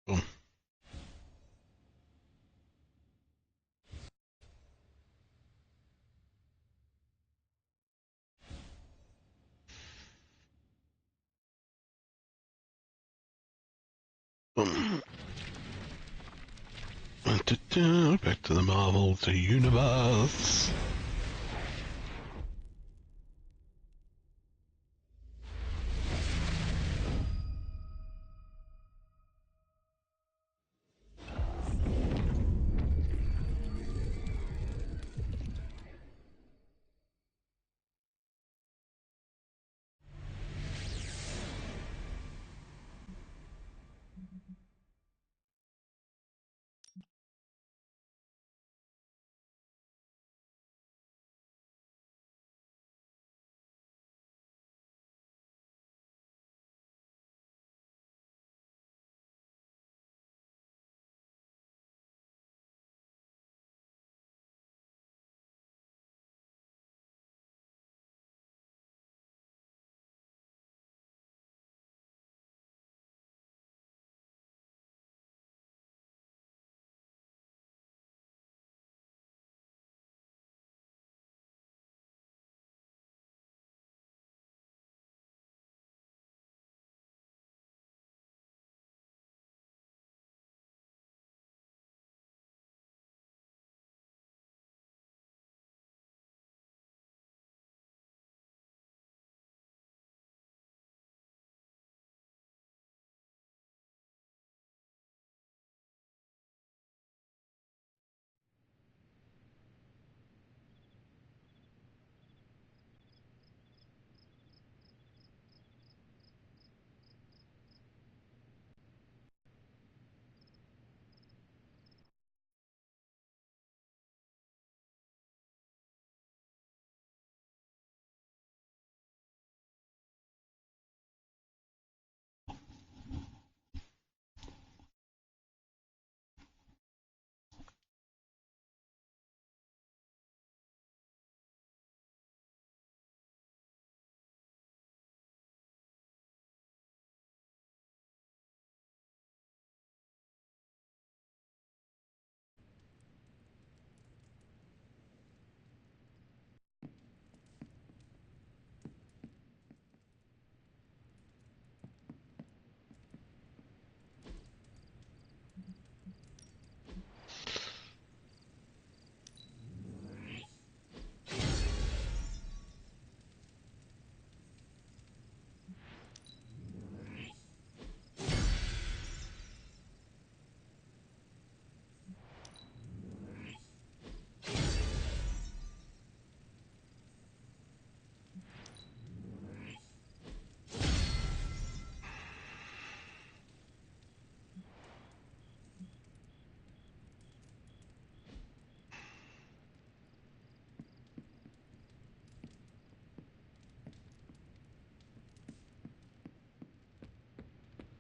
Boom. Boom. Back to the Marvel universe.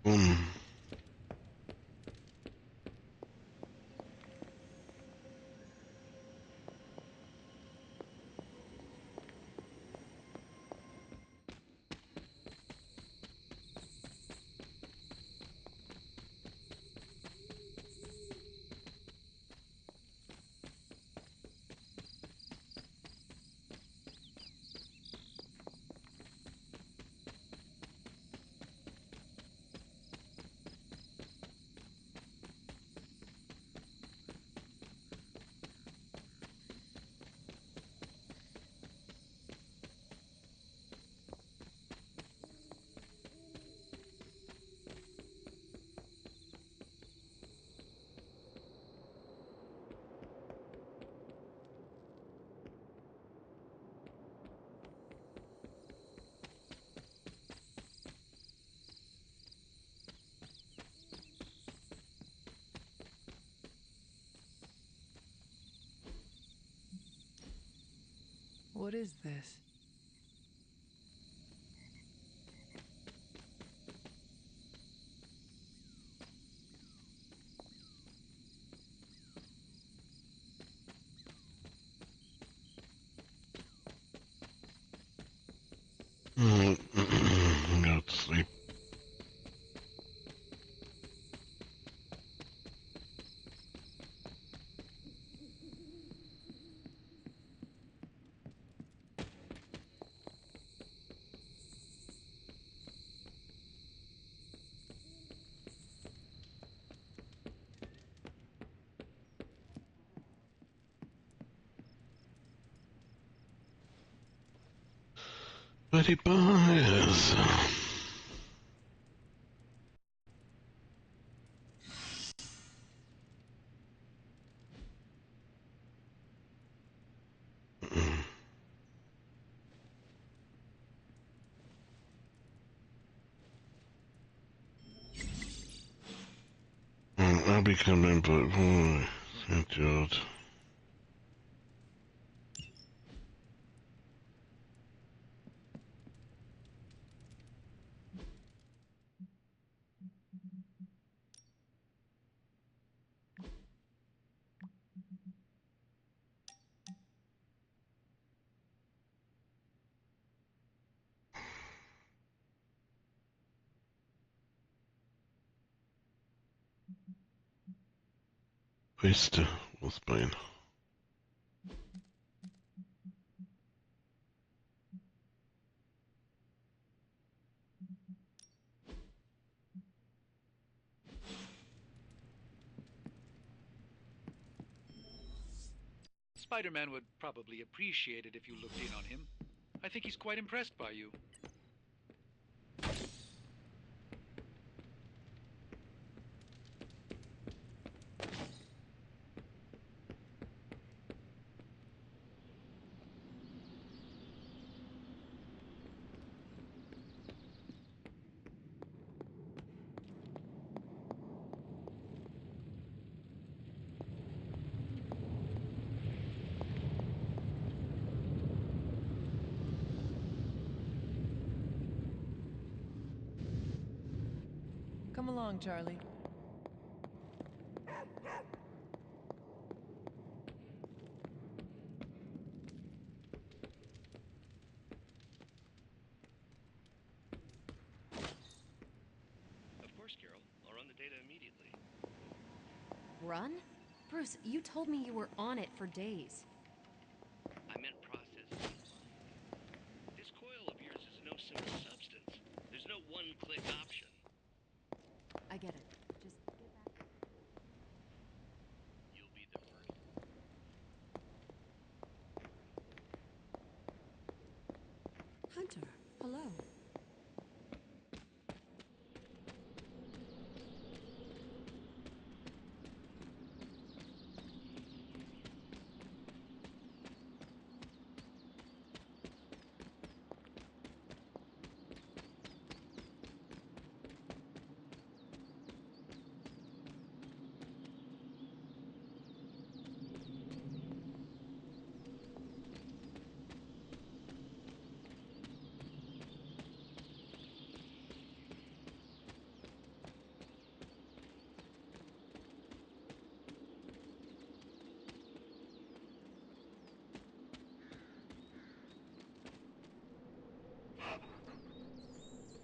Boom. What is this? Go to sleep. Betty Byers. I'll be coming, but thank God. Waste Wolfbane. Spider-Man would probably appreciate it if you looked in on him. I think he's quite impressed by you. Come along, Charlie. Of course, Carol. I'll run the data immediately. Run? Bruce, you told me you were on it for days. I meant process online. This coil of yours is no simple substance. There's no one-click option. I get it. Just get back. You'll be the first. Hunter, hello.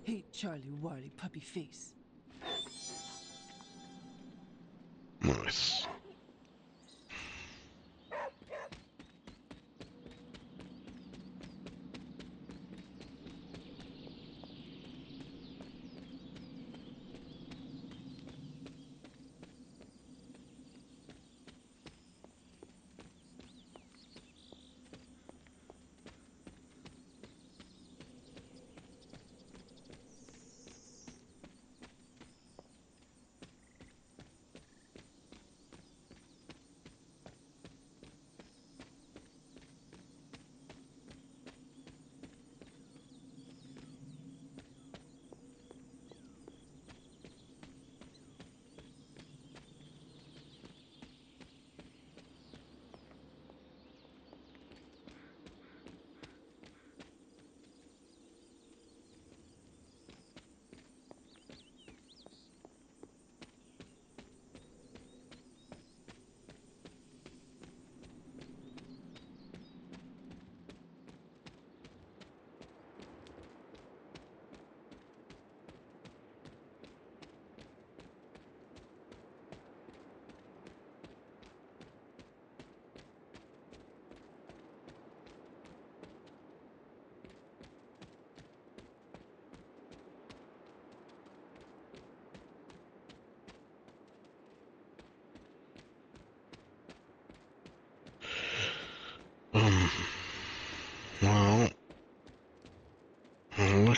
Hey, Charlie Warley puppy face. Nice.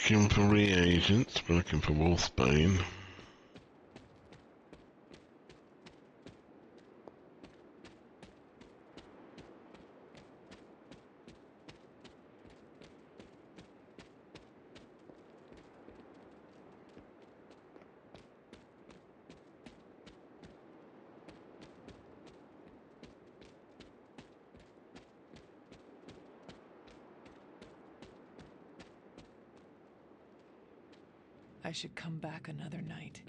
looking for reagents, we're looking for Wolfsbane. I should come back another night.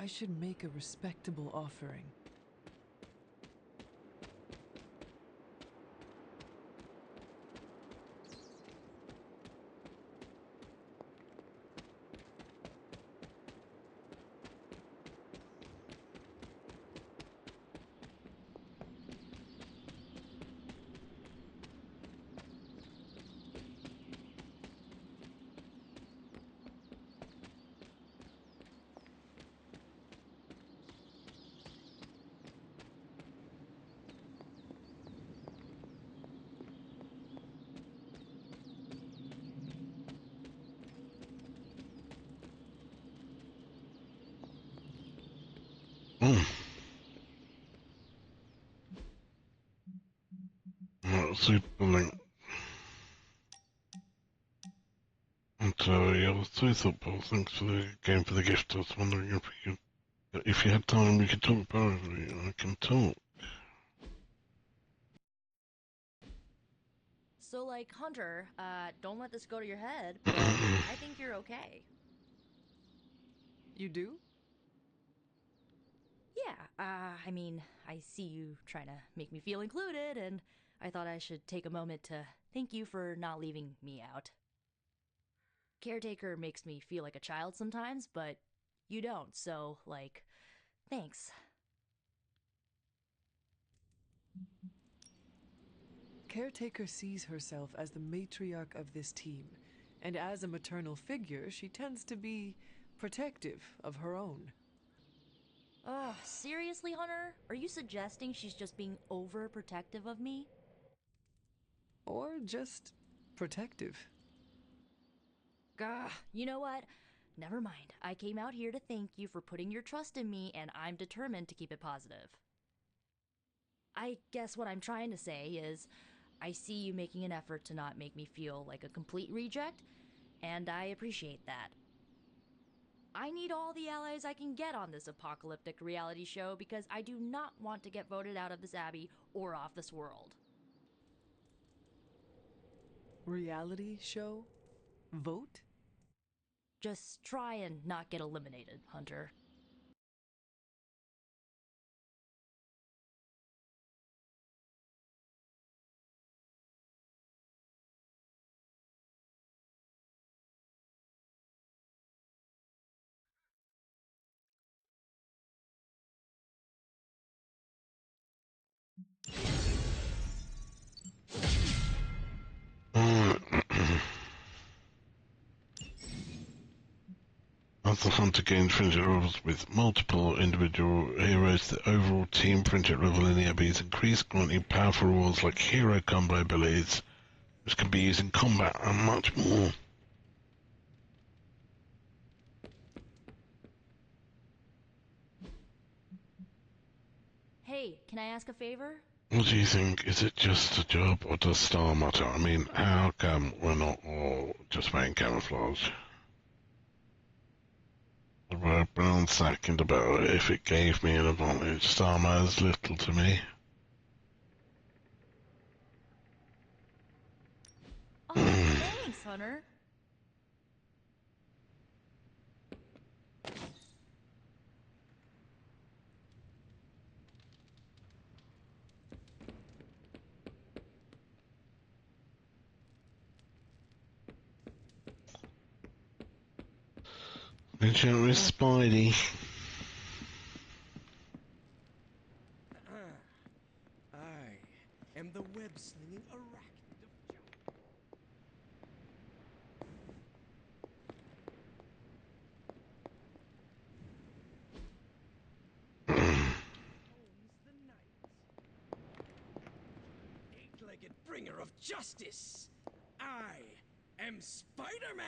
I should make a respectable offering. super link. And yeah, I was so thoughtful. Thanks for the game for the gift. I was wondering if we could, if you had time, we could talk privately. I can talk. So, like, Hunter, don't let this go to your head, but I think you're okay. You do? Yeah, I mean, I see you trying to make me feel included, and I thought I should take a moment to thank you for not leaving me out. Caretaker makes me feel like a child sometimes, but you don't, so, like, thanks. Caretaker sees herself as the matriarch of this team, and as a maternal figure, she tends to be protective of her own. Ugh, seriously, Hunter? Are you suggesting she's just being overprotective of me? Or just protective. Gah, you know what? Never mind. I came out here to thank you for putting your trust in me, and I'm determined to keep it positive. I guess what I'm trying to say is, I see you making an effort to not make me feel like a complete reject, and I appreciate that. I need all the allies I can get on this apocalyptic reality show because I do not want to get voted out of this abbey or off this world. Reality show? Vote? Just try and not get eliminated, Hunter. As the hunter gains friendship levels with multiple individual heroes, the overall team friendship level in the abbey is increased, granting powerful rewards like hero combo abilities, which can be used in combat, and much more. Hey, can I ask a favor? What do you think? Is it just a job, or does style matter? I mean, how come we're not all just wearing camouflage? The word brown second about it if it gave me an advantage. Style matters little to me. Oh, thanks, Hunter. Enchant with Spidey. I am the web-slinging arachnid of Joe. Owns the night. Eight-legged bringer of justice. I am Spider-Man.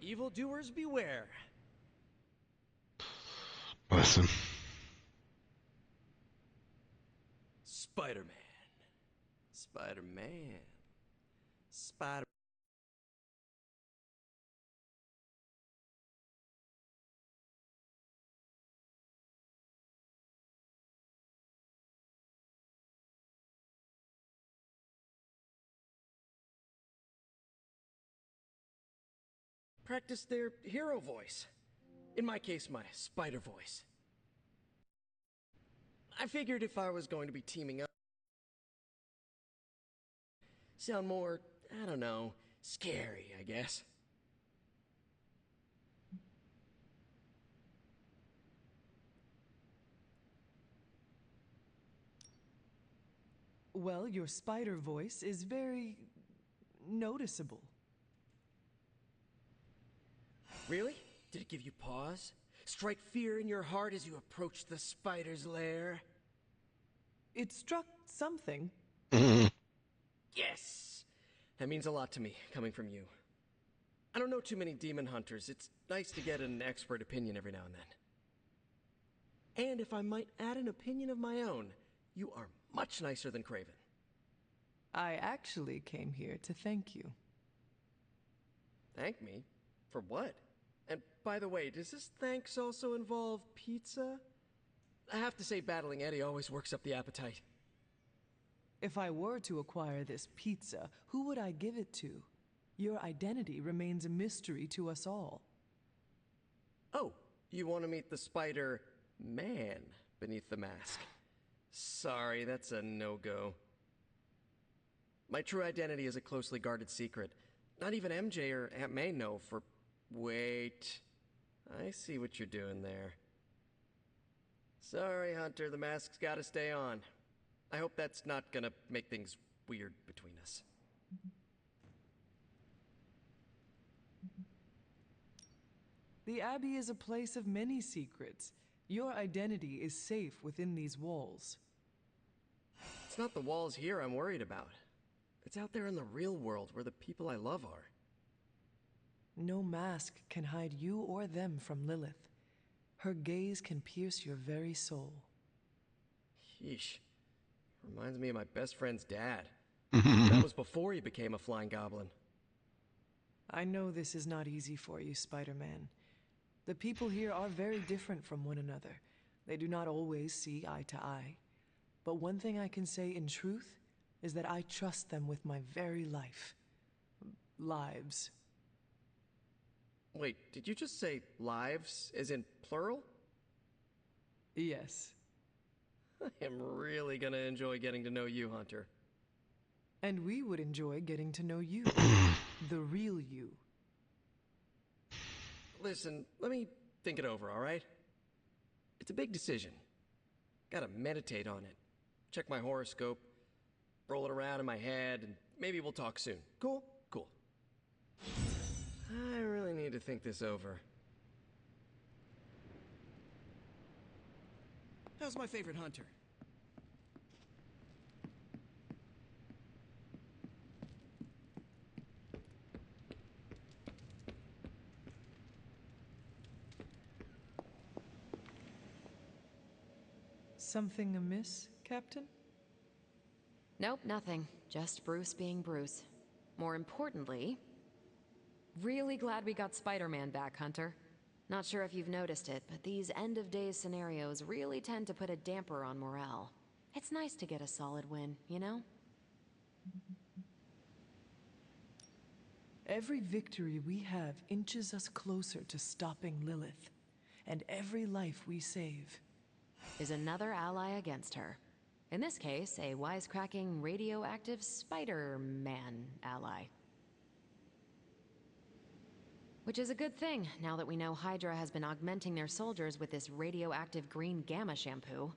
Evildoers beware. Bless him. Spider-Man. Spider-Man. Spider. Practice their hero voice. In my case, my spider voice. I figured if I was going to be teaming up, sound more, I don't know, scary, I guess. Well, your spider voice is very noticeable. Really? Did it give you pause? Strike fear in your heart as you approach the spider's lair? It struck something. Yes! That means a lot to me, coming from you. I don't know too many demon hunters. It's nice to get an expert opinion every now and then. And if I might add an opinion of my own, you are much nicer than Craven. I actually came here to thank you. Thank me? For what? And by the way, does this thanks also involve pizza? I have to say, battling Eddie always works up the appetite. If I were to acquire this pizza, who would I give it to? Your identity remains a mystery to us all. Oh, you want to meet the Spider-Man beneath the mask? Sorry, that's a no-go. My true identity is a closely guarded secret. Not even MJ or Aunt May know for... Wait. I see what you're doing there. Sorry, Hunter, the mask's gotta stay on. I hope that's not gonna make things weird between us. The Abbey is a place of many secrets. Your identity is safe within these walls. It's not the walls here I'm worried about. It's out there in the real world where the people I love are. No mask can hide you or them from Lilith. Her gaze can pierce your very soul. Yeesh. Reminds me of my best friend's dad. That was before he became a flying goblin. I know this is not easy for you, Spider-Man. The people here are very different from one another. They do not always see eye to eye. But one thing I can say in truth is that I trust them with my very life. Lives. Wait, did you just say lives, as in plural? Yes. I am really gonna enjoy getting to know you, Hunter. And we would enjoy getting to know you. The real you. Listen, let me think it over, alright? It's a big decision. Gotta meditate on it. Check my horoscope, roll it around in my head, and maybe we'll talk soon. Cool? Cool. I really need to think this over. How's my favorite hunter? Something amiss, Captain? Nope, nothing. Just Bruce being Bruce. More importantly, really glad we got Spider-Man back, Hunter. Not sure if you've noticed it, but these end-of-days scenarios really tend to put a damper on morale. It's nice to get a solid win, you know? Every victory we have inches us closer to stopping Lilith. And every life we save Is another ally against her. In this case, a wisecracking, radioactive Spider-Man ally. Which is a good thing, now that we know Hydra has been augmenting their soldiers with this radioactive green gamma shampoo.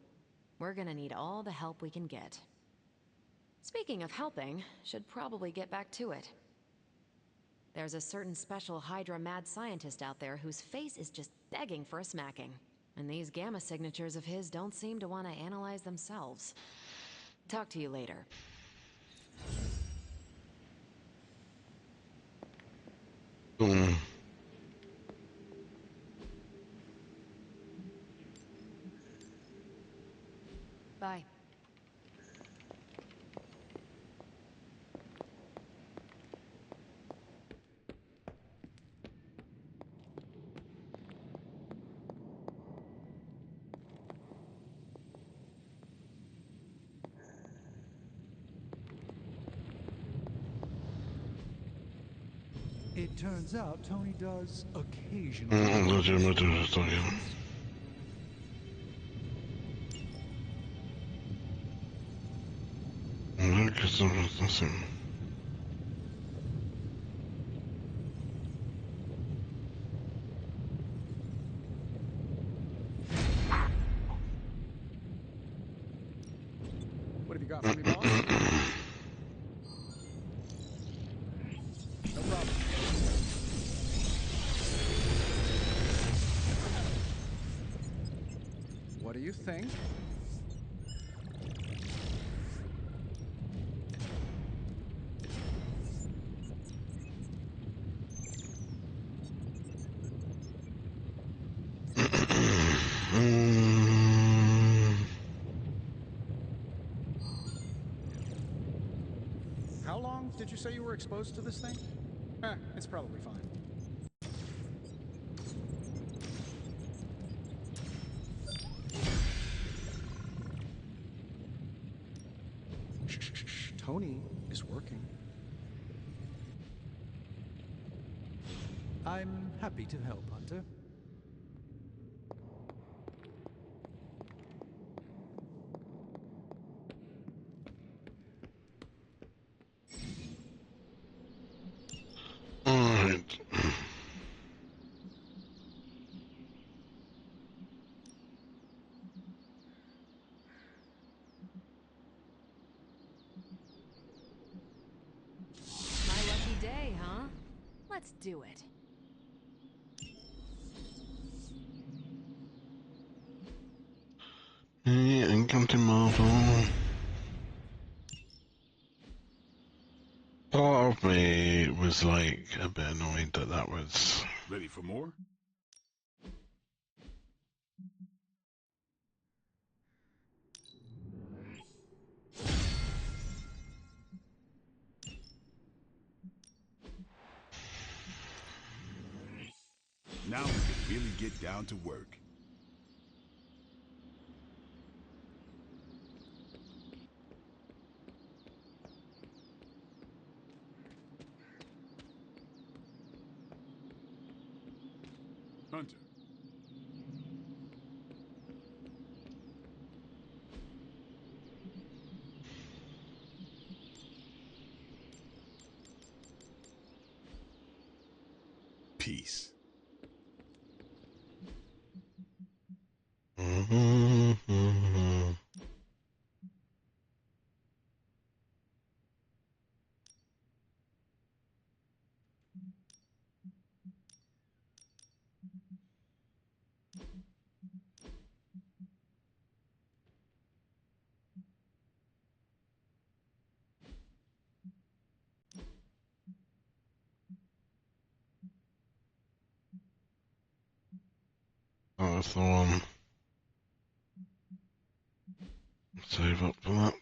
We're gonna need all the help we can get. Speaking of helping, should probably get back to it. There's a certain special Hydra mad scientist out there whose face is just begging for a smacking. And these gamma signatures of his don't seem to want to analyze themselves. Talk to you later. Bye. It turns out Tony does occasionally. What have you got for me, boss? No problem. What do you think? How long did you say you were exposed to this thing? It's probably fine. Shh. Tony is working. I'm happy to help, Hunter. Alright. My lucky day, huh? Let's do it. Yeah, and Captain Marvel. Part of me was like a bit annoyed that that was. Ready for more? Now we can really get down to work. Hunter. Peace. That was the one. Save up for that.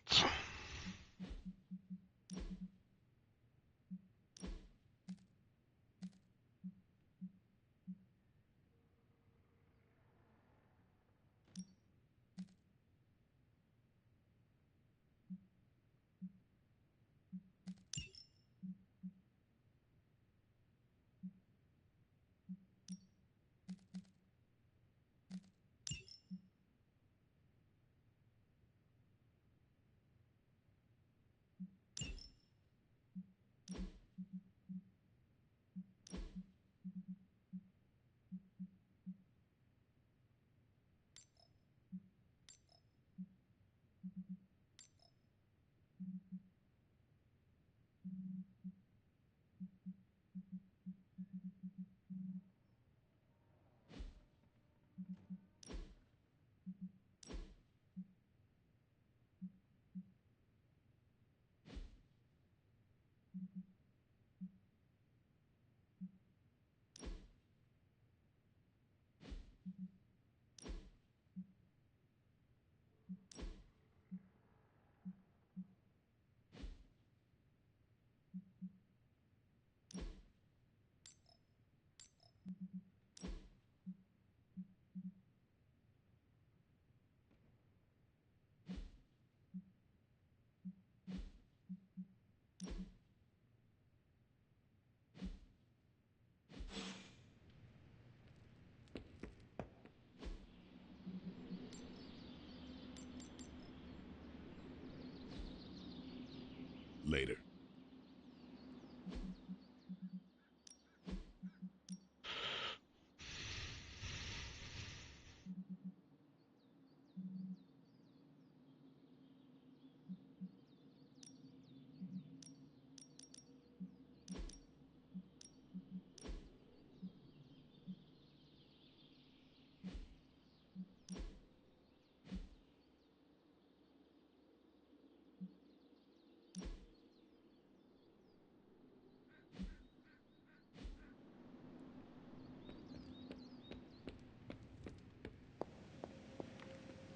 Later.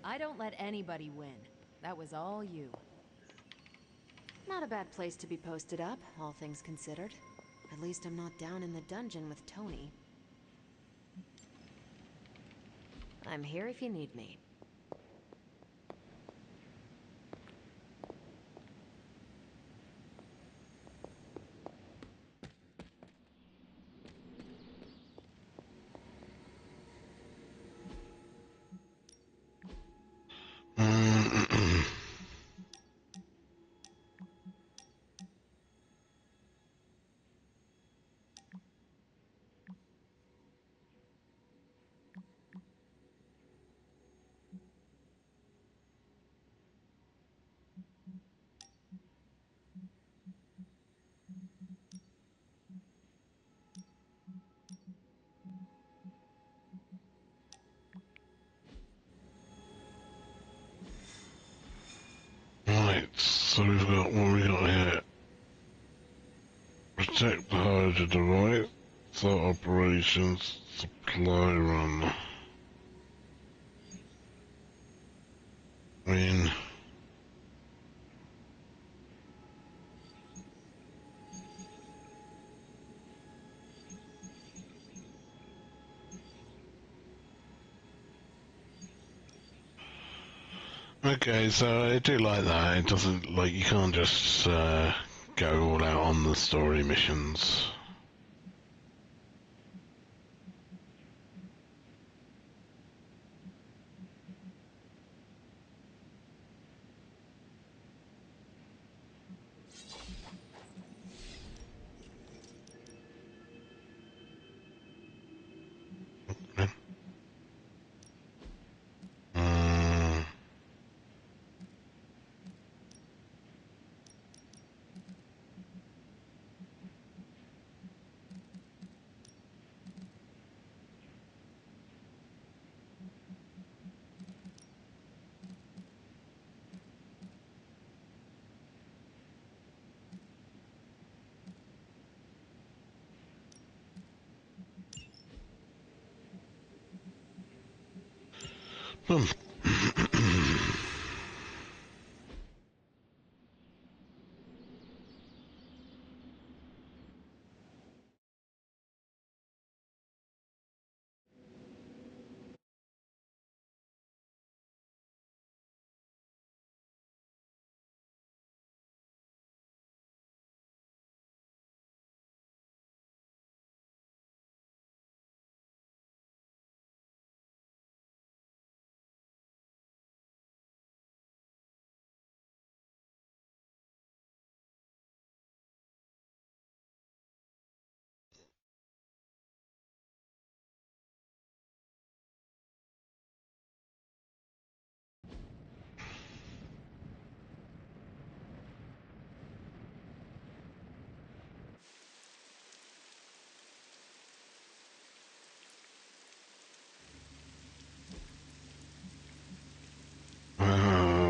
I don't let anybody win. That was all you. Not a bad place to be posted up, all things considered. At least I'm not down in the dungeon with Tony. I'm here if you need me. Right, so we've got what we got here. Protect the Hydra device, start operations, supply run. I mean, okay, so I do like that. It doesn't, like, you can't just go all out on the story missions. Mm. Hmm.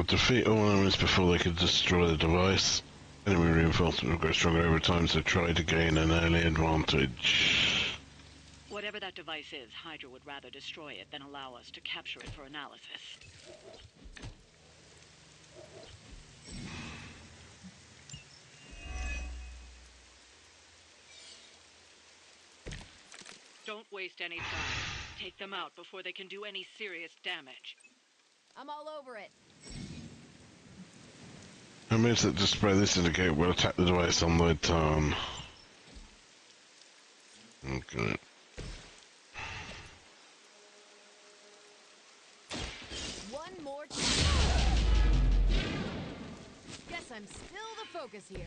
Defeat all enemies before they could destroy the device. Enemy reinforcement will grow stronger over time, so try to gain an early advantage. Whatever that device is, Hydra would rather destroy it than allow us to capture it for analysis. Don't waste any time. Take them out before they can do any serious damage. I'm all over it. Enemies that display this indicator will attack the device on their turn. Okay. One more. Guess I'm still the focus here.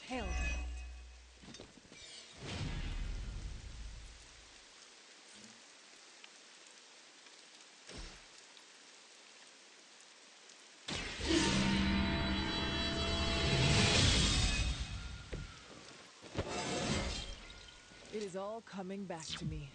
Hell. It is all coming back to me.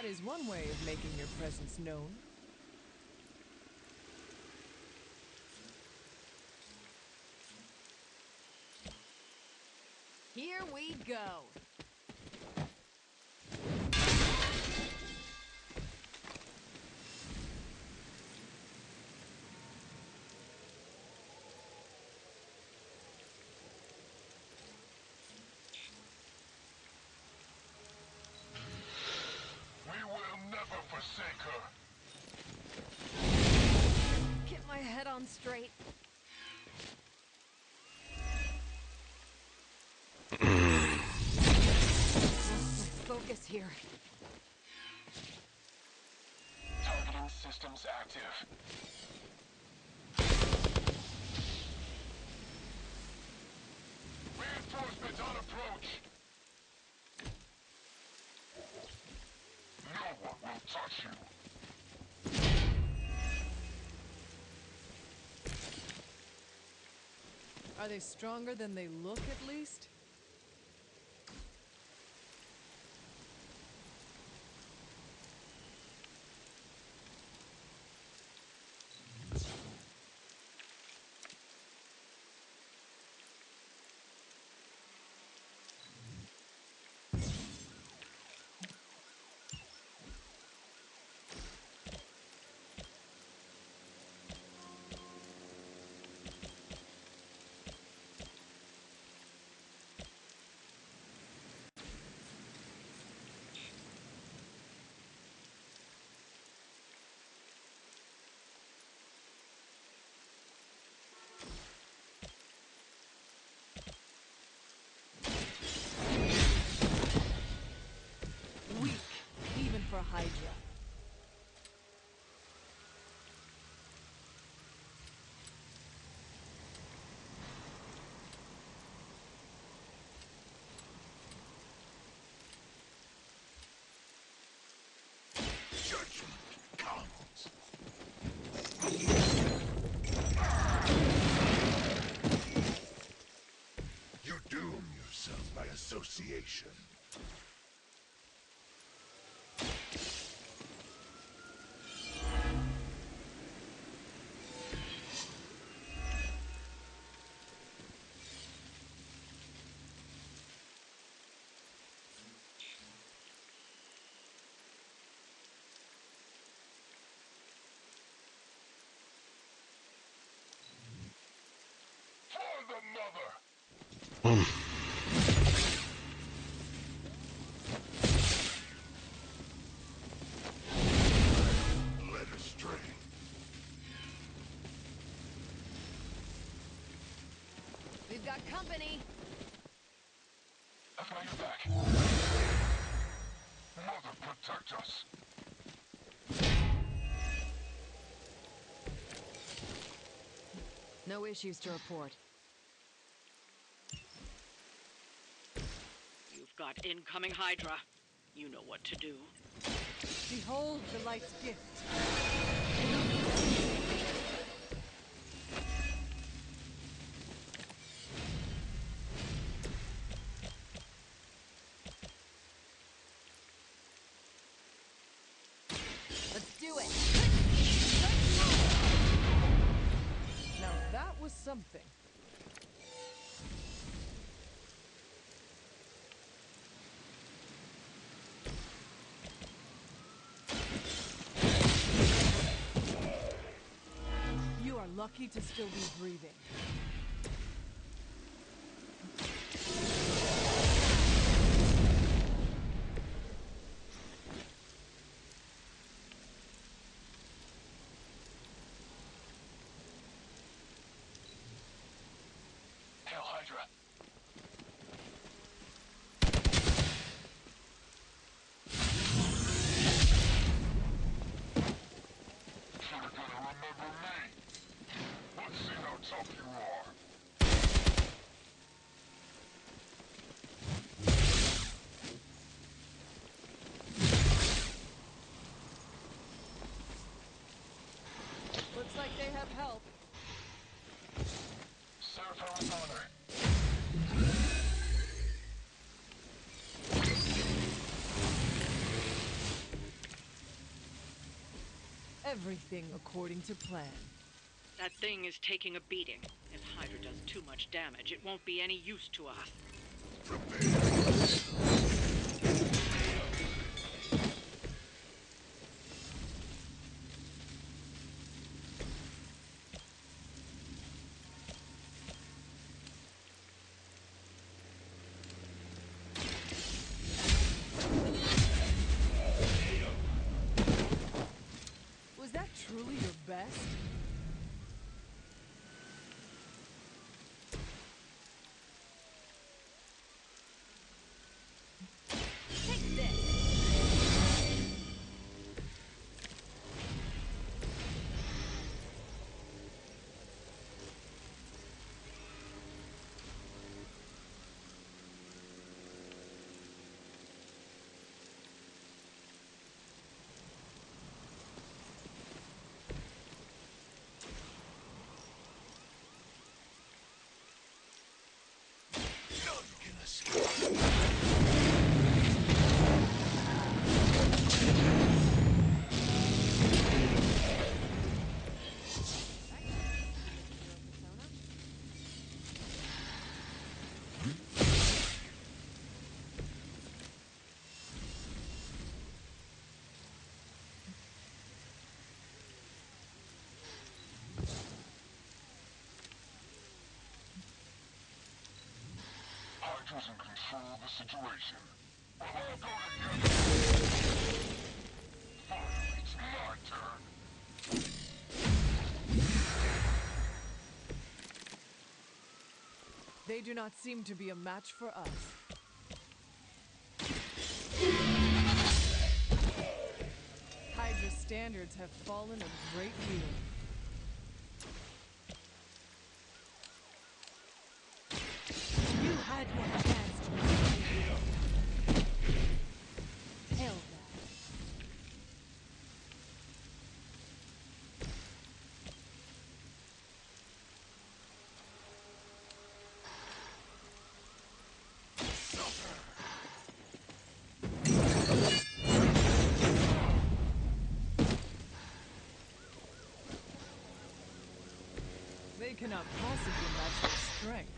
That is one way of making your presence known. Here we go. We will never forsake her. Get my head on straight. Focus here. Targeting systems active. Reinforcements on approach. No one will touch you. Are they stronger than they look, at least? Weak, even for Hydra. Judgment comes. You doom yourself by association. For the mother! Led astray. We've got company. I've got your back. Mother, protect us. No issues to report. You've got incoming Hydra. You know what to do. Behold the light's gift. Let's do it. Now that was something. You are lucky to still be breathing. Hail Hydra. You're gonna remember me. Let's see how tough you are. Looks like they have help. Serve her with honor. Everything according to plan. That thing is taking a beating. If Hydra does too much damage, it won't be any use to us. Was that truly your best? Take this! Hydra's in control of the situation. We'll all go together. Finally, it's my turn. They do not seem to be a match for us. Hydra's standards have fallen a great deal. You had your chance to tell them. They cannot possibly match their strength.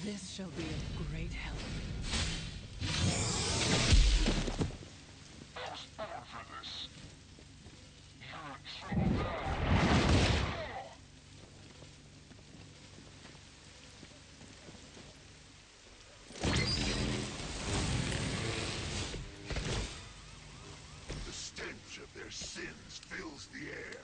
This shall be of great help. I was born for this. You're in trouble now. The stench of their sins fills the air.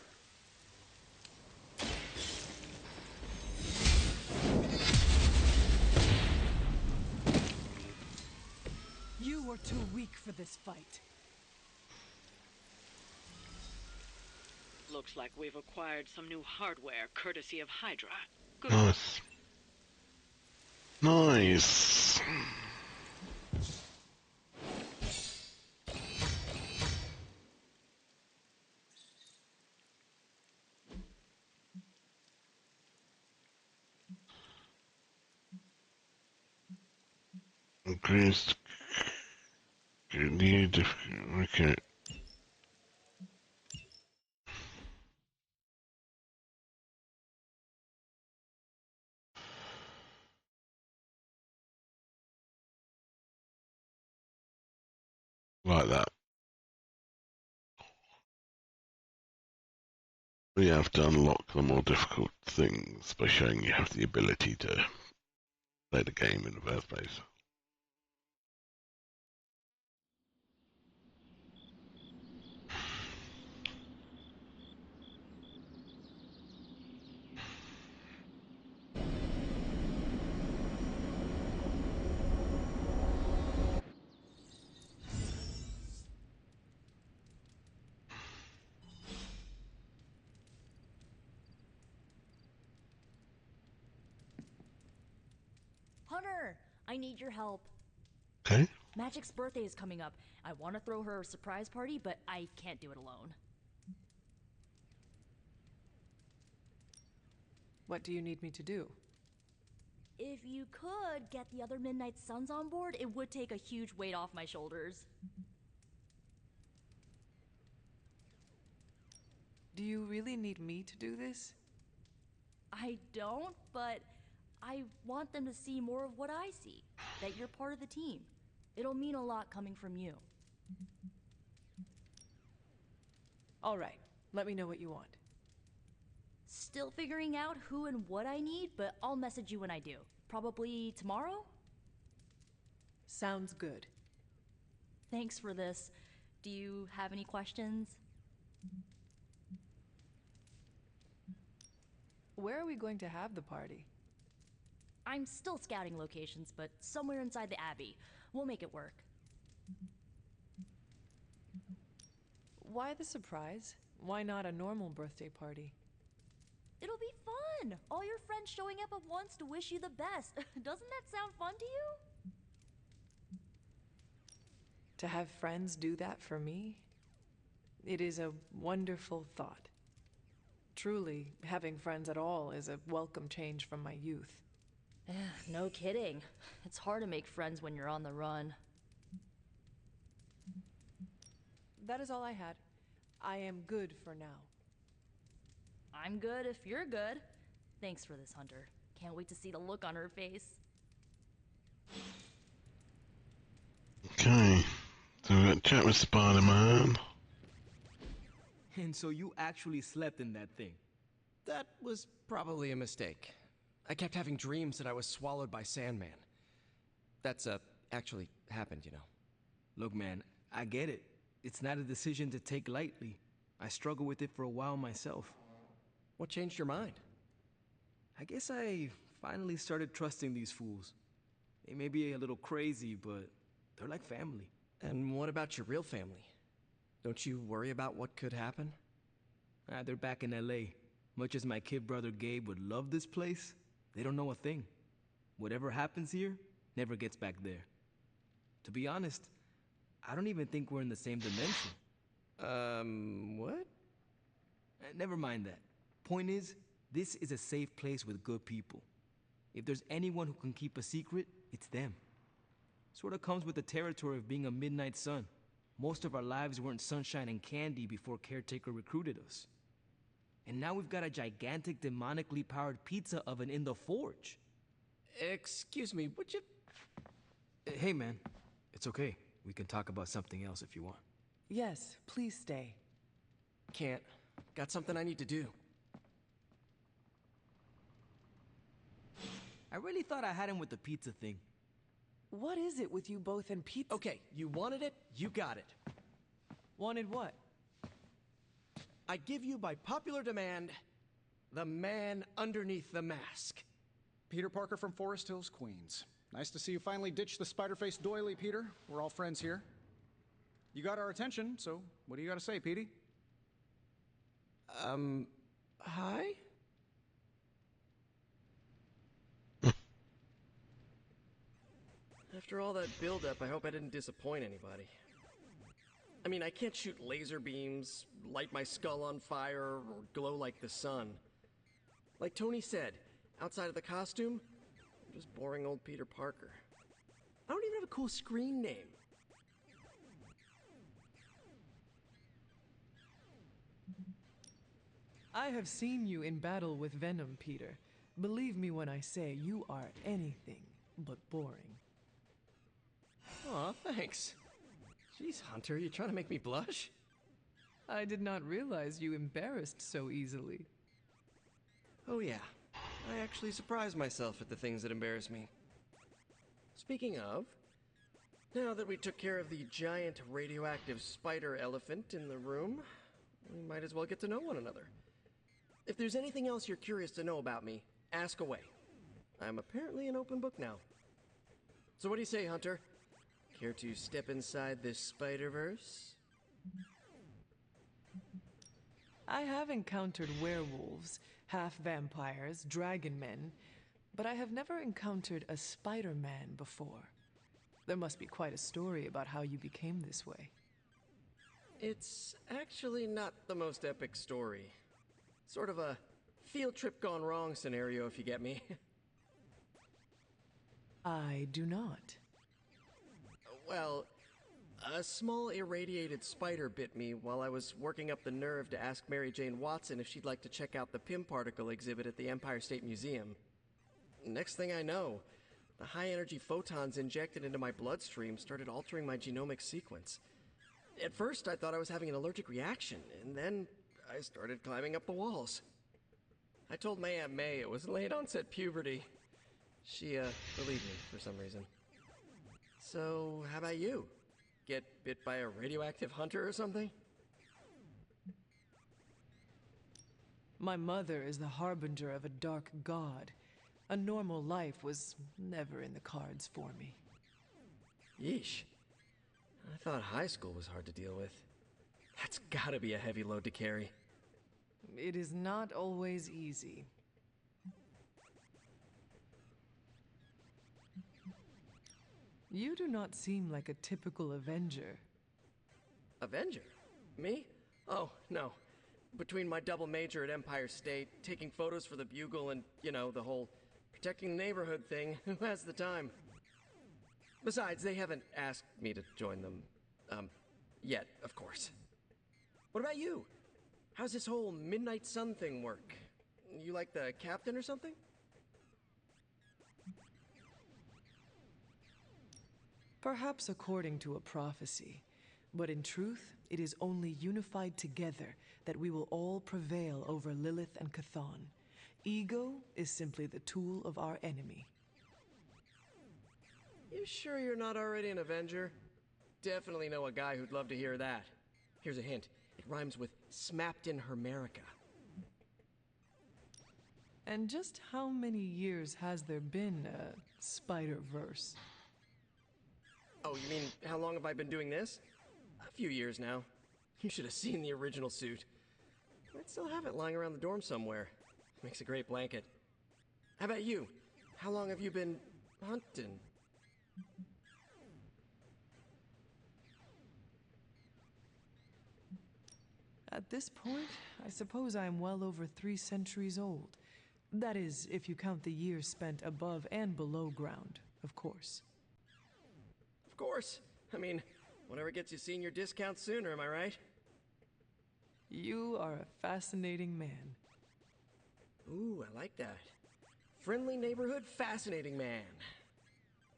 You are too weak for this fight. Looks like we've acquired some new hardware courtesy of Hydra. Good. Nice. Nice. Increased. New difficult. Okay. Like that. We have to unlock the more difficult things by showing you have the ability to play the game in the first place. Hunter! I need your help. Okay. Magic's birthday is coming up. I want to throw her a surprise party, but I can't do it alone. What do you need me to do? If you could get the other Midnight Suns on board, it would take a huge weight off my shoulders. Do you really need me to do this? I don't, but I want them to see more of what I see. That you're part of the team. It'll mean a lot coming from you. All right, let me know what you want. Still figuring out who and what I need, but I'll message you when I do. Probably tomorrow? Sounds good. Thanks for this. Do you have any questions? Where are we going to have the party? I'm still scouting locations, but somewhere inside the Abbey. We'll make it work. Why the surprise? Why not a normal birthday party? It'll be fun! All your friends showing up at once to wish you the best. Doesn't that sound fun to you? To have friends do that for me? It is a wonderful thought. Truly, having friends at all is a welcome change from my youth. No kidding. It's hard to make friends when you're on the run. That is all I had. I am good for now. I'm good if you're good. Thanks for this, Hunter. Can't wait to see the look on her face. Okay. So we got a chat with Spider-Man. And so you actually slept in that thing? That was probably a mistake. I kept having dreams that I was swallowed by Sandman. That's, actually happened, you know. Look, man, I get it. It's not a decision to take lightly. I struggled with it for a while myself. What changed your mind? I guess I finally started trusting these fools. They may be a little crazy, but they're like family. And what about your real family? Don't you worry about what could happen? They're back in LA. Much as my kid brother Gabe would love this place, they don't know a thing. Whatever happens here never gets back there. To be honest, I don't even think we're in the same dimension. What? Never mind that. Point is, this is a safe place with good people. If there's anyone who can keep a secret, it's them. Sort of comes with the territory of being a Midnight Sun. Most of our lives weren't sunshine and candy before Caretaker recruited us. And now we've got a gigantic demonically powered pizza oven in the forge. Excuse me, would you... Hey man, it's okay. We can talk about something else if you want. Yes, please stay. Can't. Got something I need to do. I really thought I had him with the pizza thing. What is it with you both and pizza? Okay, you wanted it, you got it. Wanted what? I give you, by popular demand, the man underneath the mask. Peter Parker from Forest Hills, Queens. Nice to see you finally ditched the spider-faced doily, Peter. We're all friends here. You got our attention, so what do you got to say, Petey? Hi? After all that build-up, I hope I didn't disappoint anybody. I mean, I can't shoot laser beams, light my skull on fire, or glow like the sun. Like Tony said, outside of the costume, I'm just boring old Peter Parker. I don't even have a cool screen name. I have seen you in battle with Venom, Peter. Believe me when I say you are anything but boring. Aw, thanks. Jeez, Hunter, you trying to make me blush? I did not realize you embarrassed so easily. Oh yeah, I actually surprise myself at the things that embarrass me. Speaking of, now that we took care of the giant radioactive spider elephant in the room, we might as well get to know one another. If there's anything else you're curious to know about me, ask away. I'm apparently an open book now. So what do you say, Hunter? Care to step inside this Spider-Verse? I have encountered werewolves, half-vampires, dragon men, but I have never encountered a Spider-Man before. There must be quite a story about how you became this way. It's actually not the most epic story. Sort of a field trip gone wrong scenario, if you get me. I do not. Well, a small irradiated spider bit me while I was working up the nerve to ask Mary Jane Watson if she'd like to check out the Pym particle exhibit at the Empire State Museum. Next thing I know, the high-energy photons injected into my bloodstream started altering my genomic sequence. At first, I thought I was having an allergic reaction, and then I started climbing up the walls. I told my Aunt May it was late-onset puberty. She, believed me for some reason. So, how about you? Get bit by a radioactive hunter or something? My mother is the harbinger of a dark god. A normal life was never in the cards for me. Yeesh. I thought high school was hard to deal with. That's gotta be a heavy load to carry. It is not always easy. You do not seem like a typical Avenger. Avenger? Me? Oh, no. Between my double major at Empire State, taking photos for the Bugle, and, you know, the whole protecting the neighborhood thing, who has the time? Besides, they haven't asked me to join them, yet, of course. What about you? How's this whole Midnight Sun thing work? You like the captain or something? Perhaps according to a prophecy, but in truth, it is only unified together that we will all prevail over Lilith and Chthon. Ego is simply the tool of our enemy. You sure you're not already an Avenger? Definitely know a guy who'd love to hear that. Here's a hint. It rhymes with smapped in Hermerica. And just how many years has there been a Spider-Verse? Oh, you mean, how long have I been doing this? A few years now. You should have seen the original suit. I still have it lying around the dorm somewhere. Makes a great blanket. How about you? How long have you been hunting? At this point, I suppose I am well over 3 centuries old. That is, if you count the years spent above and below ground, of course. Of course. I mean, whatever gets you senior discounts sooner, am I right? You are a fascinating man. Ooh, I like that. Friendly neighborhood, fascinating man.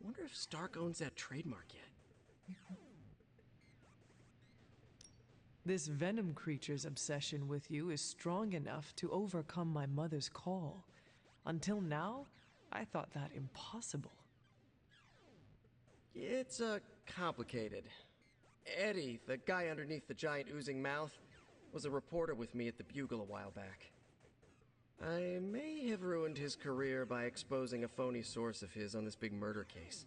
Wonder if Stark owns that trademark yet. This venom creature's obsession with you is strong enough to overcome my mother's call. Until now, I thought that impossible. It's, complicated. Eddie, the guy underneath the giant oozing mouth, was a reporter with me at the Bugle a while back. I may have ruined his career by exposing a phony source of his on this big murder case.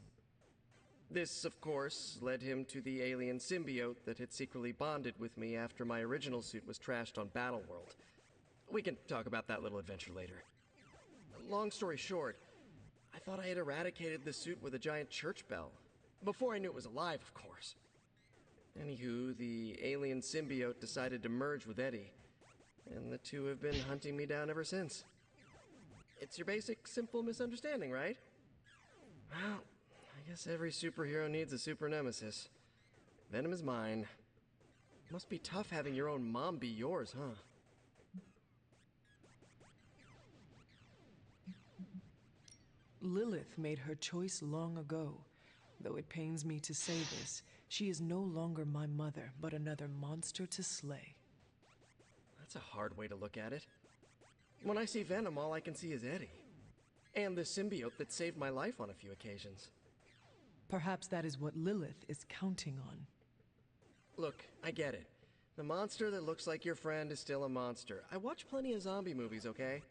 This, of course, led him to the alien symbiote that had secretly bonded with me after my original suit was trashed on Battleworld. We can talk about that little adventure later. Long story short, I thought I had eradicated the suit with a giant church bell. Before I knew it was alive, of course. Anywho, the alien symbiote decided to merge with Eddie, and the two have been hunting me down ever since. It's your basic, simple misunderstanding, right? Well, I guess every superhero needs a super nemesis. Venom is mine. Must be tough having your own mom be yours, huh? Lilith made her choice long ago. Though it pains me to say this, she is no longer my mother, but another monster to slay. That's a hard way to look at it. When I see Venom, all I can see is Eddie. And the symbiote that saved my life on a few occasions. Perhaps that is what Lilith is counting on. Look, I get it. The monster that looks like your friend is still a monster. I watch plenty of zombie movies, okay?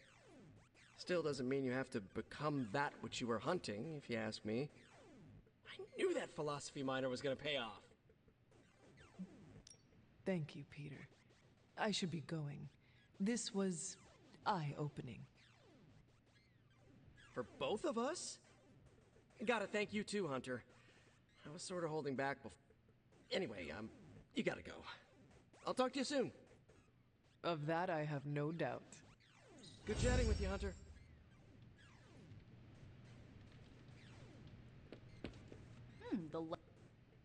Still doesn't mean you have to become that which you were hunting, if you ask me. I knew that philosophy minor was gonna pay off. Thank you, Peter. I should be going. This was eye-opening. For both of us? Gotta thank you too, Hunter. I was sort of holding back Anyway, you gotta go. I'll talk to you soon. Of that I have no doubt. Good chatting with you, Hunter.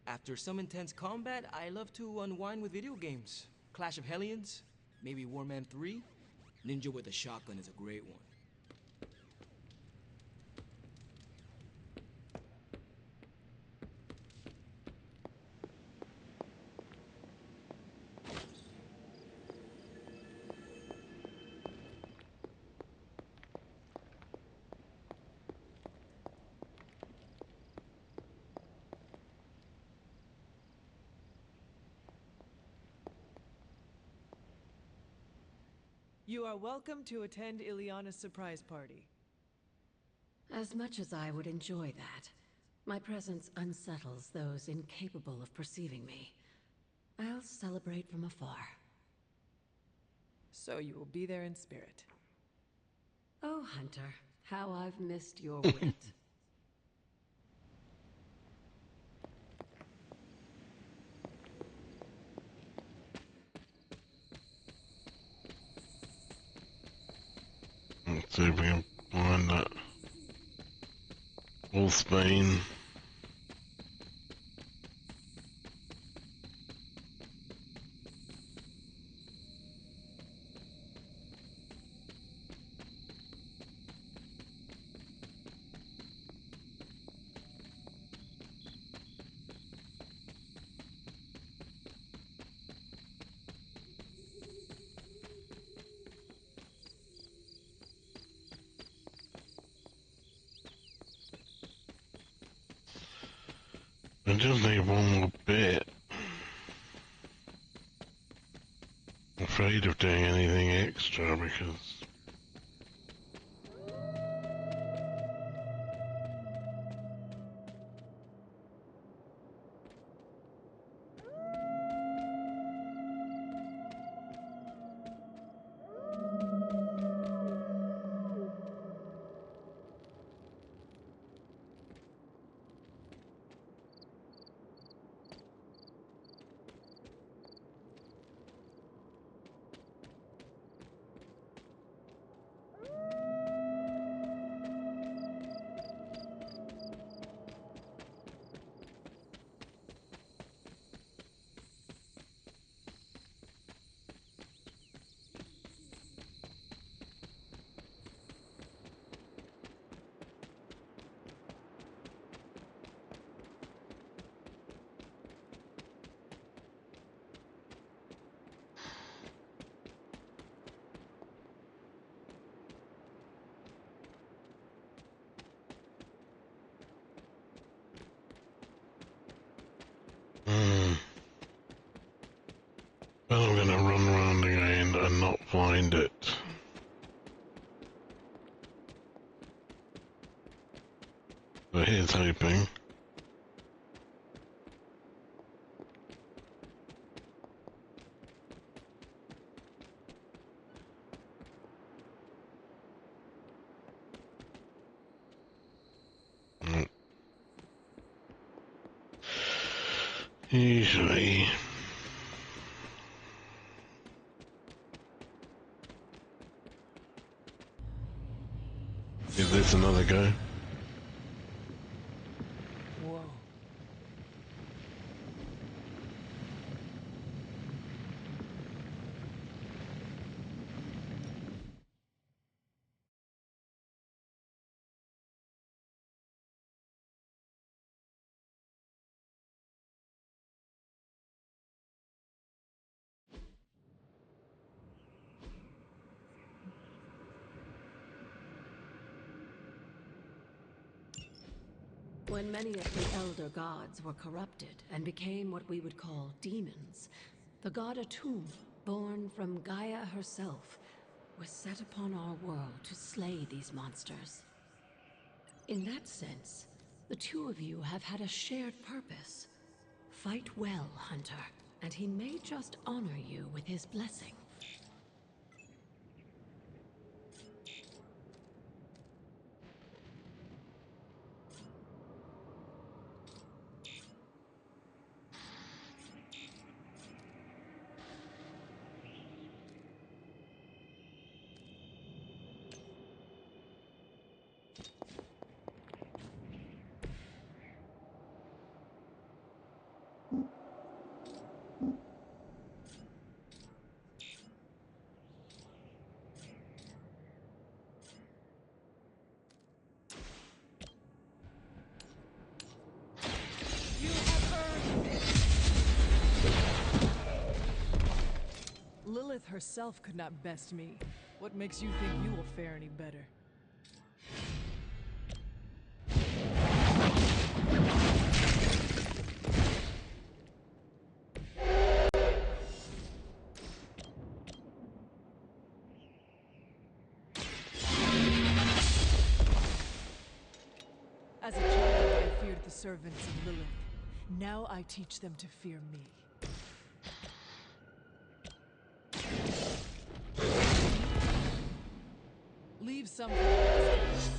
After some intense combat, I love to unwind with video games. Clash of Hellions, maybe Warman 3. Ninja with a shotgun is a great one. You are welcome to attend Ileana's surprise party. As much as I would enjoy that, my presence unsettles those incapable of perceiving me. I'll celebrate from afar. So you will be there in spirit. Oh, Hunter, how I've missed your wit. Let's see if we can find that. Wolfsbane. I just need one more bit. I'm afraid of doing anything extra because well, I'm gonna run around again and not find it. So here's hoping. Usually. Give this another go. Whoa. When many of the elder gods were corrupted and became what we would call demons, the god Atum, born from Gaia herself, was set upon our world to slay these monsters. In that sense, the two of you have had a shared purpose. Fight well, Hunter, and he may just honor you with his blessing. Lilith herself could not best me. What makes you think you will fare any better? As a child, I feared the servants of Lilith. Now I teach them to fear me. Leave some for the rest.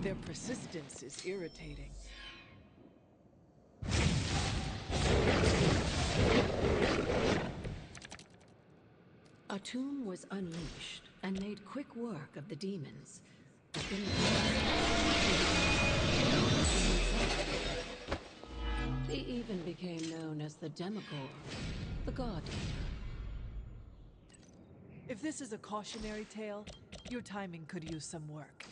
Their persistence is irritating. A tomb was unleashed and made quick work of the demons. But then he even became known as the Demogorgon, the God Eater. If this is a cautionary tale, your timing could use some work.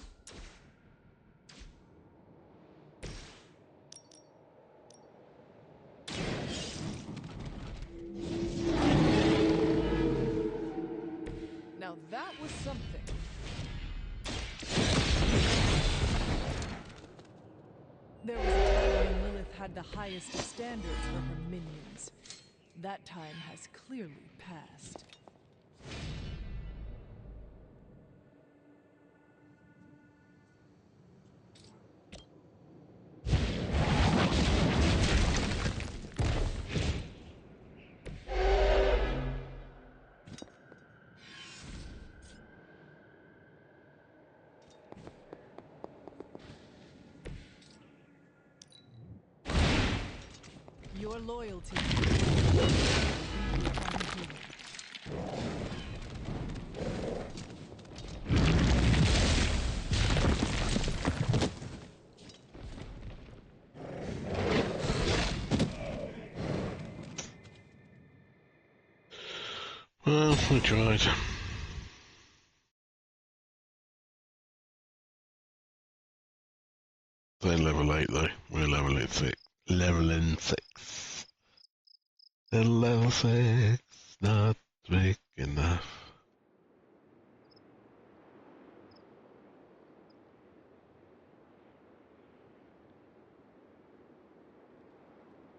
Now that was something. There was a time when Lilith had the highest of standards for her minions. That time has clearly passed. Your loyalty will be unhindered. Well, we tried. They're level 8 though. We're level 6. Leveling 6. And level 6, not big enough.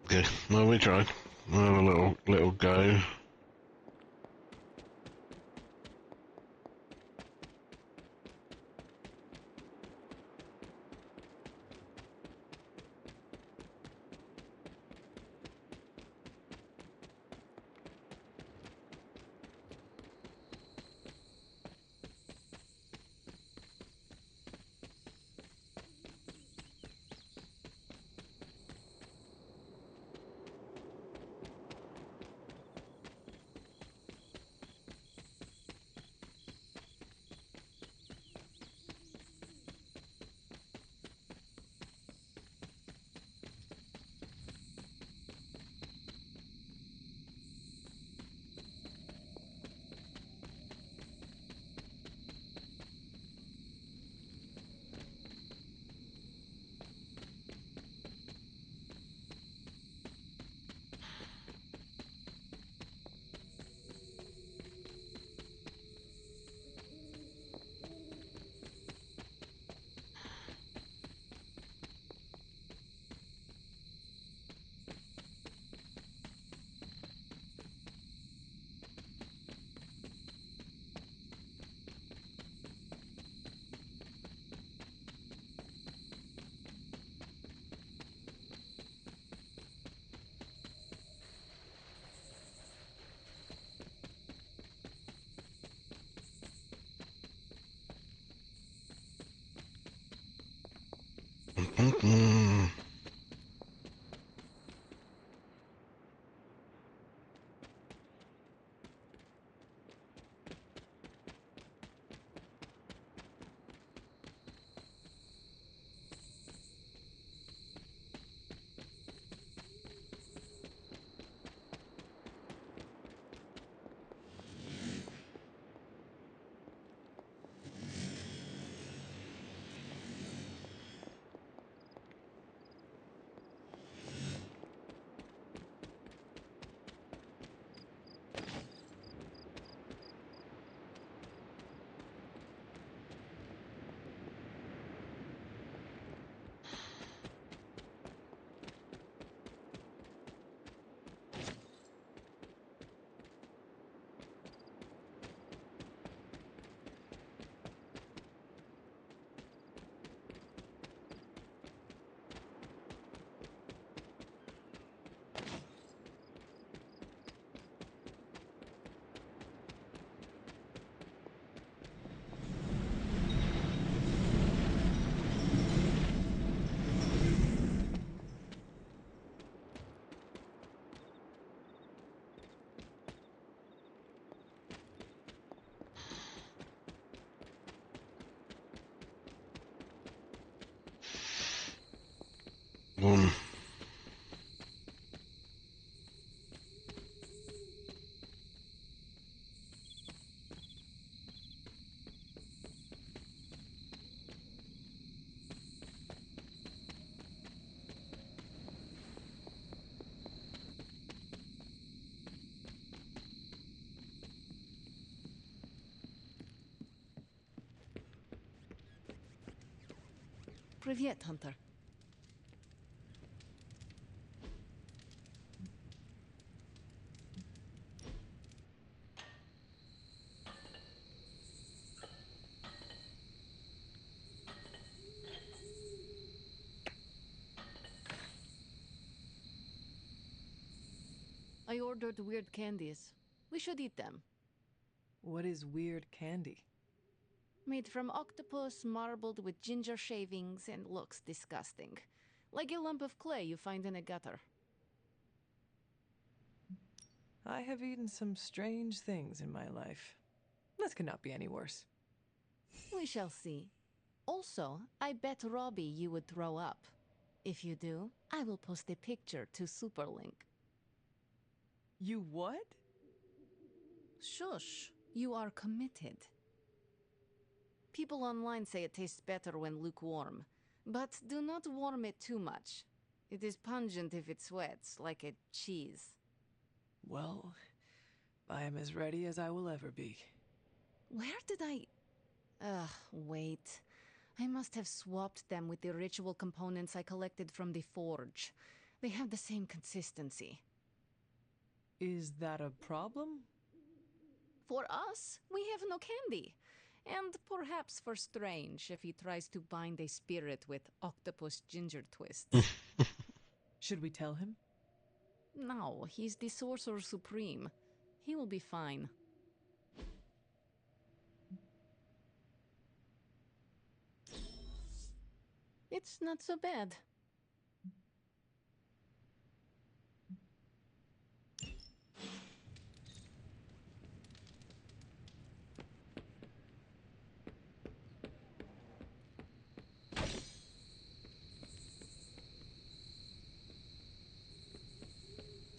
Okay, well we tried. We'll have a little go. Um, Привет, Hunter. I ordered weird candies. We should eat them. What is weird candy? Made from octopus, marbled with ginger shavings, and looks disgusting. Like a lump of clay you find in a gutter. I have eaten some strange things in my life. This could not be any worse. We shall see. Also, I bet Robbie you would throw up. If you do, I will post a picture to Superlink. You what? Shush, you are committed. People online say it tastes better when lukewarm, but do not warm it too much. It is pungent if it sweats, like a cheese. Well, I am as ready as I will ever be. Where did I... wait. I must have swapped them with the ritual components I collected from the forge. They have the same consistency. Is that a problem? For us, we have no candy. And perhaps for Strange if he tries to bind a spirit with octopus ginger twists. Should we tell him? No, he's the Sorcerer Supreme. He will be fine. It's not so bad.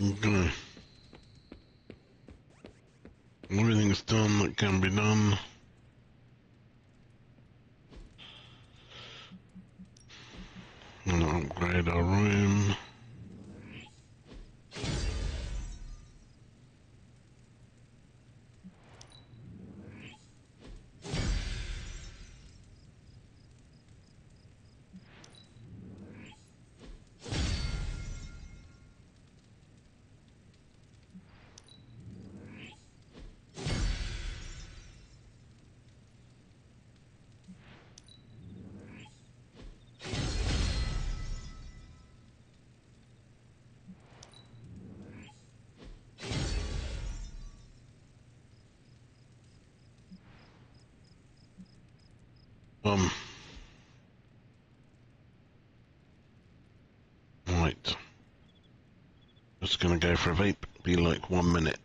okay. Everything's done that can be done. I'm gonna upgrade our room. Right. Just gonna go for a vape. Be like 1 minute.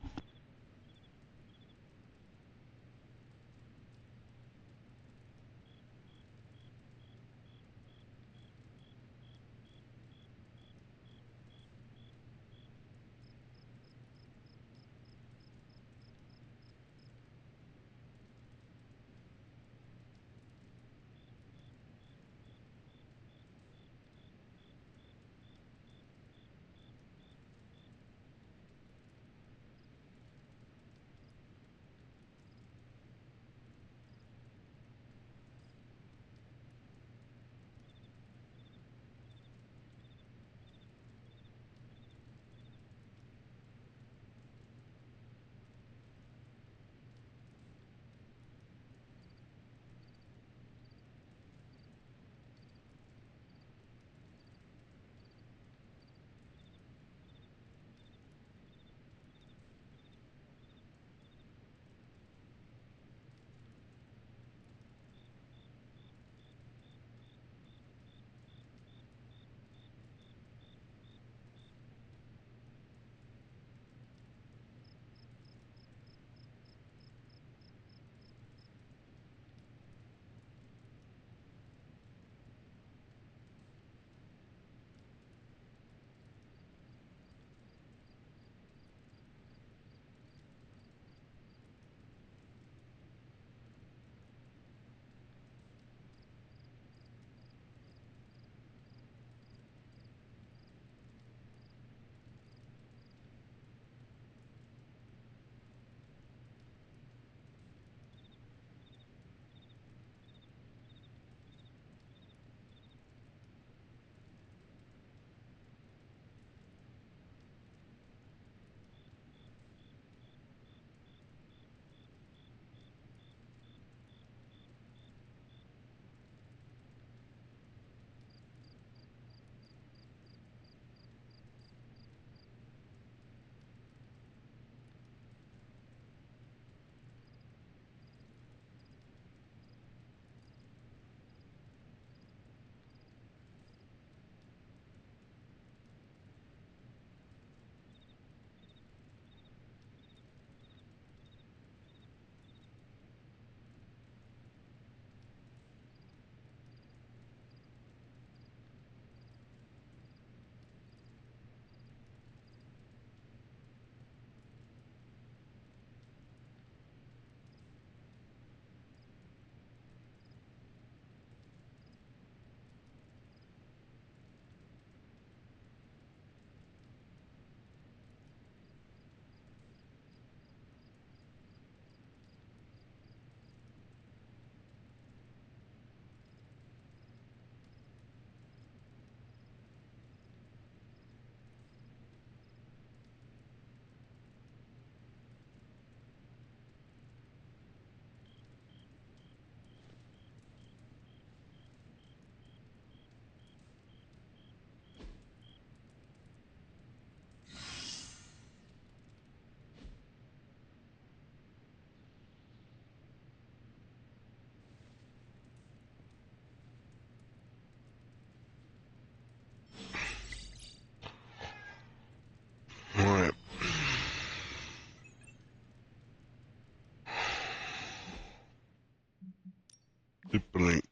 Super link.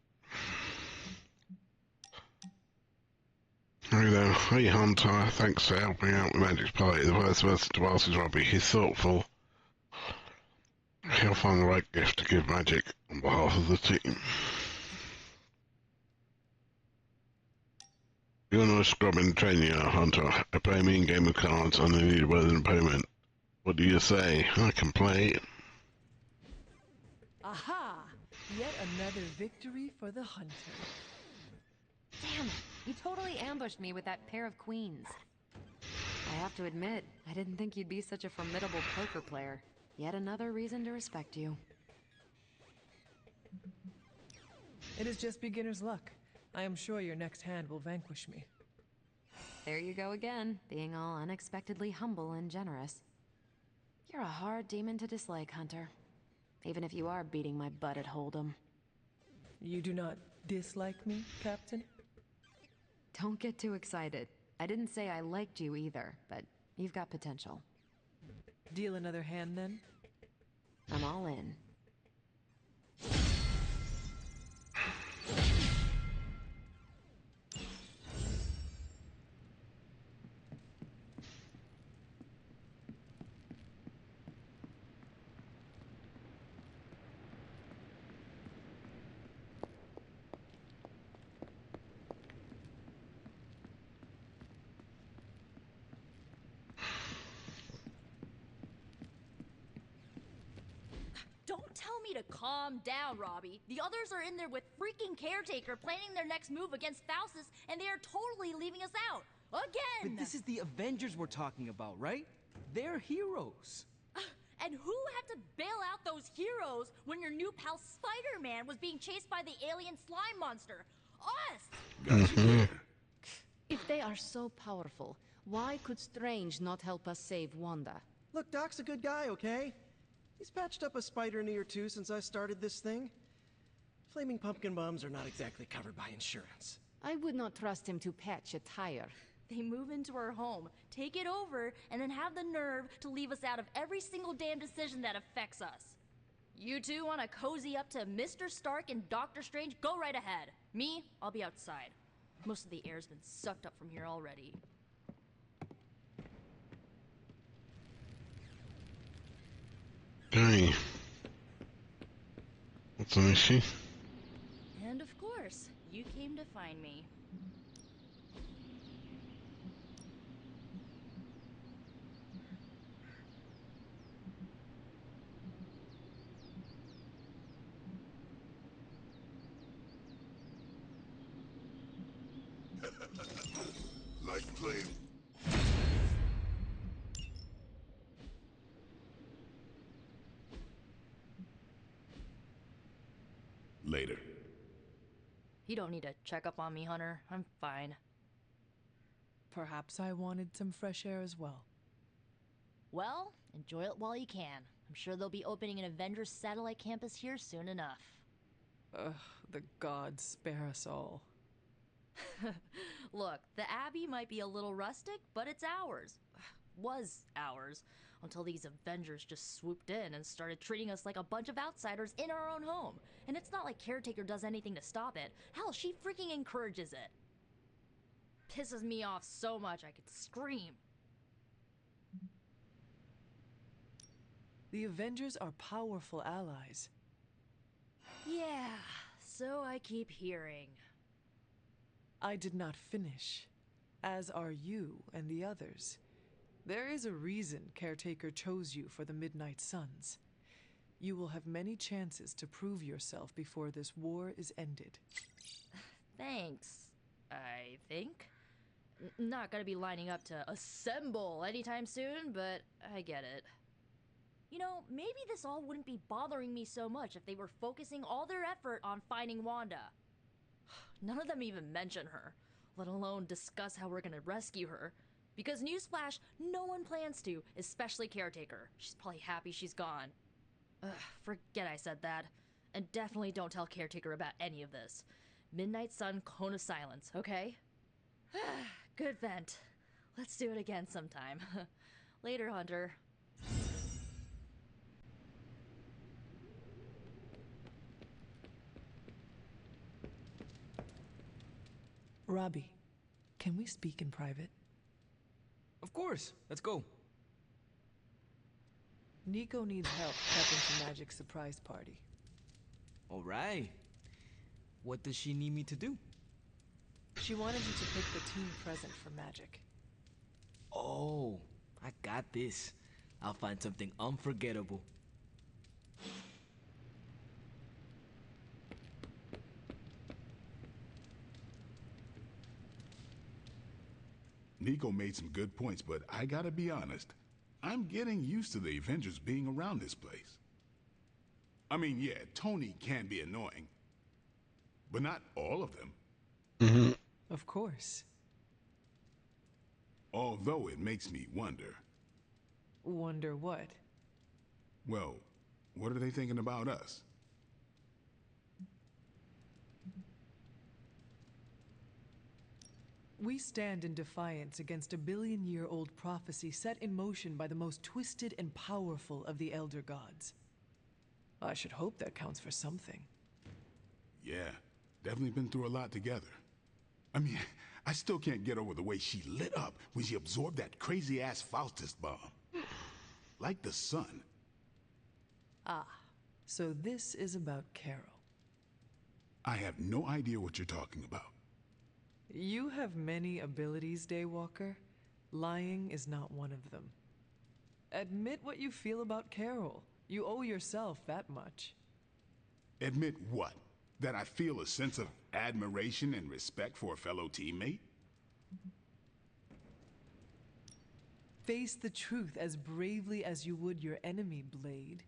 Hey there. Hey Hunter, thanks for helping out with Magic's party. The vice versa to us is Robbie. He's thoughtful. He'll find the right gift to give Magic on behalf of the team. You're not a scrub in training, Hunter. I play a mean game of cards and I need a worthy opponent. What do you say? I can play. Aha! Yet another victory for the hunter. Damn it! You totally ambushed me with that pair of queens. I have to admit, I didn't think you'd be such a formidable poker player. Yet another reason to respect you. It is just beginner's luck. I am sure your next hand will vanquish me. There you go again, being all unexpectedly humble and generous. You're a hard demon to dislike, Hunter. Even if you are beating my butt at Hold'em. You do not dislike me, Captain? Don't get too excited. I didn't say I liked you either, but you've got potential. Deal another hand, then? I'm all in. Don't tell me to calm down, Robbie. The others are in there with freaking Caretaker planning their next move against Faustus, and they are totally leaving us out. Again! But this is the Avengers we're talking about, right? They're heroes. And who had to bail out those heroes when your new pal Spider-Man was being chased by the alien slime monster? Us! Got you there. If they are so powerful, why could Strange not help us save Wanda? Look, Doc's a good guy, okay? He's patched up a spider knee or two since I started this thing. Flaming pumpkin bombs are not exactly covered by insurance. I would not trust him to patch a tire. They move into our home, take it over, and then have the nerve to leave us out of every single damn decision that affects us. You two want to cozy up to Mr. Stark and Doctor Strange? Go right ahead. Me, I'll be outside. Most of the air's been sucked up from here already. Okay. What's an issue? And of course, you came to find me. Like playing. Later. You don't need to check up on me, Hunter. I'm fine. Perhaps I wanted some fresh air as well. Well, enjoy it while you can. I'm sure they'll be opening an Avengers satellite campus here soon enough. Ugh, the gods spare us all. Look, the Abbey might be a little rustic, but it's ours. Was ours. Until these Avengers just swooped in and started treating us like a bunch of outsiders in our own home. And it's not like Caretaker does anything to stop it. Hell, she freaking encourages it. Pisses me off so much I could scream. The Avengers are powerful allies. Yeah, so I keep hearing. I did not finish, as are you and the others. There is a reason Caretaker chose you for the Midnight Suns. You will have many chances to prove yourself before this war is ended. Thanks, I think. Not gonna be lining up to assemble anytime soon, but I get it. You know, maybe this all wouldn't be bothering me so much if they were focusing all their effort on finding Wanda. None of them even mention her, let alone discuss how we're gonna rescue her. Because newsflash, no one plans to, especially Caretaker. She's probably happy she's gone. Ugh, forget I said that. And definitely don't tell Caretaker about any of this. Midnight Sun, Cone of Silence, okay? Good vent. Let's do it again sometime. Later, Hunter. Robbie, can we speak in private? Of course. Let's go. Nico needs help prepping for Magic's surprise party. All right. What does she need me to do? She wanted you to pick the team present for Magic. Oh, I got this. I'll find something unforgettable. Nico made some good points, but I gotta be honest. I'm getting used to the Avengers being around this place. I mean, yeah, Tony can be annoying, but not all of them. Of course. Although it makes me wonder. Wonder what? Well, what are they thinking about us? We stand in defiance against a billion-year-old prophecy set in motion by the most twisted and powerful of the Elder Gods. I should hope that counts for something. Yeah, definitely been through a lot together. I mean, I still can't get over the way she lit up when she absorbed that crazy-ass Faustus bomb. Like the sun. Ah, so this is about Carol. I have no idea what you're talking about. You have many abilities, Daywalker. Lying is not one of them. Admit what you feel about Carol. You owe yourself that much. Admit what? That I feel a sense of admiration and respect for a fellow teammate? Face the truth as bravely as you would your enemy, Blade.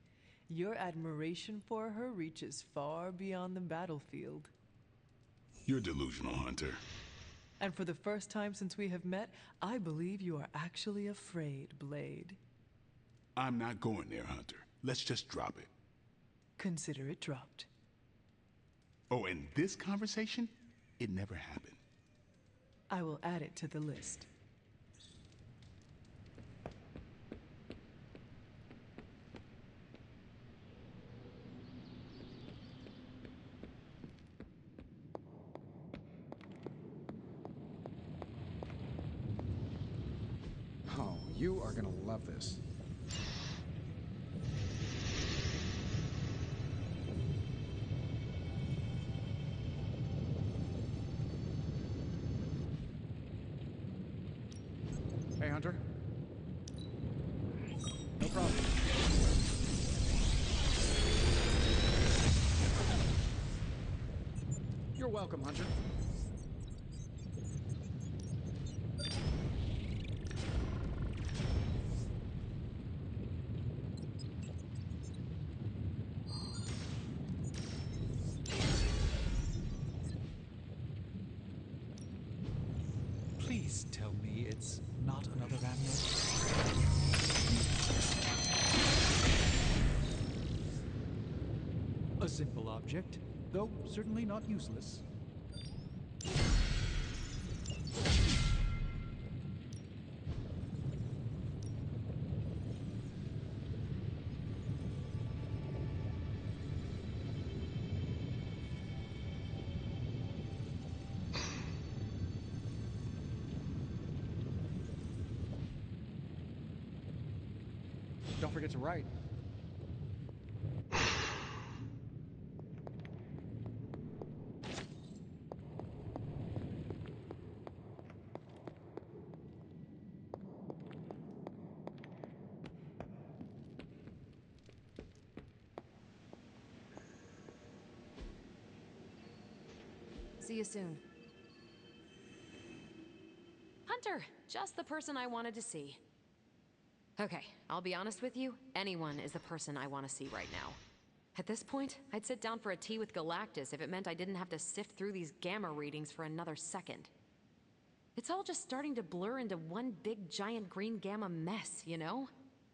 Your admiration for her reaches far beyond the battlefield. You're delusional, Hunter. And for the first time since we have met, I believe you are actually afraid, Blade. I'm not going there, Hunter. Let's just drop it. Consider it dropped. Oh, and this conversation? It never happened. I will add it to the list. Oh, you are gonna love this. Hey, Hunter. No problem. You're welcome, Hunter. Please tell me it's not another amulet. A simple object, though certainly not useless. Don't forget to write. See you soon. Hunter, just the person I wanted to see. Okay, I'll be honest with you, anyone is the person I want to see right now. At this point, I'd sit down for a tea with Galactus if it meant I didn't have to sift through these gamma readings for another second. It's all just starting to blur into one big giant green gamma mess, you know?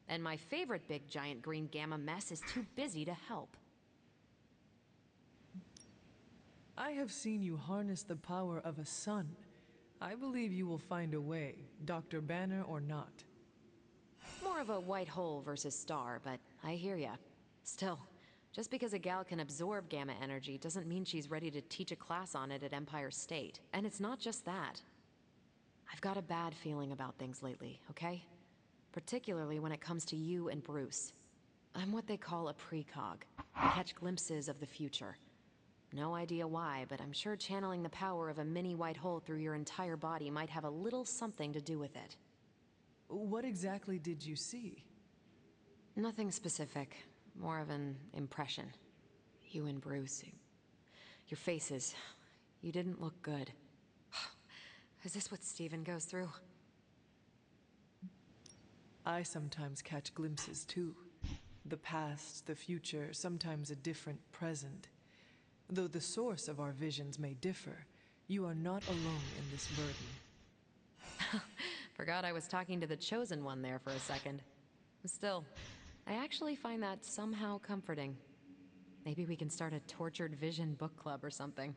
And my favorite big giant green gamma mess is too busy to help. I have seen you harness the power of a sun. I believe you will find a way, Dr. Banner or not. More of a white hole versus star, but I hear ya. Still, Just because a gal can absorb gamma energy doesn't mean she's ready to teach a class on it at Empire State. And it's not just that. I've got a bad feeling about things lately, okay? Particularly when it comes to you and Bruce. I'm what they call a precog. I catch glimpses of the future. No idea why, but I'm sure channeling the power of a mini white hole through your entire body might have a little something to do with it. What exactly did you see? Nothing specific. More of an impression. You and Bruce. Your faces. You didn't look good. Is this what Steven goes through? I sometimes catch glimpses too. The past, the future, sometimes a different present. Though the source of our visions may differ, you are not alone in this burden. Forgot I was talking to the Chosen One there for a second. Still, I actually find that somehow comforting. Maybe we can start a tortured vision book club or something.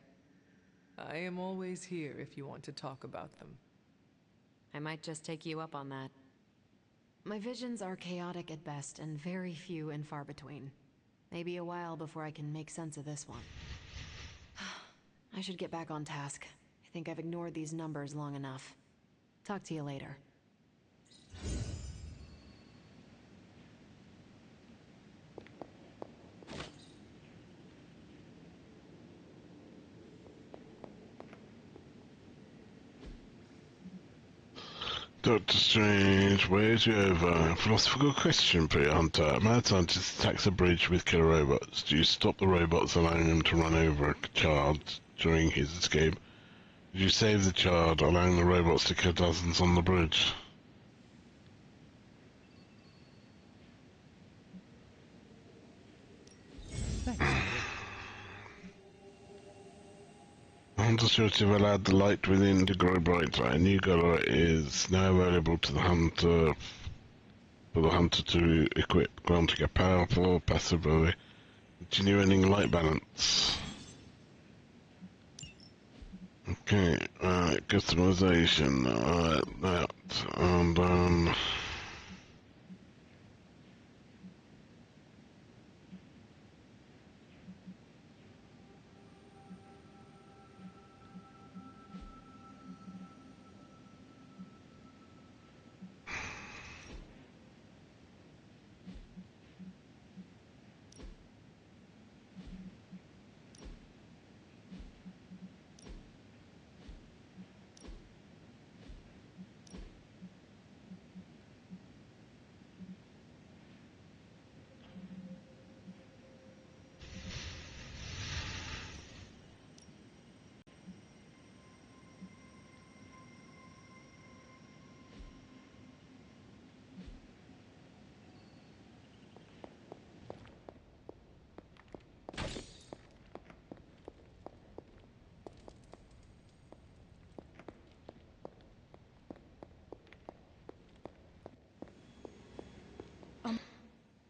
I am always here if you want to talk about them. I might just take you up on that. My visions are chaotic at best and very few and far between. Maybe a while before I can make sense of this one. I should get back on task. I think I've ignored these numbers long enough. Talk to you later. Doctor Strange, where's you over? Philosophical question for you, Hunter. A mad scientist attacks a bridge with killer robots. Do you stop the robots, allowing them to run over a child during his escape? Do you save the child, allowing the robots to kill dozens on the bridge? Hunter should have allowed the light within to grow brighter. A new color is now available to the hunter for the hunter to equip, granting a powerful, passively continuing light balance. Okay, customization, that, and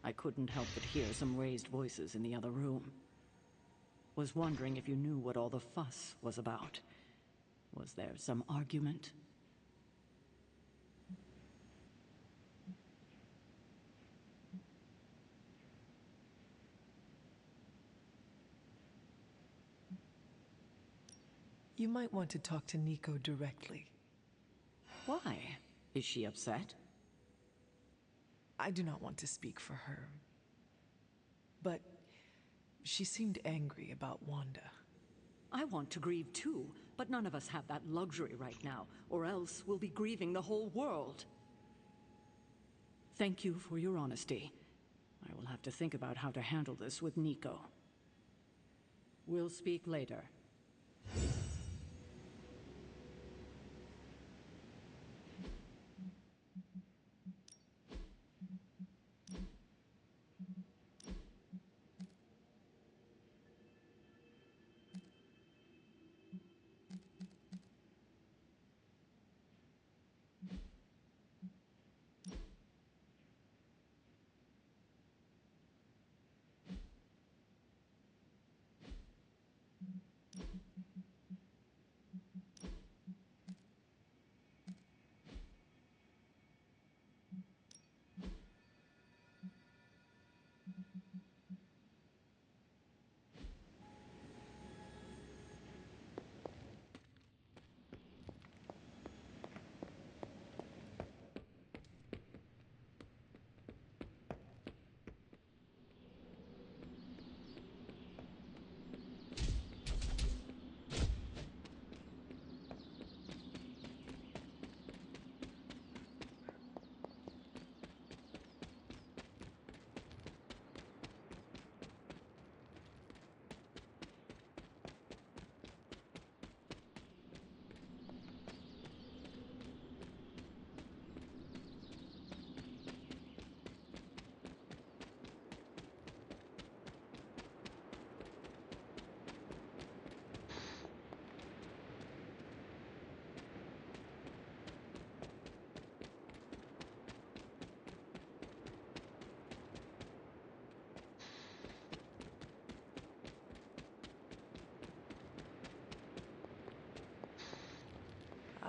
I couldn't help but hear some raised voices in the other room. Was wondering if you knew what all the fuss was about. Was there some argument? You might want to talk to Nico directly. Why? Is she upset? I do not want to speak for her. But she seemed angry about Wanda. I want to grieve too, but none of us have that luxury right now, or else we'll be grieving the whole world. Thank you for your honesty. I will have to think about how to handle this with Nico. We'll speak later.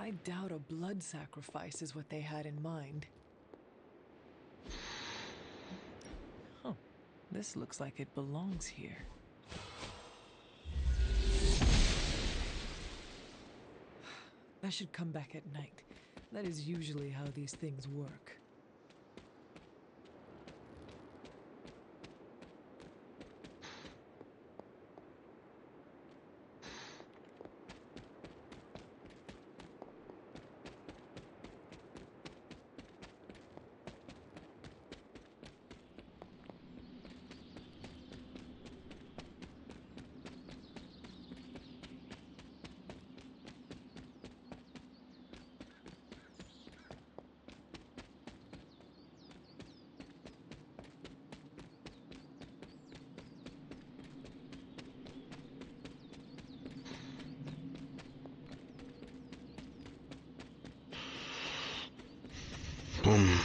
I doubt a blood sacrifice is what they had in mind. Huh. This looks like it belongs here. I should come back at night. That is usually how these things work. Boom.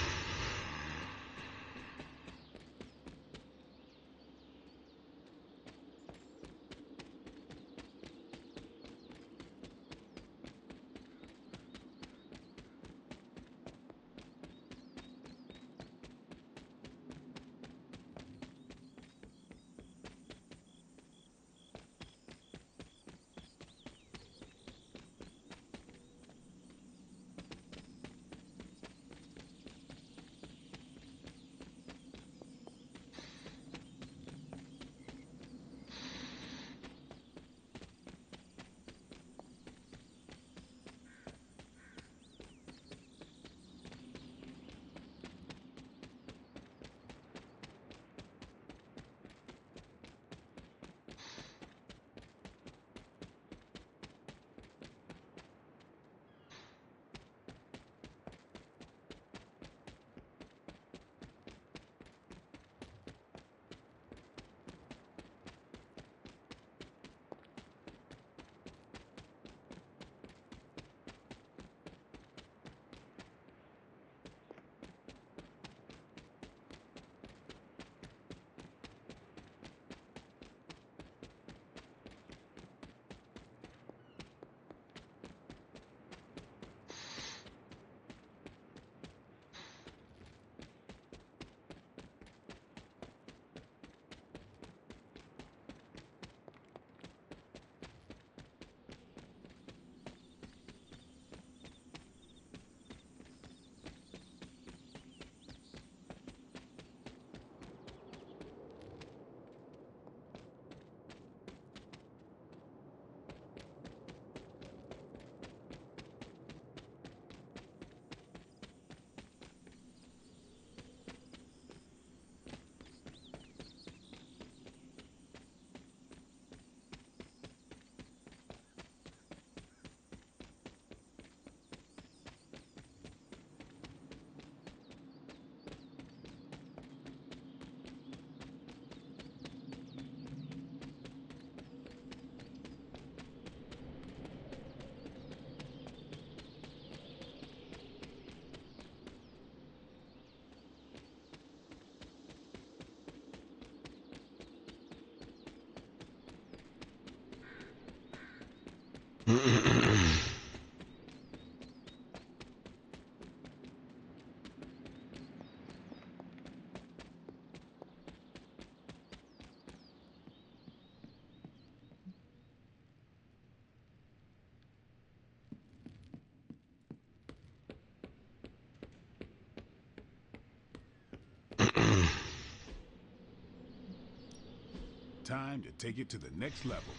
Time to take it to the next level.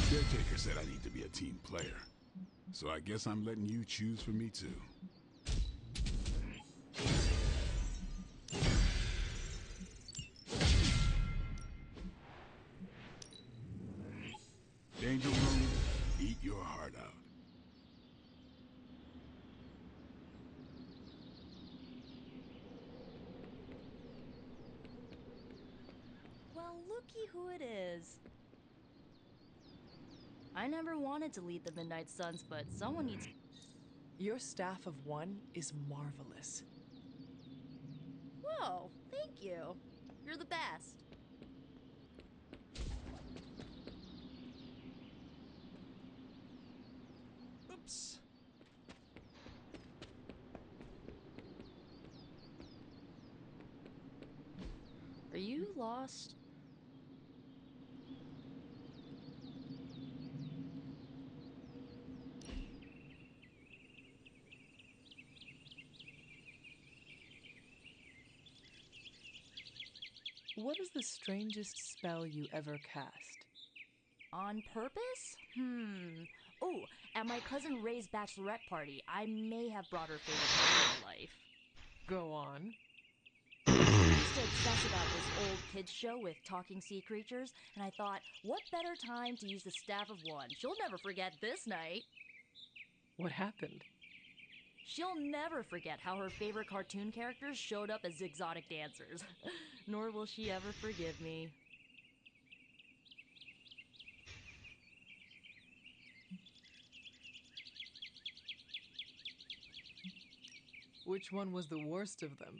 Caretaker said I need to be a team player. So I guess I'm letting you choose for me too. Danger Room, eat your heart out. Well, looky who it is. I never wanted to lead the Midnight Suns, but someone needs... Your staff of one is marvelous. Whoa, thank you. You're the best. perhaps. Are you lost? What is the strangest spell you ever cast? On purpose? Oh, at my cousin Ray's bachelorette party, I may have brought her favorite book to life. Go on. She used to obsess about this old kids show with talking sea creatures, and I thought, what better time to use the Staff of One? She'll never forget this night. What happened? She'll never forget how her favorite cartoon characters showed up as exotic dancers. Nor will she ever forgive me. Which one was the worst of them?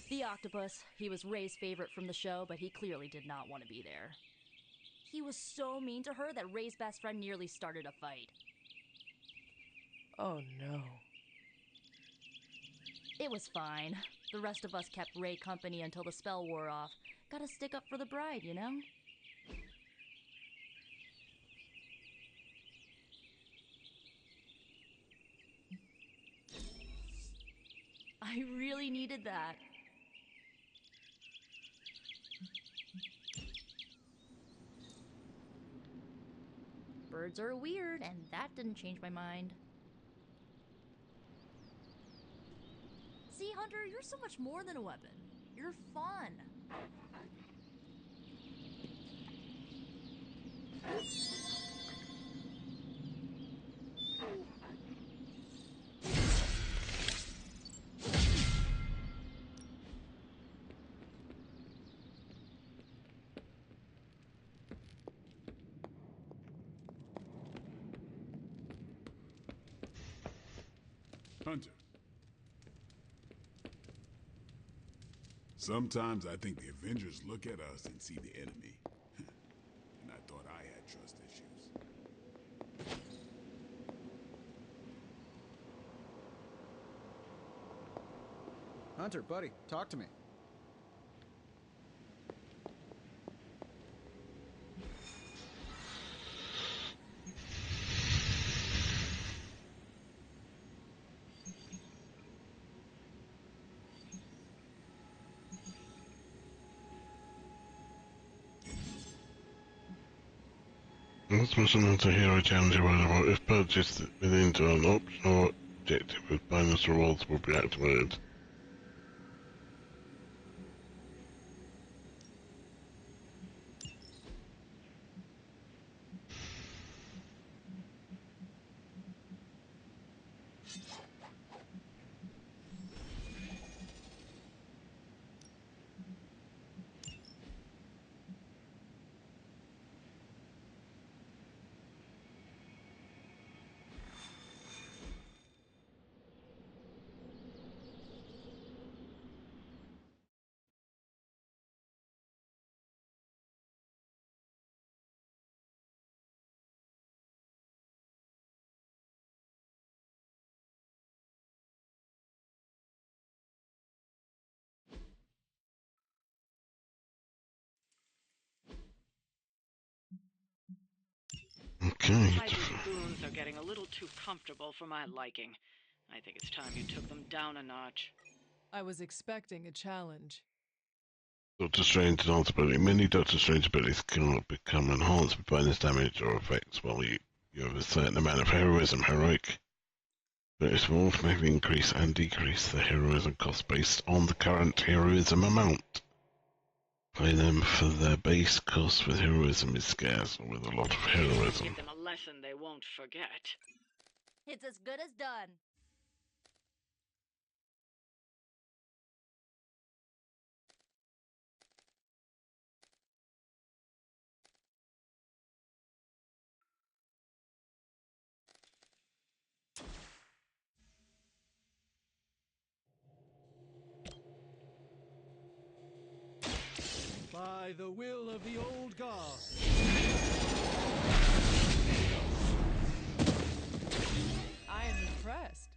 The octopus. He was Ray's favorite from the show, but he clearly did not want to be there. He was so mean to her that Ray's best friend nearly started a fight. Oh no. It was fine. The rest of us kept Ray company until the spell wore off. Gotta stick up for the bride, you know? I really needed that. Birds are weird, and that didn't change my mind. See, Hunter, you're so much more than a weapon. You're fun. Hunter. Sometimes I think the Avengers look at us and see the enemy. And I thought I had trust issues. Hunter, buddy, talk to me. This was another hero challenge available. If purchased within to an optional objective with bonus rewards will be activated. Okay. Hydra's goons are getting a little too comfortable for my liking. I think it's time you took them down a notch. I was expecting a challenge. Doctor Strange and ability. Many Doctor Strange abilities cannot become enhanced with bonus damage or effects while you have a certain amount of heroism. Heroic abilities will automatically increase and decrease the heroism cost based on the current heroism amount. Play them for their base cost with heroism is scarce or with a lot of heroism. Give them a lesson they won't forget. It's as good as done. By the will of the old god. I am impressed.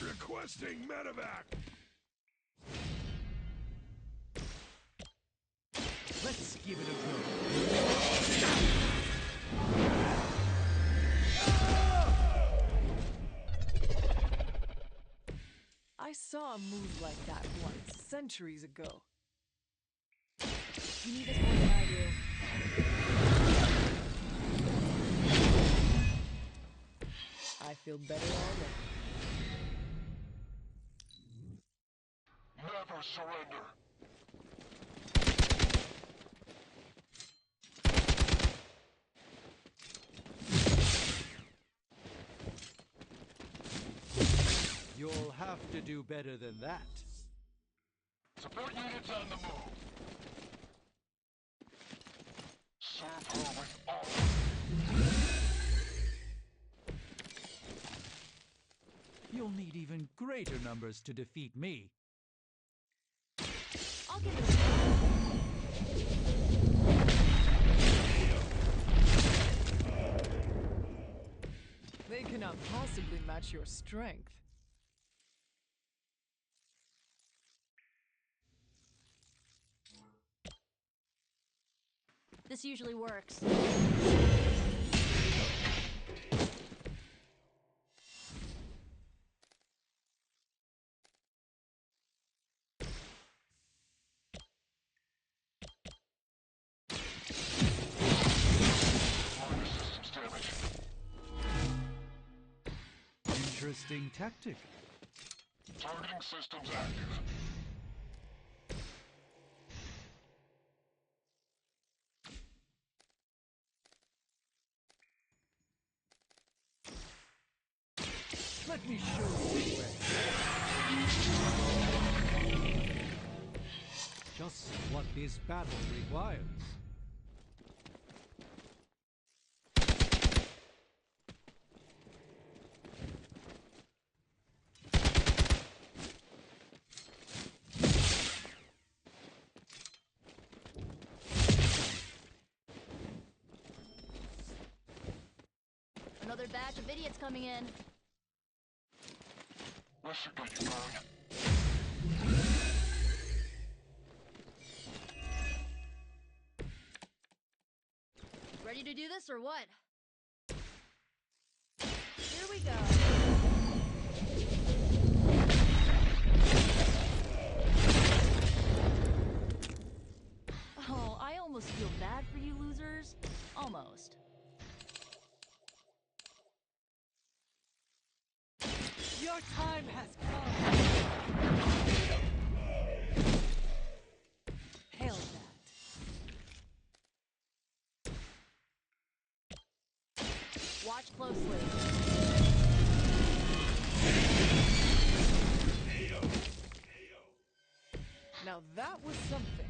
Requesting medevac! Let's give it a go. I saw a move like that once, centuries ago. You need this more than I do. I feel better already. Never surrender. You'll have to do better than that. Support units on the move. Serve her with honor. You'll need even greater numbers to defeat me. I'll give it a shot. They cannot possibly match your strength. This usually works. Interesting tactic. Targeting systems active. Let me show you the way. Just what this battle requires. Another batch of idiots coming in. This should get you going. Ready to do this or what? Here we go. Oh, I almost feel bad for you losers. Almost. Your time has come. Hail that. Watch closely. Now that was something.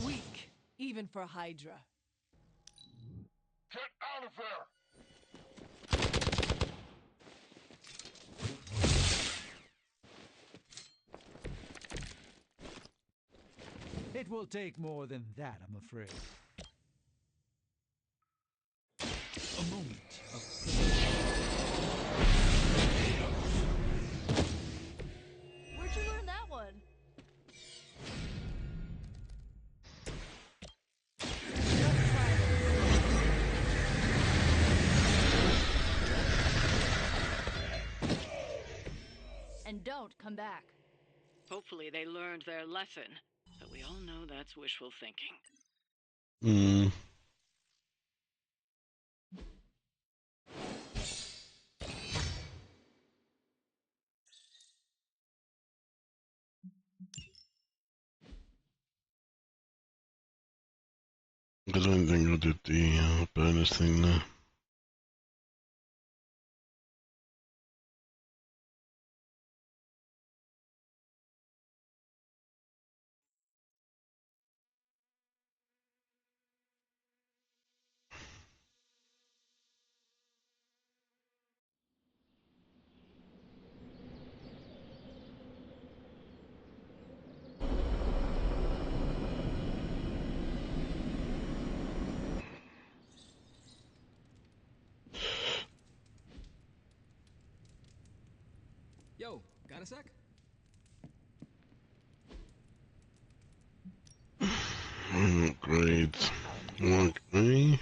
Weak, even for Hydra. Get out of there! It will take more than that, I'm afraid. A moment of Where'd you learn that one? don't come back. Hopefully they learned their lesson, but we all know that's wishful thinking. Hmm. I don't think I did the bonus thing there. Yo, got a sec? Great. Okay.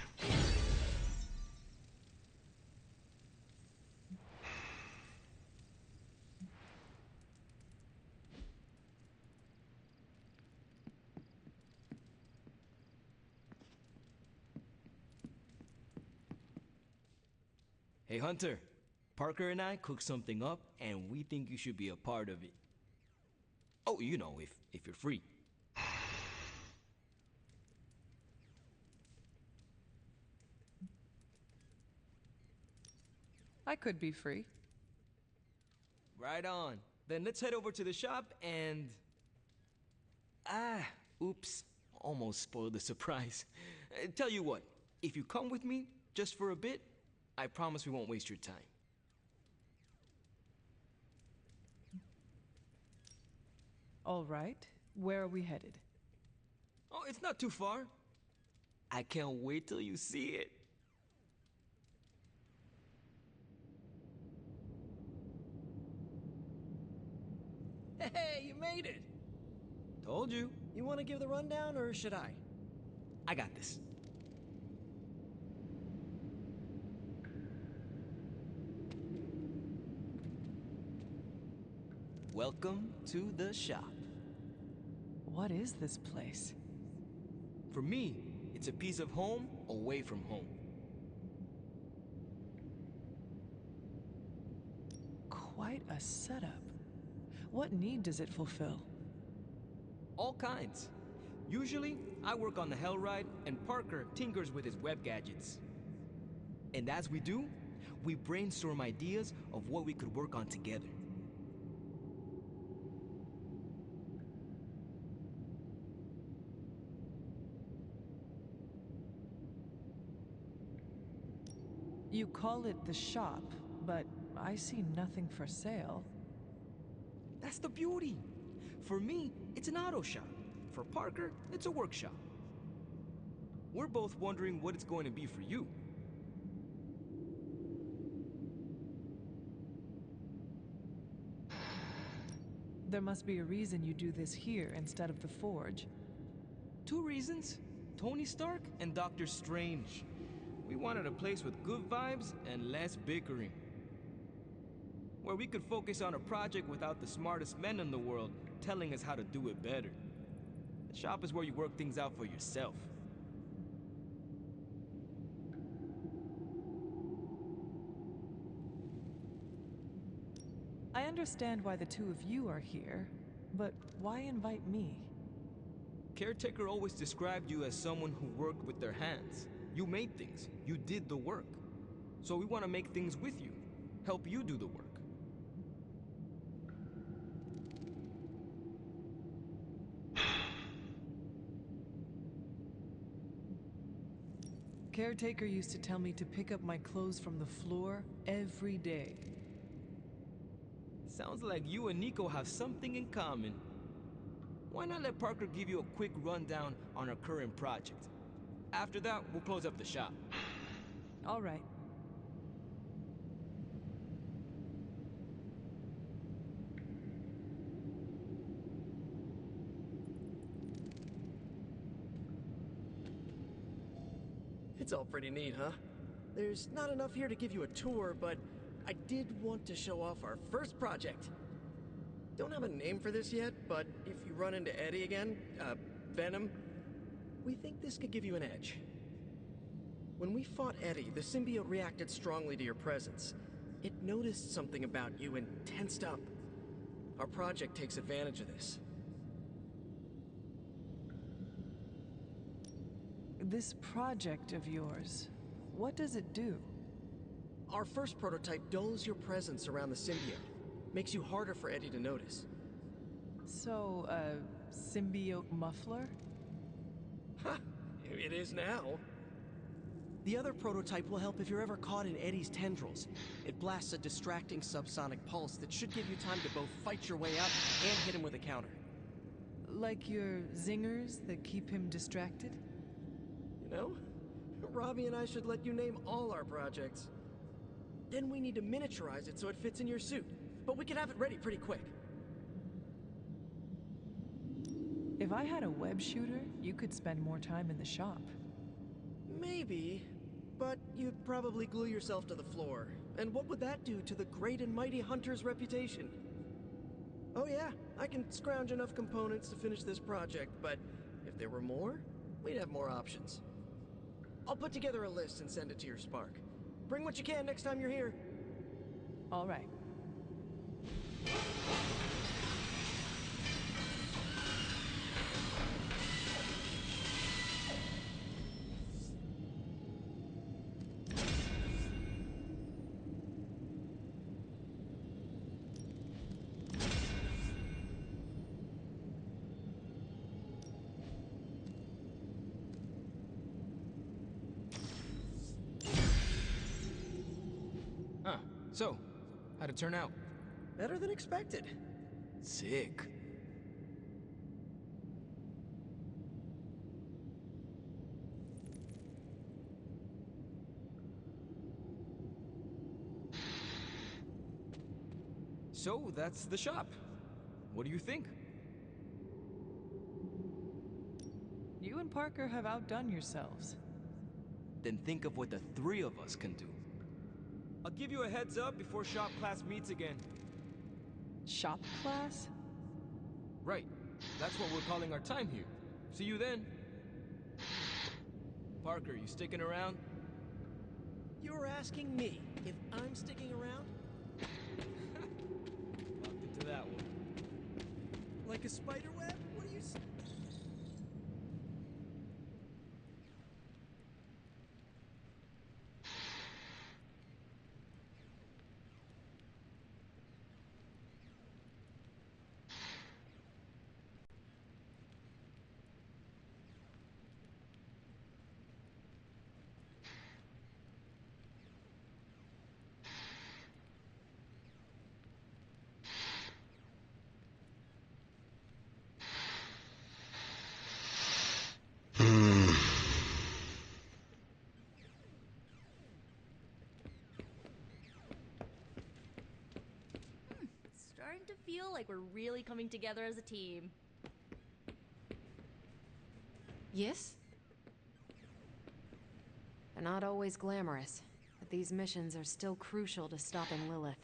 Hey Hunter, Parker and I cooked something up and we think you should be a part of it. Oh, you know, if you're free. I could be free. Right on. Then let's head over to the shop and... oops. Almost spoiled the surprise. Tell you what, if you come with me, just for a bit, I promise we won't waste your time. All right. Where are we headed? Oh, it's not too far. I can't wait till you see it. Hey, you made it! Told you. You want to give the rundown, or should I? I got this. Welcome to the shop. What is this place? For me, it's a piece of home away from home. Quite a setup. What need does it fulfill? All kinds. Usually, I work on the Hell Ride, and Parker tinkers with his web gadgets. And as we do, we brainstorm ideas of what we could work on together. You call it the shop, but I see nothing for sale. That's the beauty. For me, it's an auto shop. For Parker, it's a workshop. We're both wondering what it's going to be for you. There must be a reason you do this here instead of the forge. 2 reasons: Tony Stark and Doctor Strange. We wanted a place with good vibes and less bickering. Where we could focus on a project without the smartest men in the world telling us how to do it better. The shop is where you work things out for yourself. I understand why the two of you are here, but why invite me? Caretaker always described you as someone who worked with their hands. You made things. You did the work. So we want to make things with you. Help you do the work. Caretaker used to tell me to pick up my clothes from the floor every day. Sounds like you and Nico have something in common. Why not let Parker give you a quick rundown on our current project? After that, we'll close up the shop. All right. It's all pretty neat, huh? There's not enough here to give you a tour, but I did want to show off our first project. Don't have a name for this yet, but if you run into Eddie again, Venom, we think this could give you an edge. When we fought Eddie, the symbiote reacted strongly to your presence. It noticed something about you and tensed up. Our project takes advantage of this. This project of yours, what does it do? Our first prototype dulls your presence around the symbiote. Makes you harder for Eddie to notice. So, symbiote muffler? Ha! It is now. The other prototype will help if you're ever caught in Eddie's tendrils. It blasts a distracting subsonic pulse that should give you time to both fight your way out and hit him with a counter. Like your zingers that keep him distracted? You know, Robbie and I should let you name all our projects. Then we need to miniaturize it so it fits in your suit. But we can have it ready pretty quick. If I had a web shooter, you could spend more time in the shop. Maybe, but you'd probably glue yourself to the floor. And what would that do to the great and mighty Hunter's reputation? Oh yeah, I can scrounge enough components to finish this project, but if there were more, we'd have more options. I'll put together a list and send it to your Spark. Bring what you can next time you're here. All right. So, how'd it turn out? Better than expected. Sick. So, that's the shop. What do you think? You and Parker have outdone yourselves. Then think of what the three of us can do. I'll give you a heads up before shop class meets again. Shop class? Right. That's what we're calling our time here. See you then. Parker, you sticking around? You're asking me if I'm sticking around? Locked into that one. Like a spider web? What are you... Starting to feel like we're really coming together as a team. Yes? They're not always glamorous, but these missions are still crucial to stopping Lilith.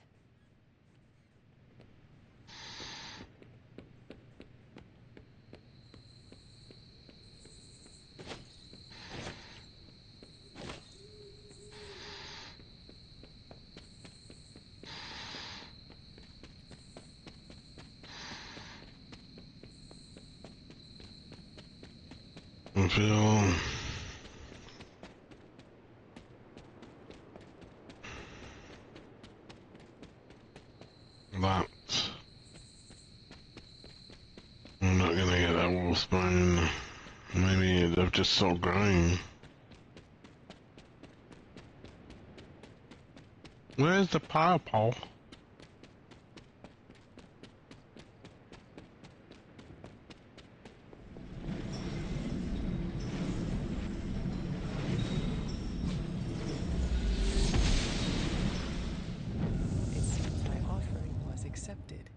I feel that I'm not gonna get that wolf bone. Maybe they've just stopped growing. Where's the power pole? It seems my offering was accepted.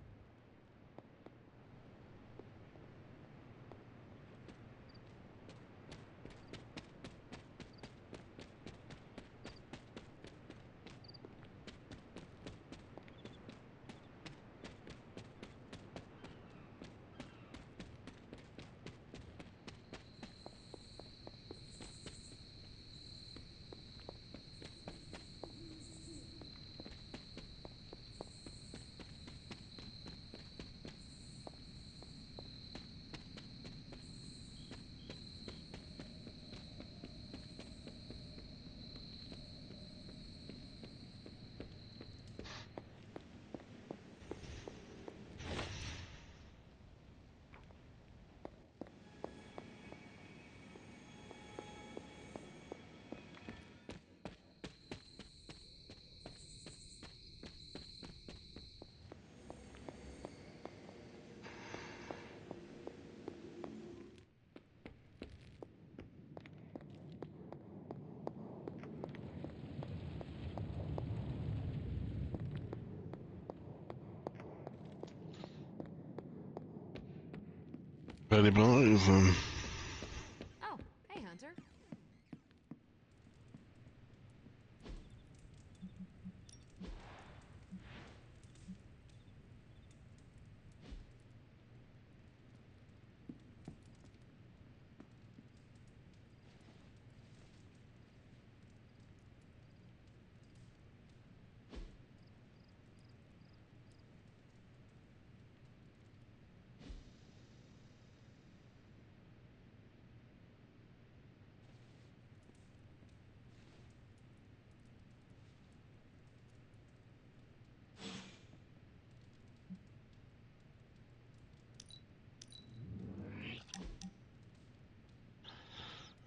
Early boys, Oh, hey, Hunter.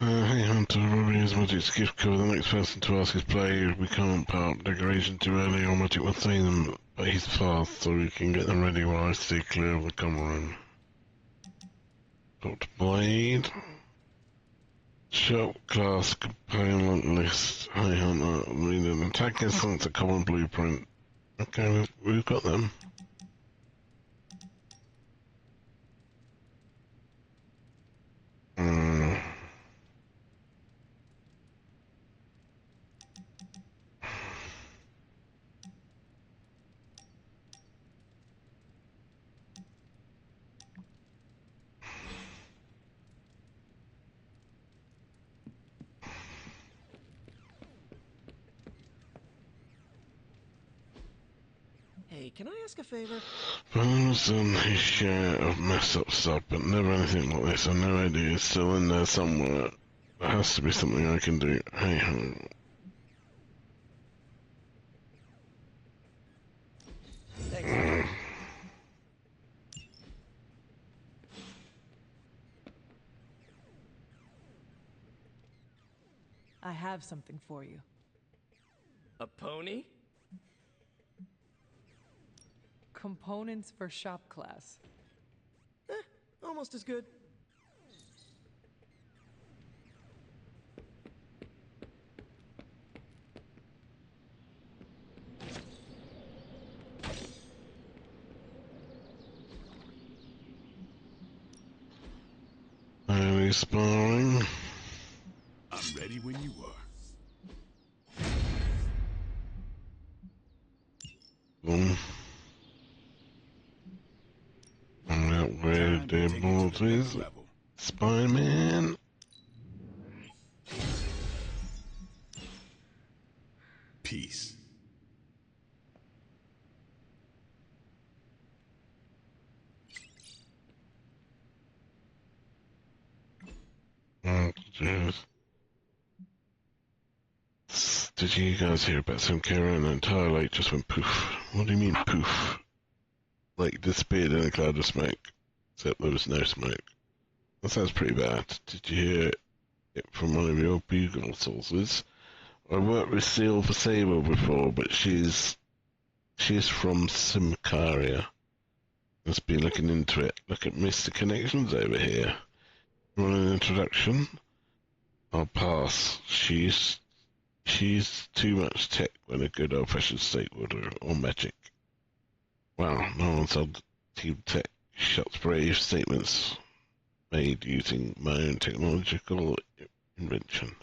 hey Hunter, Robbie is Magic's gift cover. The next person to ask is play. We can't park decoration too early or Magic will say them, but he's fast so we can get them ready while I stay clear of the common room. Dr. Blade. Shop class component list. Hey Hunter, read an attack instance, a common blueprint. Okay, we've got them. Hey, can I ask a favor? Brown's done his share of messed up stuff, but never anything like this. I know idea is still in there somewhere. There has to be something I can do. Hey ho. Thanks. I have something for you. A pony? Components for shop class. Almost as good. Early sparring. I'm ready when you are. Boom. I'm out where the abilities. Spider-Man. Peace. Oh, jeez. Did you guys hear about some Kara and the entire lake just went poof? What do you mean poof? Like disappeared in a cloud of smoke. Except there was no smoke. That sounds pretty bad. Did you hear it from one of your bugle sources? I worked with Silver Saber before, but she's from Simcaria. Must be looking into it. Look at Mr. Connections over here. You want an introduction? I'll pass. She's too much tech when a good old-fashioned stakeholder or magic. Wow, no one sold Team Tech shots brave statements made using my own technological invention.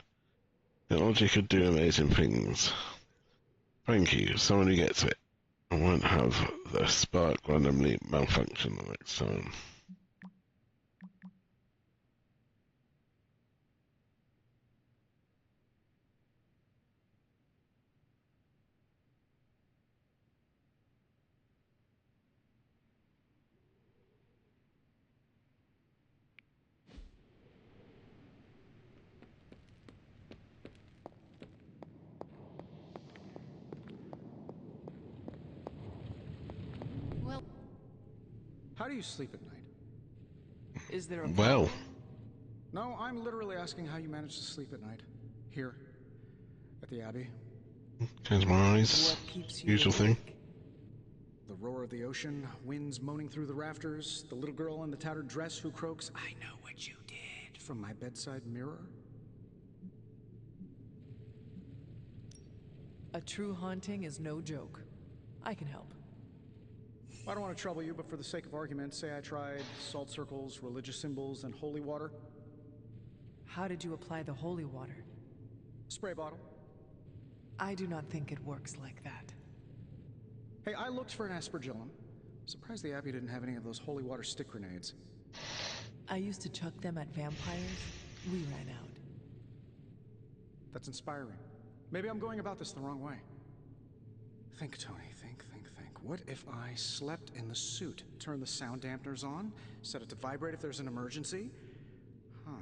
Technology could do amazing things. Thank you, someone who gets it. I won't have the spark randomly malfunction the next time. Well, How do you sleep at night? Is there a Well. No, I'm literally asking how you manage to sleep at night. Here. At the Abbey. Close my eyes. What keeps you Usual thing. awake? The roar of the ocean, winds moaning through the rafters, the little girl in the tattered dress who croaks, "I know what you did," from my bedside mirror. A true haunting is no joke. I can help. I don't want to trouble you, but for the sake of argument, say I tried salt circles, religious symbols, and holy water. How did you apply the holy water? Spray bottle. I do not think it works like that. Hey, I looked for an aspergillum. Surprised the Abbey didn't have any of those holy water stick grenades. I used to chuck them at vampires. We ran out. That's inspiring. Maybe I'm going about this the wrong way. Think, Tony, think. What if I slept in the suit? Turn the sound dampeners on? Set it to vibrate if there's an emergency? Huh.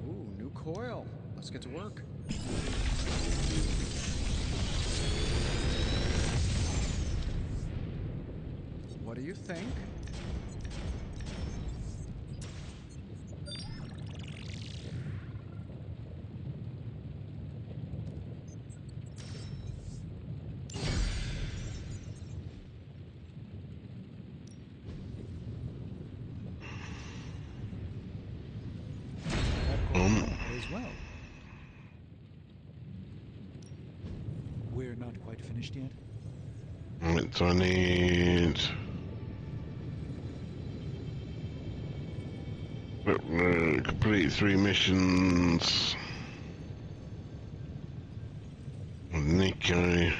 Ooh, new coil. Let's get to work. What do you think? As well. We're not quite finished yet. So I need... complete 3 missions. Nico.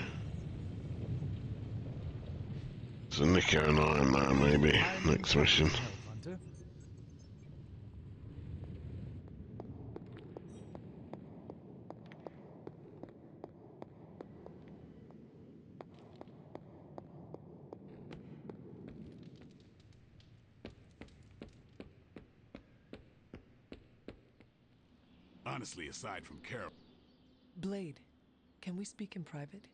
So Nico and I in that maybe. Next mission. Hunter. Honestly, aside from Carol... Blade, can we speak in private?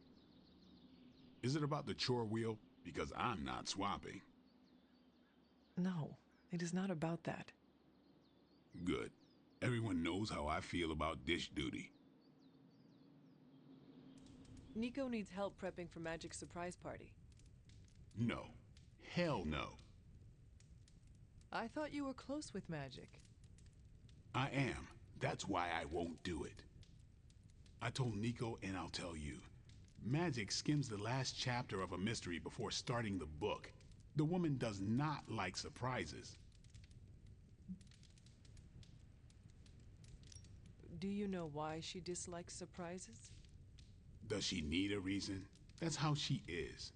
Is it about the chore wheel? Because I'm not swapping. No, it is not about that. Good. Everyone knows how I feel about dish duty. Nico needs help prepping for Magic's surprise party. No. Hell no. I thought you were close with Magic. I am. That's why I won't do it. I told Nico, and I'll tell you. Magic skims the last chapter of a mystery before starting the book. The woman does not like surprises. Do you know why she dislikes surprises? Does she need a reason? That's how she is.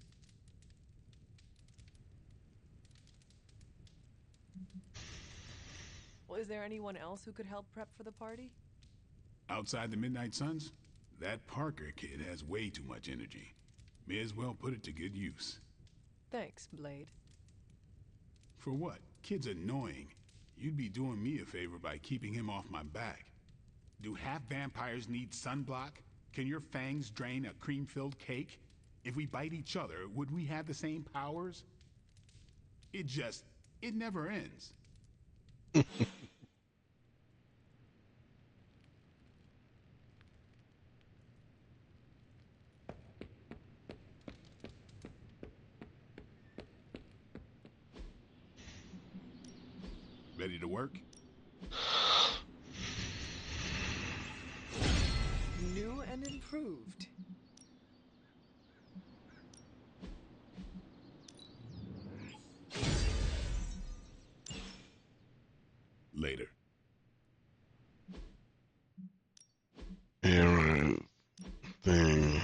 Well, is there anyone else who could help prep for the party? Outside the Midnight Suns, that Parker kid has way too much energy. May as well put it to good use. Thanks, Blade. For what? Kid's annoying. You'd be doing me a favor by keeping him off my back. Do half vampires need sunblock? Can your fangs drain a cream-filled cake? If we bite each other, would we have the same powers? It never ends. Ready to work? New and improved. Later. Hero thing.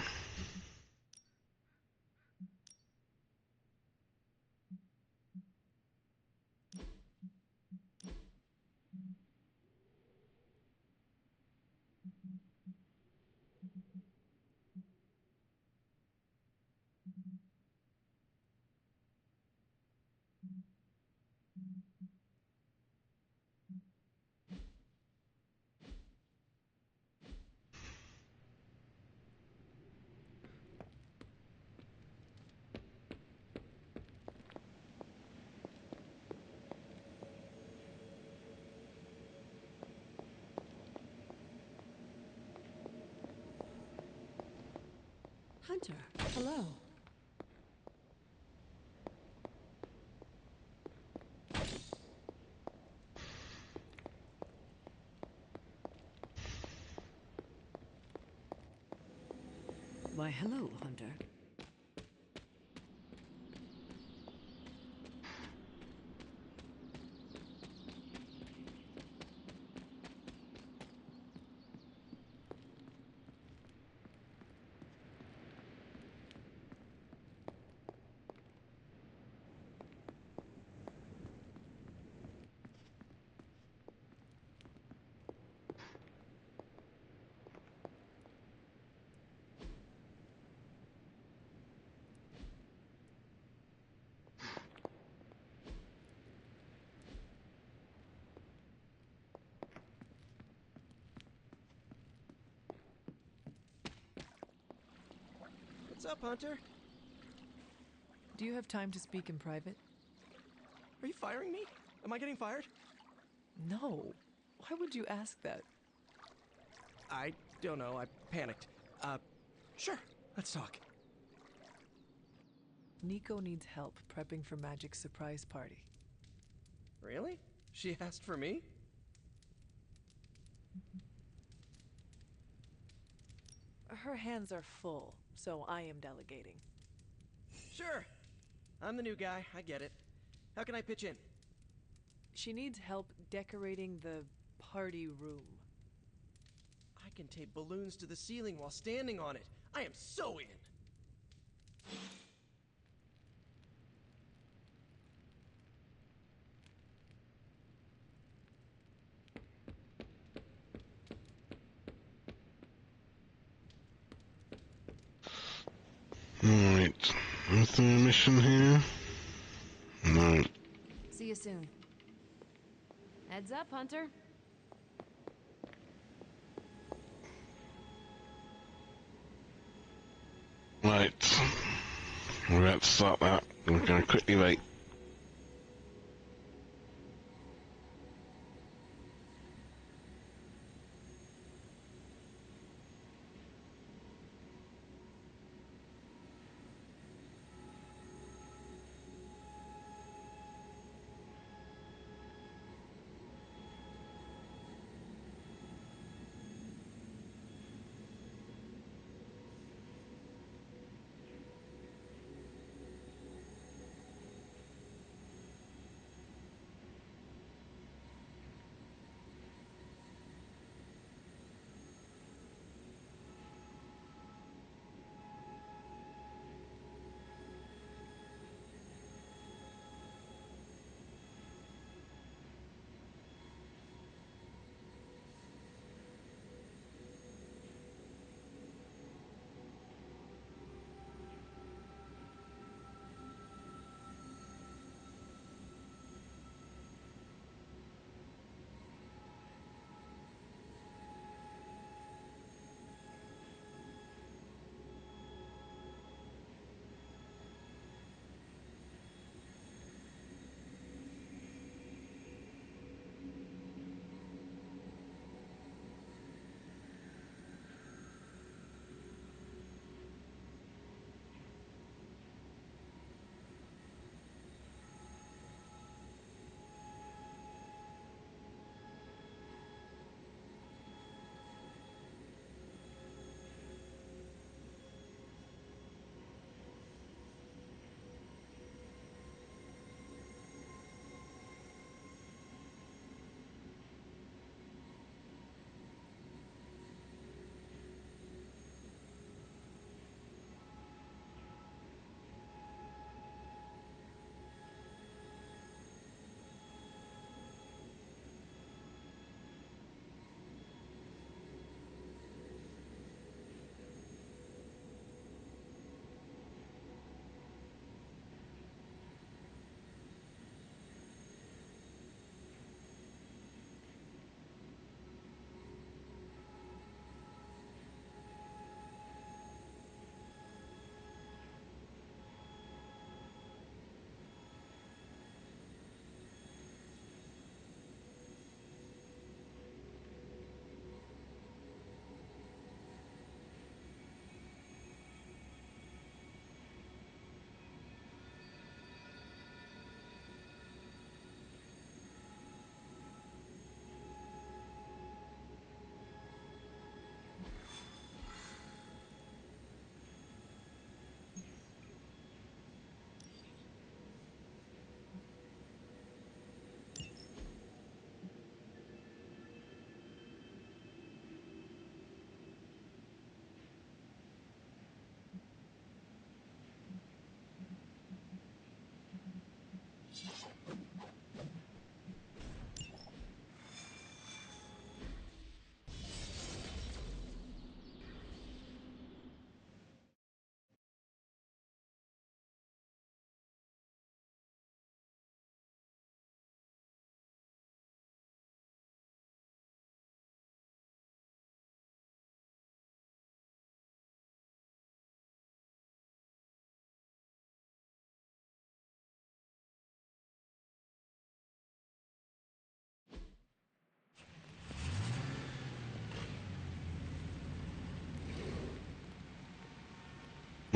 Hunter, hello. Why, hello, Hunter. What's up, Hunter? Do you have time to speak in private? Are you firing me? Am I getting fired? No. Why would you ask that? I don't know. I panicked. Sure. Let's talk. Nico needs help prepping for Magic's surprise party. Really? She asked for me? Her hands are full, so I am delegating. Sure. I'm the new guy. I get it. How can I pitch in? She needs help decorating the party room. I can tape balloons to the ceiling while standing on it. I am so in. Right. Is there a mission here? No. See you soon. Heads up, Hunter. Right. We're about to start that. We're going to quickly wait.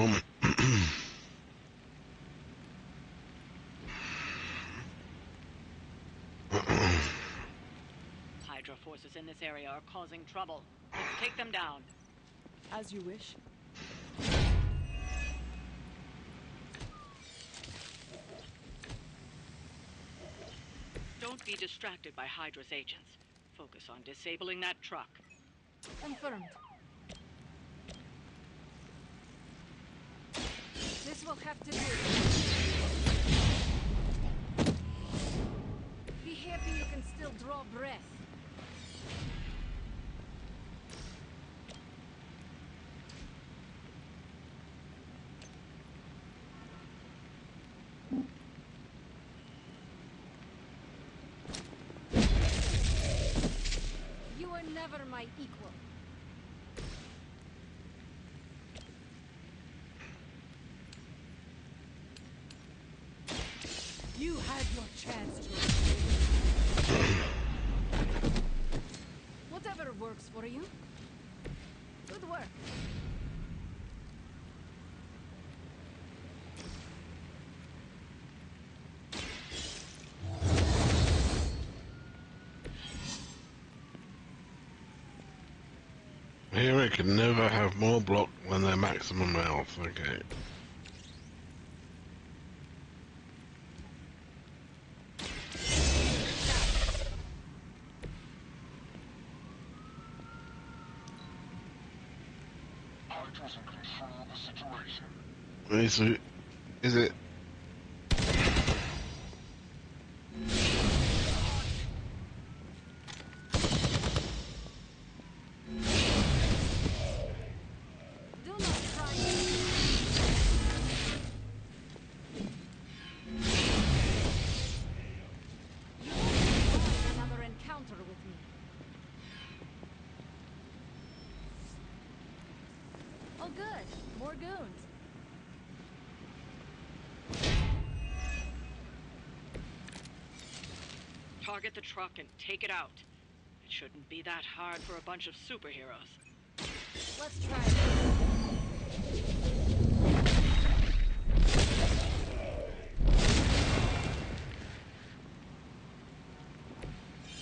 Woman. Hydra forces in this area are causing trouble. Let's take them down. As you wish. Don't be distracted by Hydra's agents. Focus on disabling that truck. Confirmed. This will have to do. Be happy you can still draw breath. You were never my equal. You had your chance to. Whatever works for you. Good work. Hero can never have more block than their maximum health. Okay. Hydra's in control of the situation. Is it? Do not try. You won't want another encounter with me. Oh good, more goons. Target the truck and take it out. It shouldn't be that hard for a bunch of superheroes. Let's try this.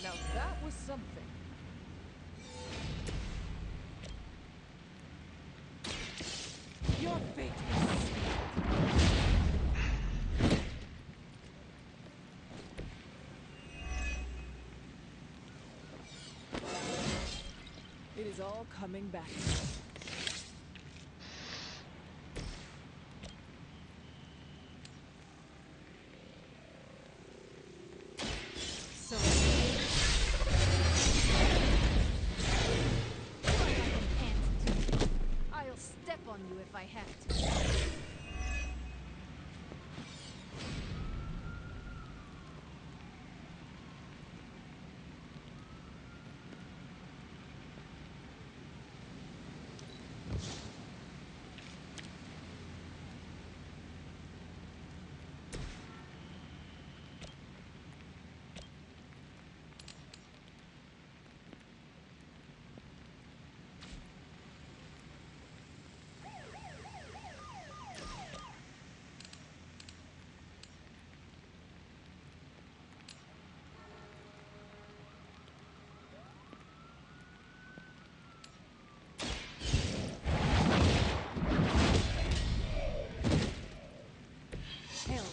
Now that was something. Your fate is sealed. It is all coming back. So I'll step on you if I have to. Hell.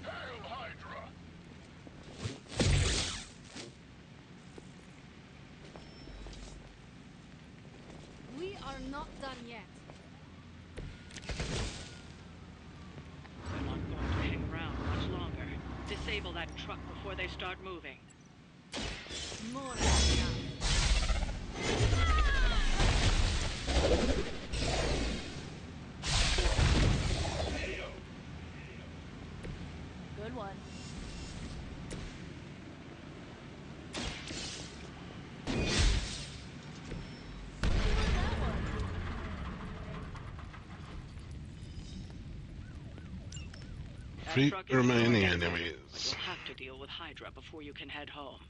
Hail Hydra! We are not done yet. They're not going to hang around much longer. Disable that truck before they start moving. More than enough. Good one. That Three truck is remaining destroyed, but enemies. you'll have to deal with Hydra before you can head home.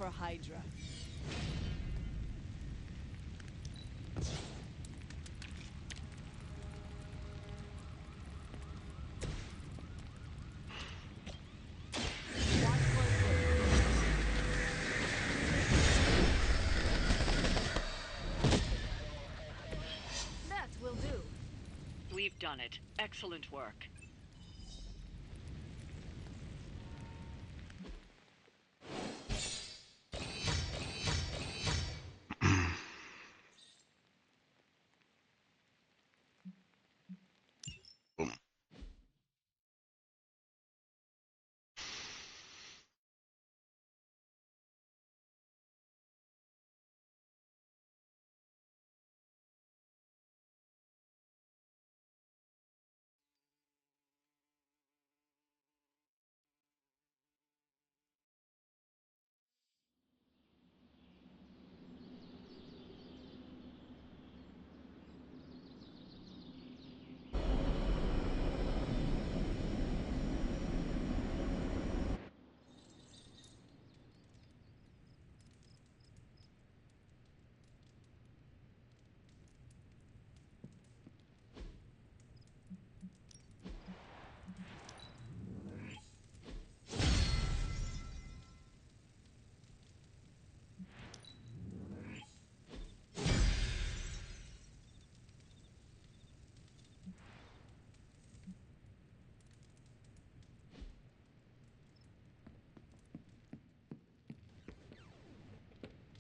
for Hydra. That will do. We've done it. Excellent work.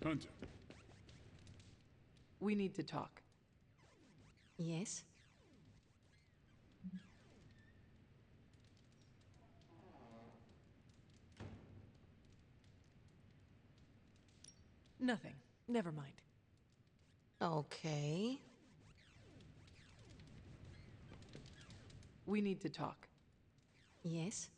Hunter. We need to talk. Yes? Nothing. Never mind. Okay. We need to talk. Yes?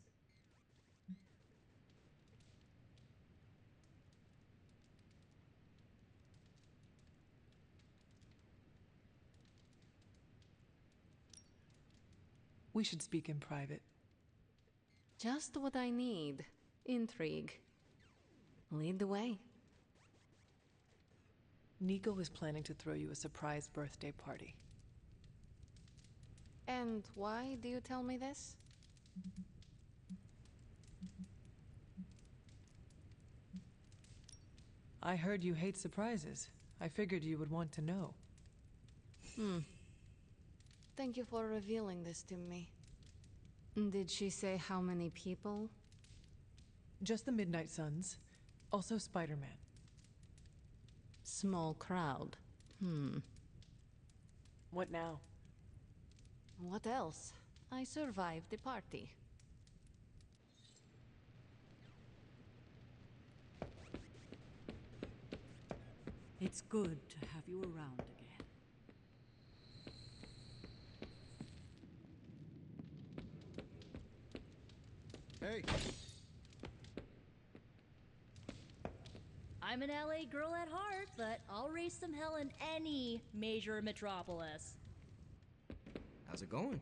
We should speak in private. Just what I need. Intrigue. Lead the way. Nico is planning to throw you a surprise birthday party. And why do you tell me this? I heard you hate surprises. I figured you would want to know. Thank you for revealing this to me. Did she say how many people? Just the Midnight Suns. Also Spider-Man. Small crowd. What now? What else? I survived the party. It's good to have you around again. Hey! I'm an LA girl at heart, but I'll raise some hell in any major metropolis. How's it going?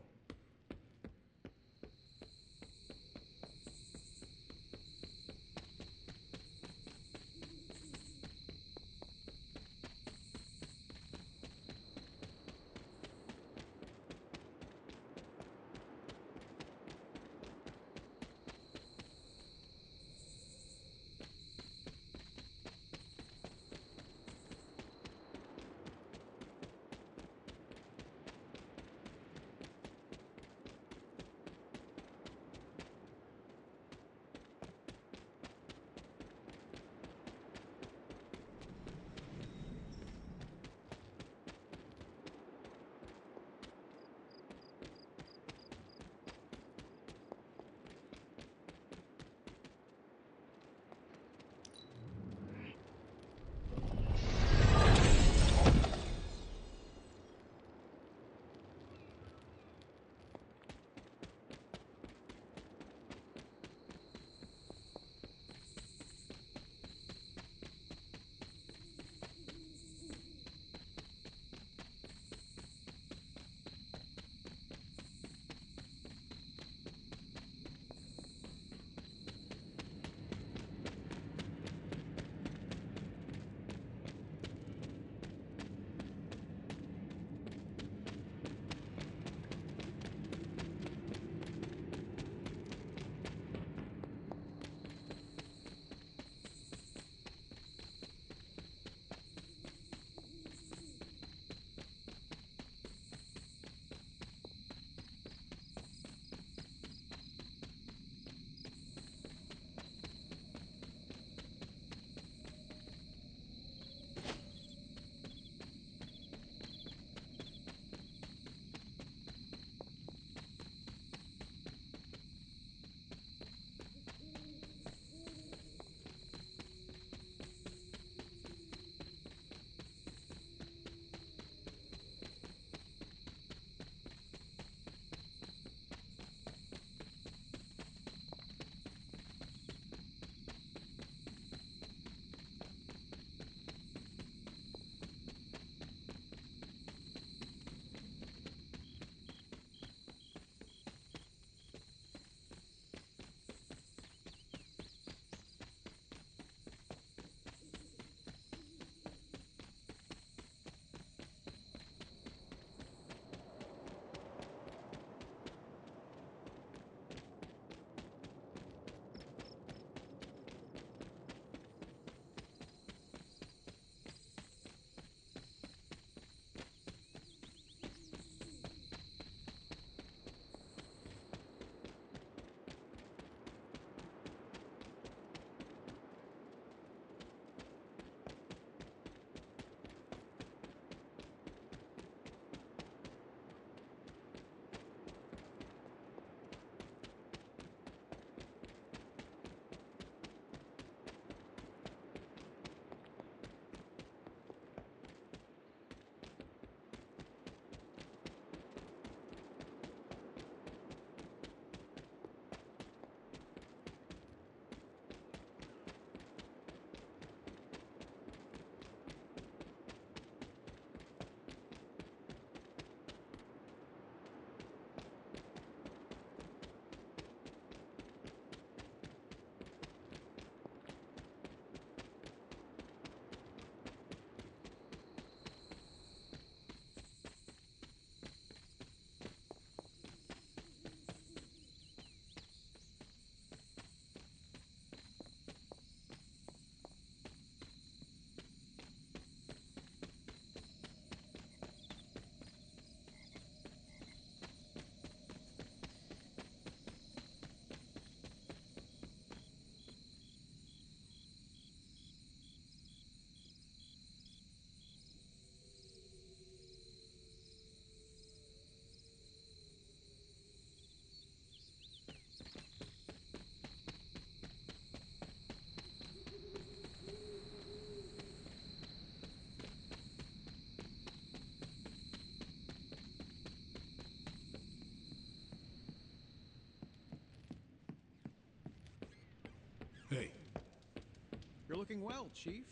doing well, Chief.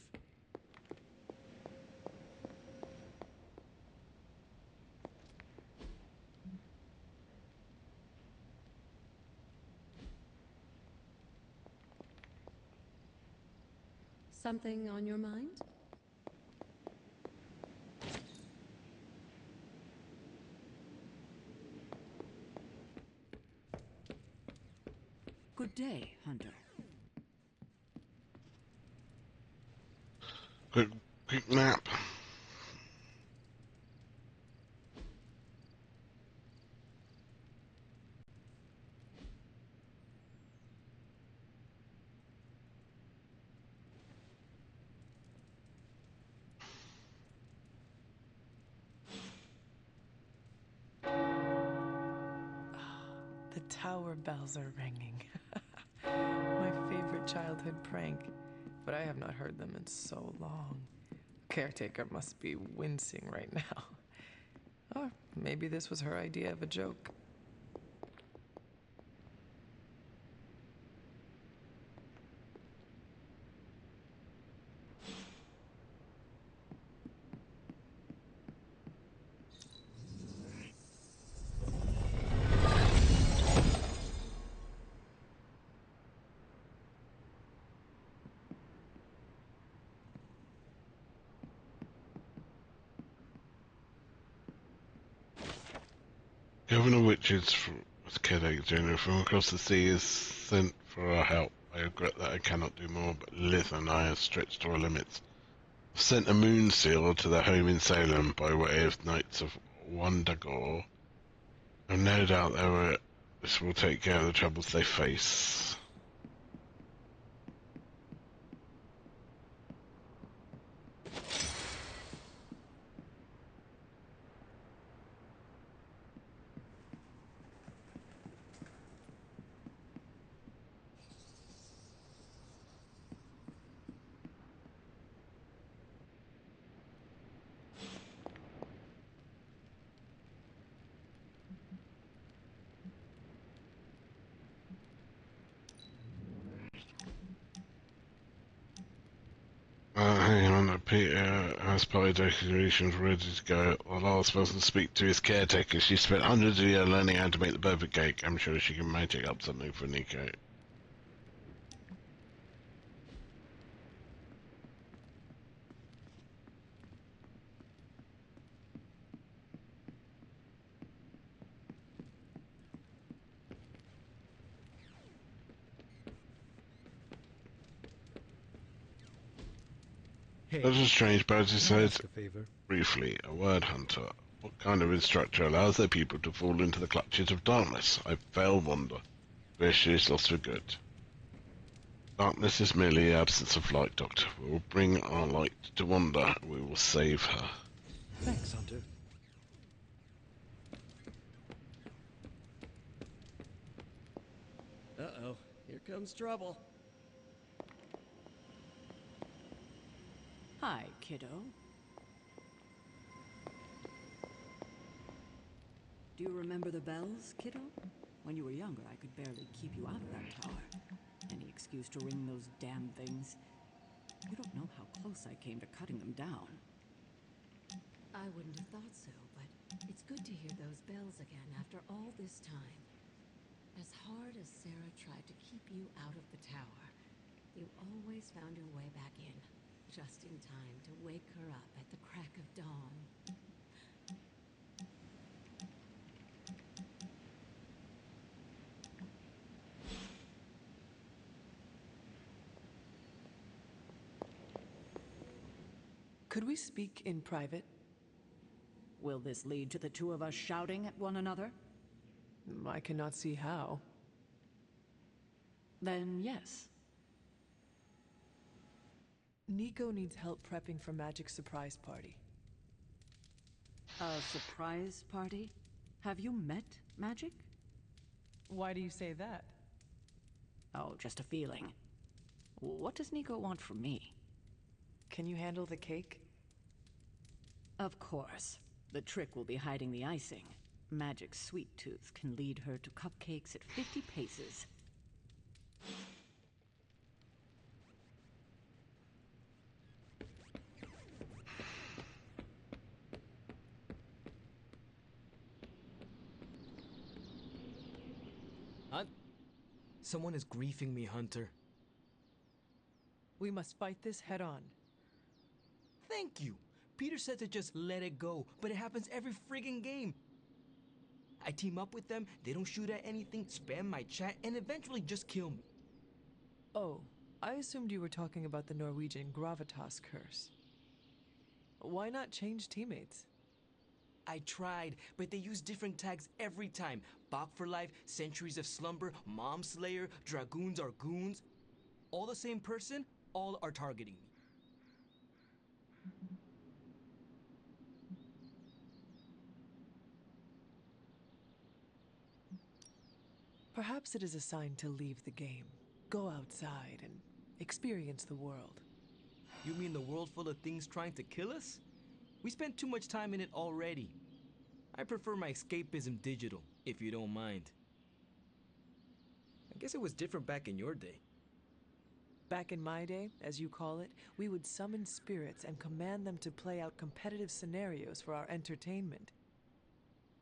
Something on your mind? Good day, Hunter. Quick nap. The tower bells are ringing. My favorite childhood prank, but I have not heard them in so long. Caretaker must be wincing right now. Or maybe this was her idea of a joke. Governor Witches with Caretaker General from across the sea is sent for our help. I regret that I cannot do more, but Lith and I are stretched to our limits. I've sent a moon seal to their home in Salem by way of Knights of Wandagore. I've no doubt this will take care of the troubles they face. Hang on, Peter has party decorations ready to go. The last person to speak to is Caretaker. She spent hundreds of years learning how to make the perfect cake. I'm sure she can magic up something for Nico. Hey, That's a strange bird, he can I said. ask a favor? Briefly, a word hunter. What kind of instructor allows their people to fall into the clutches of darkness? I fail wonder. Where she is lost for good. Darkness is merely the absence of light, Doctor. We will bring our light to Wanda. We will save her. Thanks, Hunter. Uh-oh, here comes trouble. Hi, kiddo. Do you remember the bells, kiddo? When you were younger, I could barely keep you out of that tower. Any excuse to ring those damn things. You don't know how close I came to cutting them down. I wouldn't have thought so, but it's good to hear those bells again after all this time. As hard as Sarah tried to keep you out of the tower, you always found your way back in, just in time to wake her up at the crack of dawn. Could we speak in private? Will this lead to the two of us shouting at one another? I cannot see how. Then yes. Nico needs help prepping for Magic's surprise party. A surprise party? Have you met Magic? Why do you say that? Oh, just a feeling. What does Nico want from me? Can you handle the cake? Of course. The trick will be hiding the icing. Magic's sweet tooth can lead her to cupcakes at 50 paces. Someone is griefing me, Hunter. We must fight this head on. Thank you. Peter said to just let it go, but it happens every friggin' game. I team up with them, they don't shoot at anything, spam my chat, and eventually just kill me. Oh, I assumed you were talking about the Norwegian gravitas curse. Why not change teammates? I tried, but they use different tags every time. Bach for life, Centuries of Slumber, Mom Slayer, Dragoons are goons. All the same person, all are targeting me. Perhaps it is a sign to leave the game. Go outside and experience the world. You mean the world full of things trying to kill us? We spent too much time in it already. I prefer my escapism digital, if you don't mind. I guess it was different back in your day. Back in my day, as you call it, we would summon spirits and command them to play out competitive scenarios for our entertainment.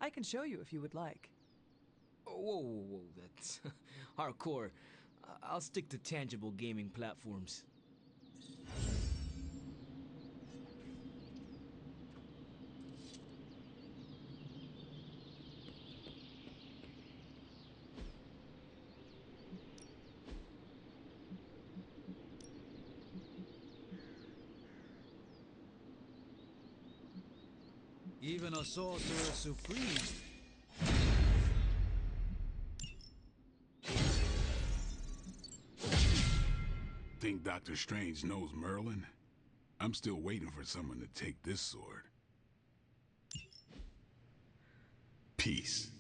I can show you if you would like. Whoa, that's hardcore. I'll stick to tangible gaming platforms. Even a sorcerer supreme. Think Doctor Strange knows Merlin? I'm still waiting for someone to take this sword. Peace.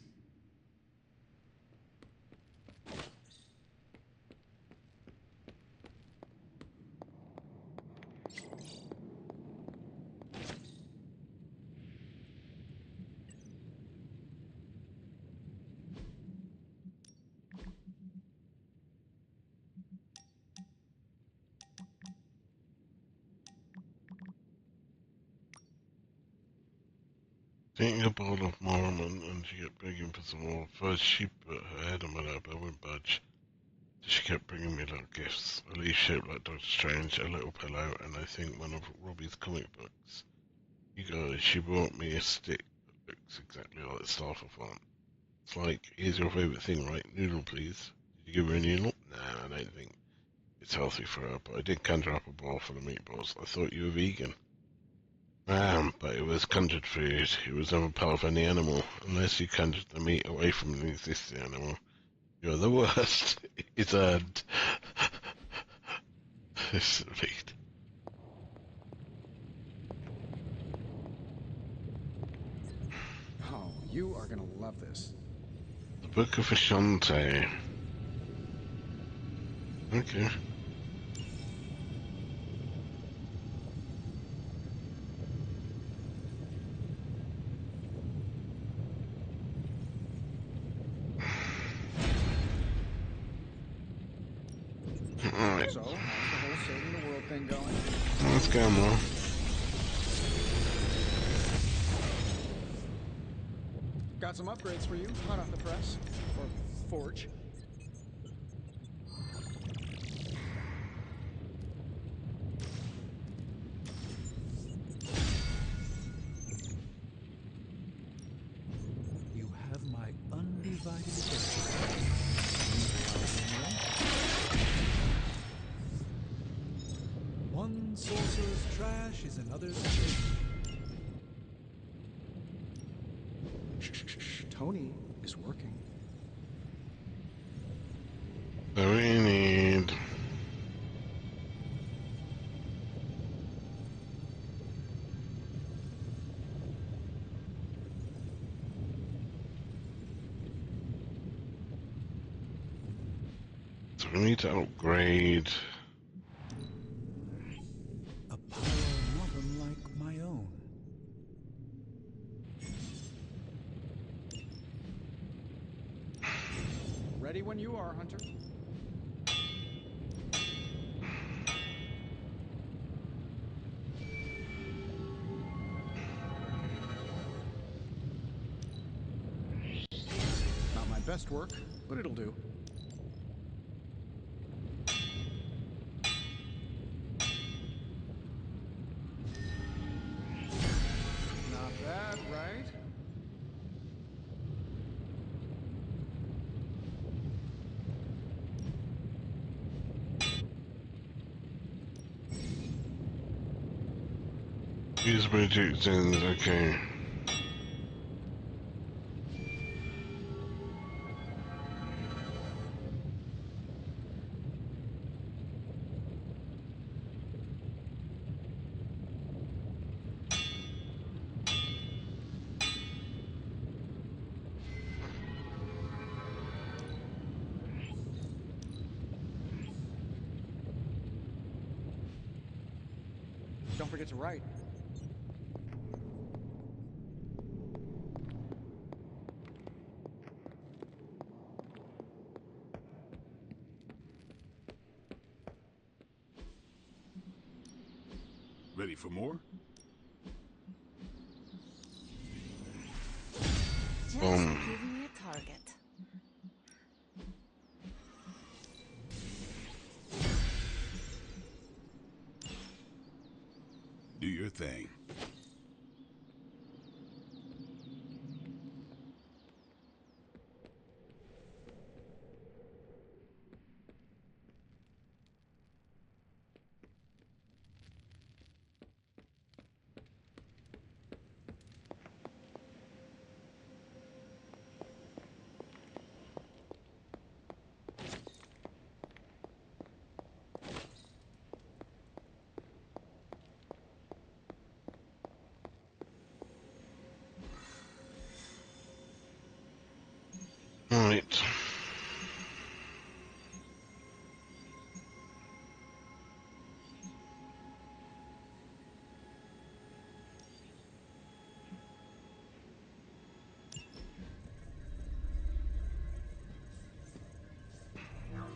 Eating a bowl of Mormon and she kept begging for some more. First she put her head on my lap, I wouldn't budge. She kept bringing me little gifts. A leaf shaped like Doctor Strange, a little pillow, and I think one of Robbie's comic books. You guys, she brought me a stick that looks exactly like the Star for font. It's like, here's your favourite thing, right? Noodle, please. Did you give her a noodle? Nah, I don't think it's healthy for her, but I did conjure up a bowl full of meatballs. I thought you were vegan. But it was conjured food. It was never part of any animal, unless you conjured the meat away from an existing animal. You're the worst. It's earned. It's sweet. Oh, you are gonna love this. The Book of Ashante. Okay. Alright. So, how's the whole saving the world thing going? Let's go, Mo. Got some upgrades for you, hot off the press. Or forge. You have my undivided attention. One sorcerer's trash is another's treasure. Shh. Tony is working. What do you need? So we need to upgrade. A power not unlike my own. Ready when you are, Hunter. Not my best work, but it'll do. that right? Use magic things, okay. Don't forget to write. Ready for more? Just give me a target. Do your thing. Right.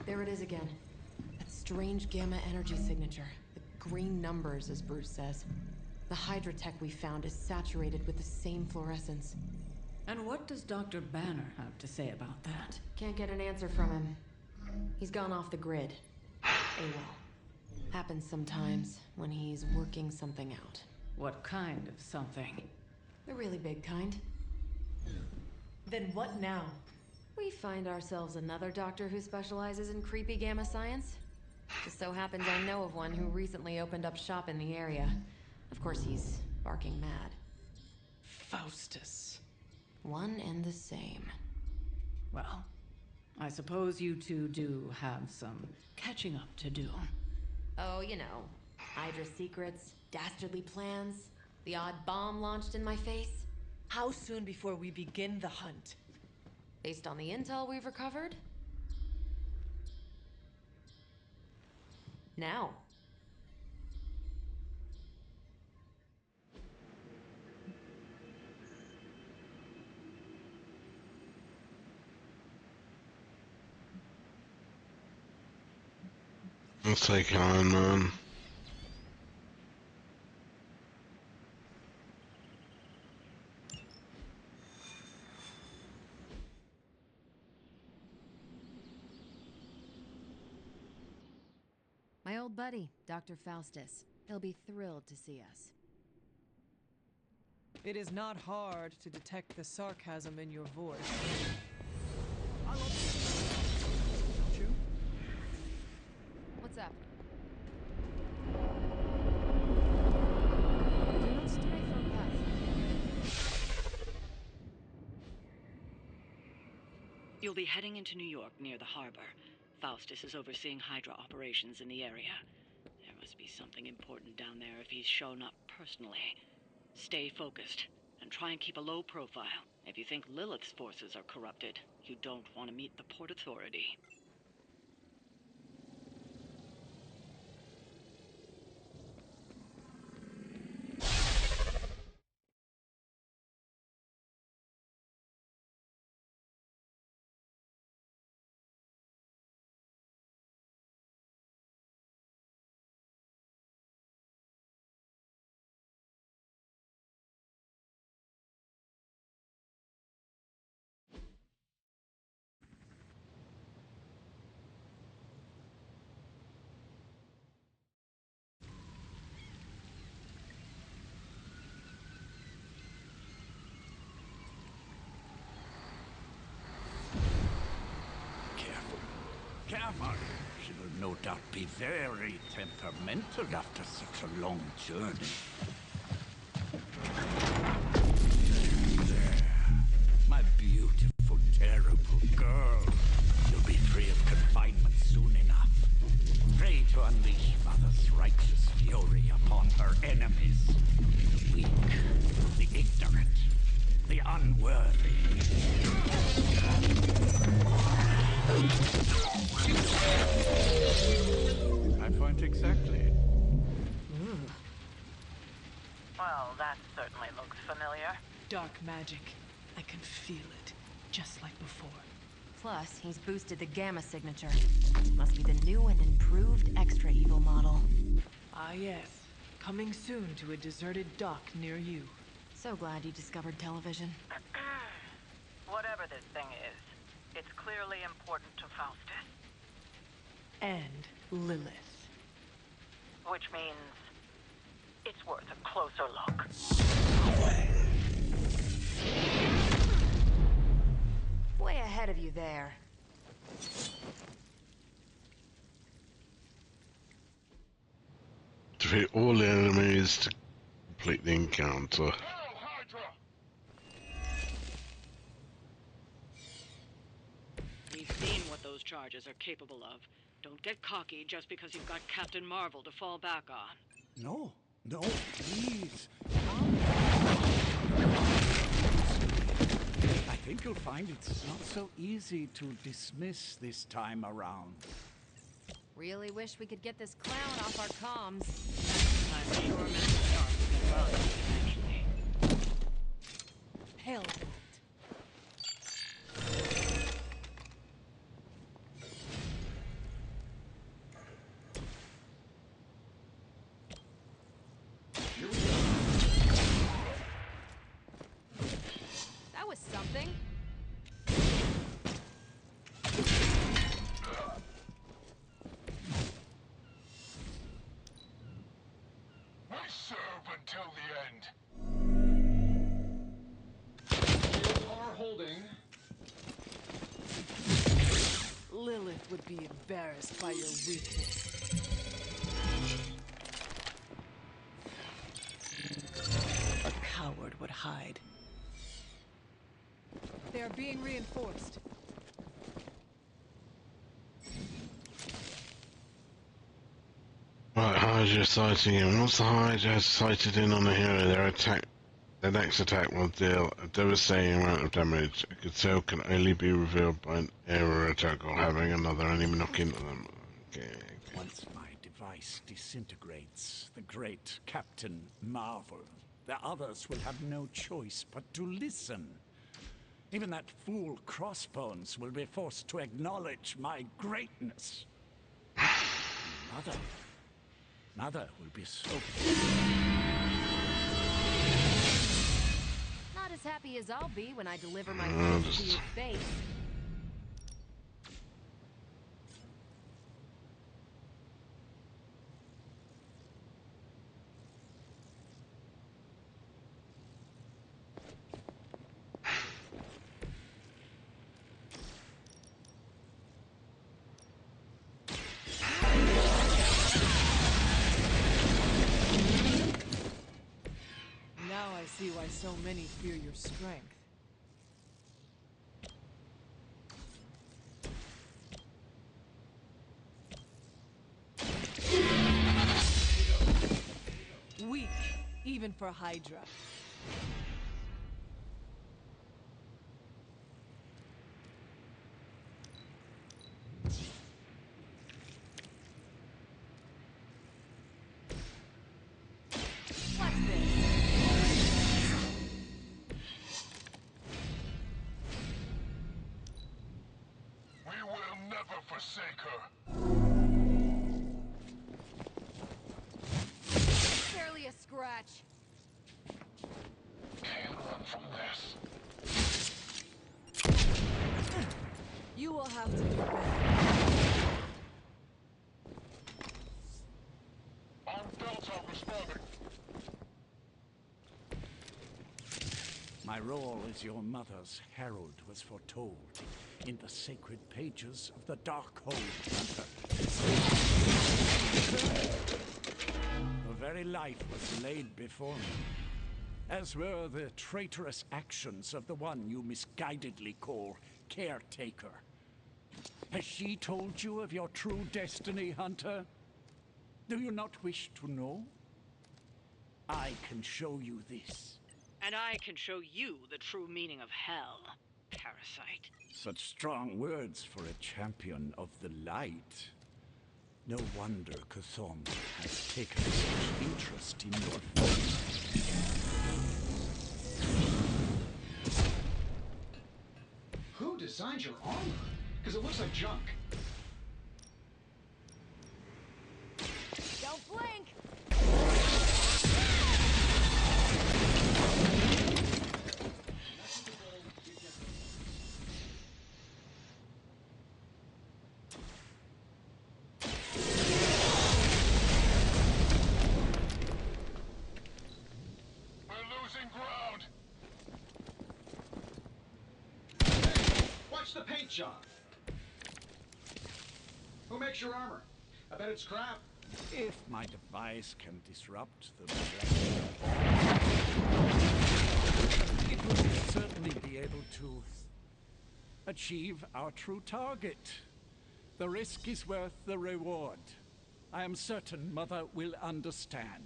There it is again. That strange gamma energy signature. The green numbers, as Bruce says. The Hydra tech we found is saturated with the same fluorescence. And what does Dr. Banner have to say about that? Can't get an answer from him. He's gone off the grid. AWOL. Happens sometimes when he's working something out. What kind of something? The really big kind. Then what now? We find ourselves another doctor who specializes in creepy gamma science. Just so happens I know of one who recently opened up shop in the area. Of course, he's barking mad. Faustus. One and the same. Well, I suppose you two do have some catching up to do. Oh, you know. Hydra secrets, dastardly plans, the odd bomb launched in my face. How soon before we begin the hunt? Based on the intel we've recovered? Now. Let's take Iron Man. My old buddy, Dr. Faustus. He'll be thrilled to see us. It is not hard to detect the sarcasm in your voice. I love this. Don't you? What's up? Do not stray from path. You'll be heading into New York near the harbor. Faustus is overseeing Hydra operations in the area. There must be something important down there if he's shown up personally. Stay focused, and try and keep a low profile. If you think Lilith's forces are corrupted, you don't want to meet the Port Authority. Gamma. She will no doubt be very temperamental after such a long journey. There. My beautiful, terrible girl. You'll be free of confinement soon enough. Pray to unleash Mother's righteous fury upon her enemies. The weak, the ignorant, the unworthy. I point exactly. Well, that certainly looks familiar. Dark magic. I can feel it, just like before. Plus, he's boosted the Gamma signature. Must be the new and improved Extra Evil model. Ah yes, coming soon to a deserted dock near you. So glad you discovered television. Whatever this thing is, it's clearly important to Faustus. And Lilith. Which means it's worth a closer look. Way ahead of you there. Defeat all the enemies to complete the encounter. We've seen what those charges are capable of. Don't get cocky just because you've got Captain Marvel to fall back on. No, please. I think you'll find it's not so easy to dismiss this time around. Really wish we could get this clown off our comms. I'm sure Mr. Stark will get around to it eventually. Hell. That was something. We serve until the end. Are holding. Lilith would be embarrassed by your weakness. A coward would hide. They are being reinforced. Right, Hydra sighting in. Once the Hydra has sighted in on a hero, their next attack will deal a devastating amount of damage. A good cell can only be revealed by an aerial attack or having another enemy knock into them. Okay. Once my device disintegrates, the great Captain Marvel, the others will have no choice but to listen. Even that fool Crossbones will be forced to acknowledge my greatness. Mother will be so... Not as happy as I'll be when I deliver my fist to your face. Now I see why so many fear your strength. Weak, even for Hydra. What's this? We will never forsake her. Barely a scratch. Can't run from this. You will have to do better. On Delta responding. My role as your mother's herald was foretold. in the sacred pages of the Darkhold Hunter. The very life was laid before me, as were the traitorous actions of the one you misguidedly call Caretaker. Has she told you of your true destiny, Hunter? Do you not wish to know? I can show you this. And I can show you the true meaning of hell, parasite. Such strong words for a champion of the light. No wonder Confront has taken such interest in your fate. Who designed your armor? Because it looks like junk. Don't blink! Watch the paint job. Who makes your armor? I bet it's crap. If my device can disrupt the molecular bond, it will certainly be able to achieve our true target. The risk is worth the reward. I am certain Mother will understand.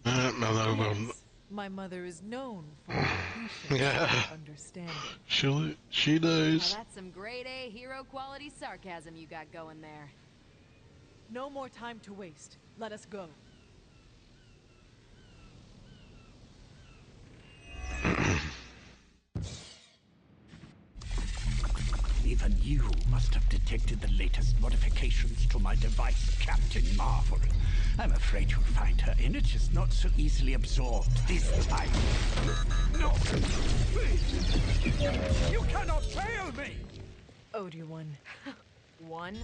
Mother will. Yes, my mother is known for her patience Yeah. and understanding. She knows. Now that's some grade A hero quality sarcasm you got going there. No more time to waste. Let us go. Even you must have detected the latest modifications to my device, Captain Marvel. I'm afraid you'll find her energies not so easily absorbed this time. No! Please! You cannot fail me! Obi-Wan. One.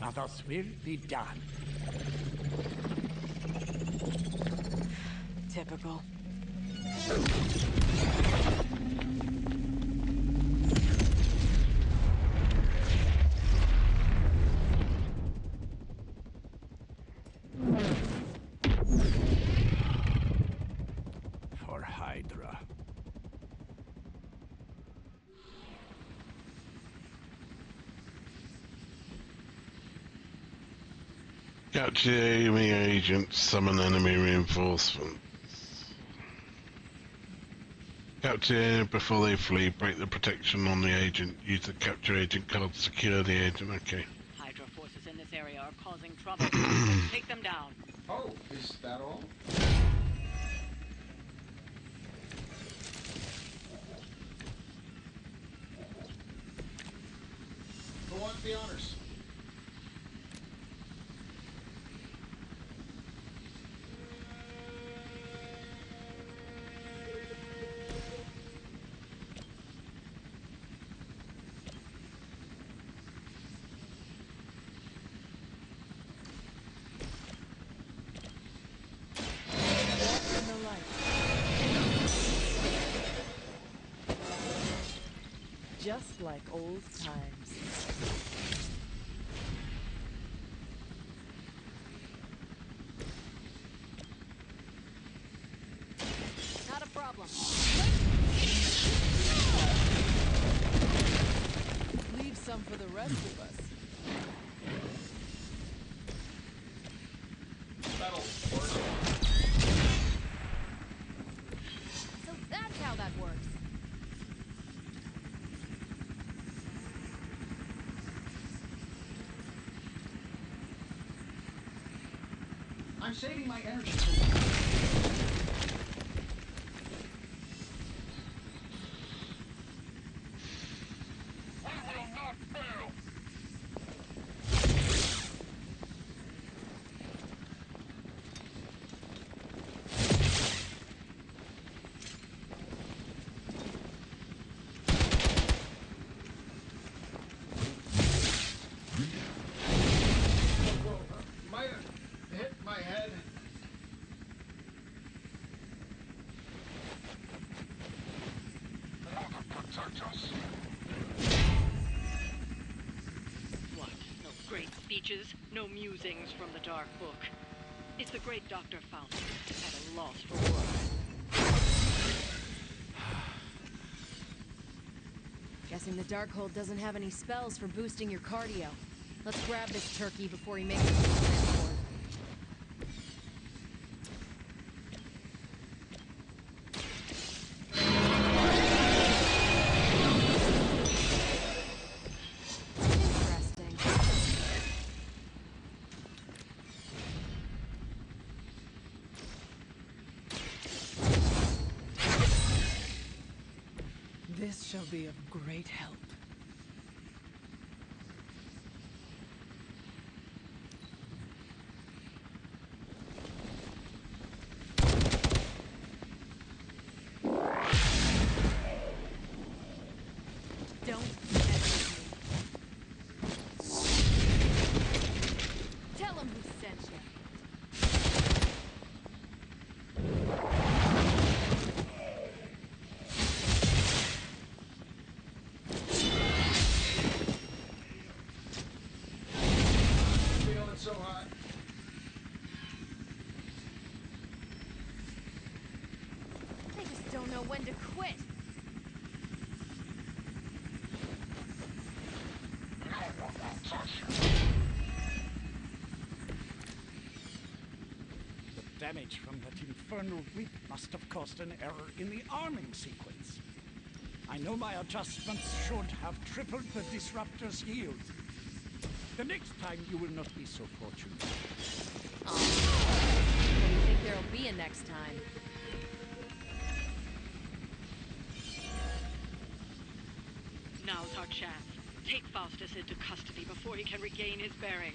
Now thus will be done. Typical. For Hydra. Capture the enemy agent, summon enemy reinforcements. Capture before they flee, break the protection on the agent, use the capture agent card to secure the agent, okay. Hydra forces in this area are causing trouble. Take them down. Oh, is that all? Who wants the honors? Just like old times. Not a problem. Leave some for the rest of us. That'll work. So that's how that works. I'm saving my energy for might have hit my head. speeches, no musings from the Dark Book. It's the great Dr. Faustus at a loss for words. Guessing the Darkhold doesn't have any spells for boosting your cardio. Let's grab this turkey before he makes it to the transport. This shall be of great help. Don't mess with me. Tell him who sent you. So hot. They just don't know when to quit. The damage from that infernal whip must have caused an error in the arming sequence. I know my adjustments should have tripled the disruptor's yield. The next time you will not be so fortunate. What do you think there'll be a next time? Now's our chance. Take Faustus into custody before he can regain his bearings.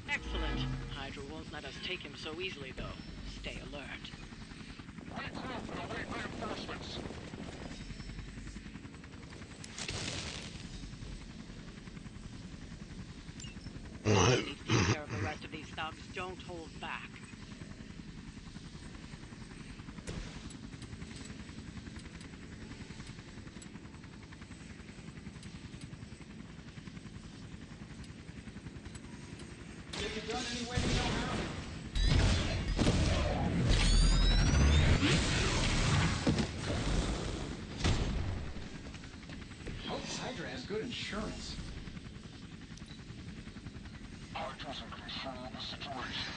Excellent. Hydra won't let us take him so easily, though. Stay alert. Reinforcements. Take care of the rest of these thugs. Don't hold back. Get it done any way you know how. Hope Hydra has good insurance. Hydra's in control of the situation.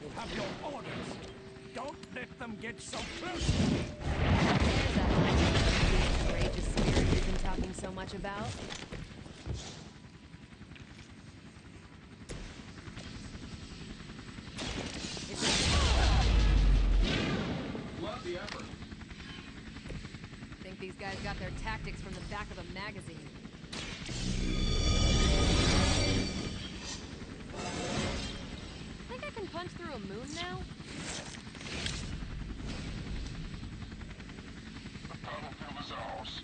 You have your orders. Don't let them get so close to me. There's that courageous spirit you've been talking so much about. Love the effort. Think these guys got their tactics from the back of a magazine. Think I can punch through a moon now? The battlefield is ours.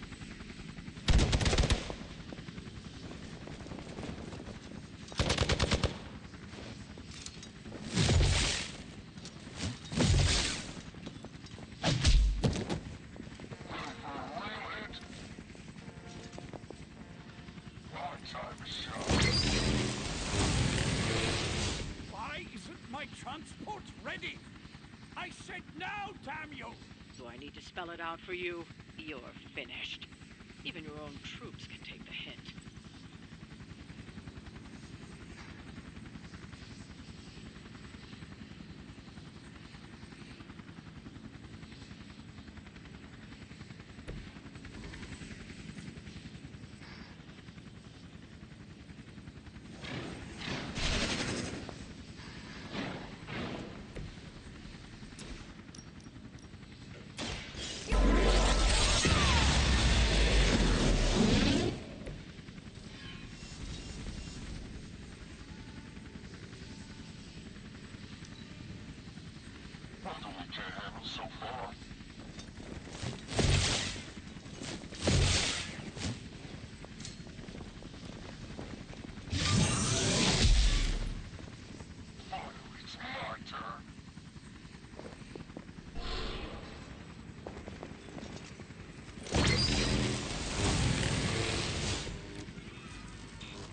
Why isn't my transport ready? I said now, damn you! Do I need to spell it out for you? You're finished. Even your own troops can take the hint. can't handle so far. Finally, it's my turn.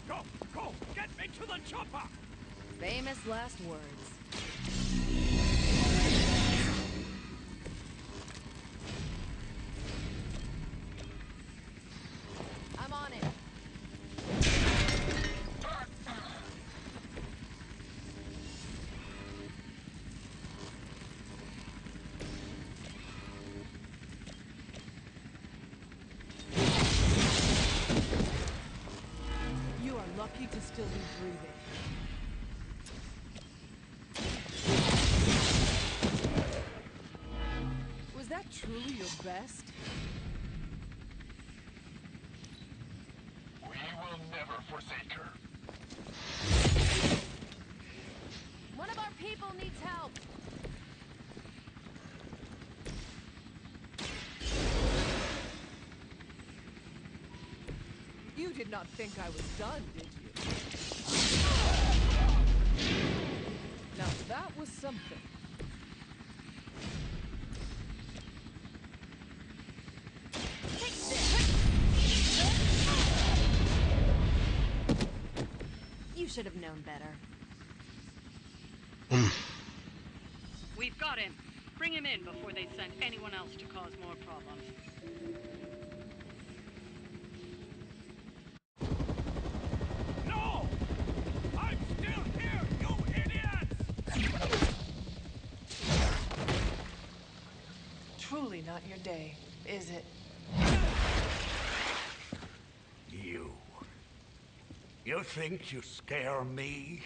Go! Go! Get me to the chopper! Famous last words. I'm on it. You are lucky to still be breathing. Was that truly your best? We will never forsake her. One of our people needs help. You did not think I was done, did you? Now that was something. You should have known better. We've got him. Bring him in before they send anyone else to cause more problems. No! I'm still here, you idiots! Truly not your day, is it? You. You think you scare me?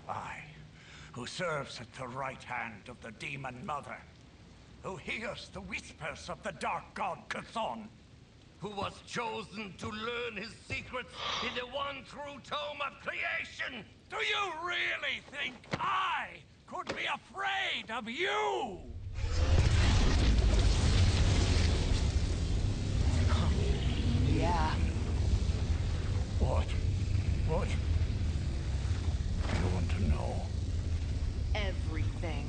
I, who serves at the right hand of the Demon Mother, who hears the whispers of the Dark God Chthon, Who was chosen to learn his secrets in the one true tome of creation! do you really think I could be afraid of you? Yeah. What? What? You want to know? Everything.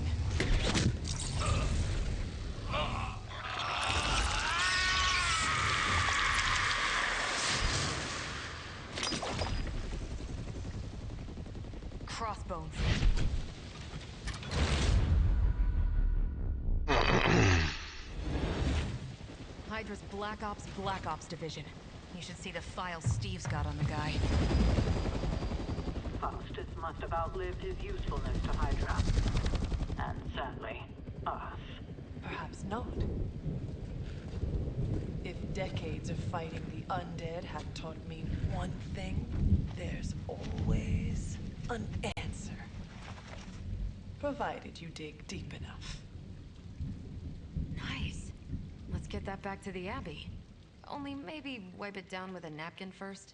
Crossbones. Hydra's Black Ops Division. You should see the files Steve's got on the guy. Faustus must have outlived his usefulness to Hydra. And sadly, us. Perhaps not. If decades of fighting the undead have taught me one thing, there's always an answer. Provided you dig deep enough. Nice. Let's get that back to the Abbey. Only maybe wipe it down with a napkin first.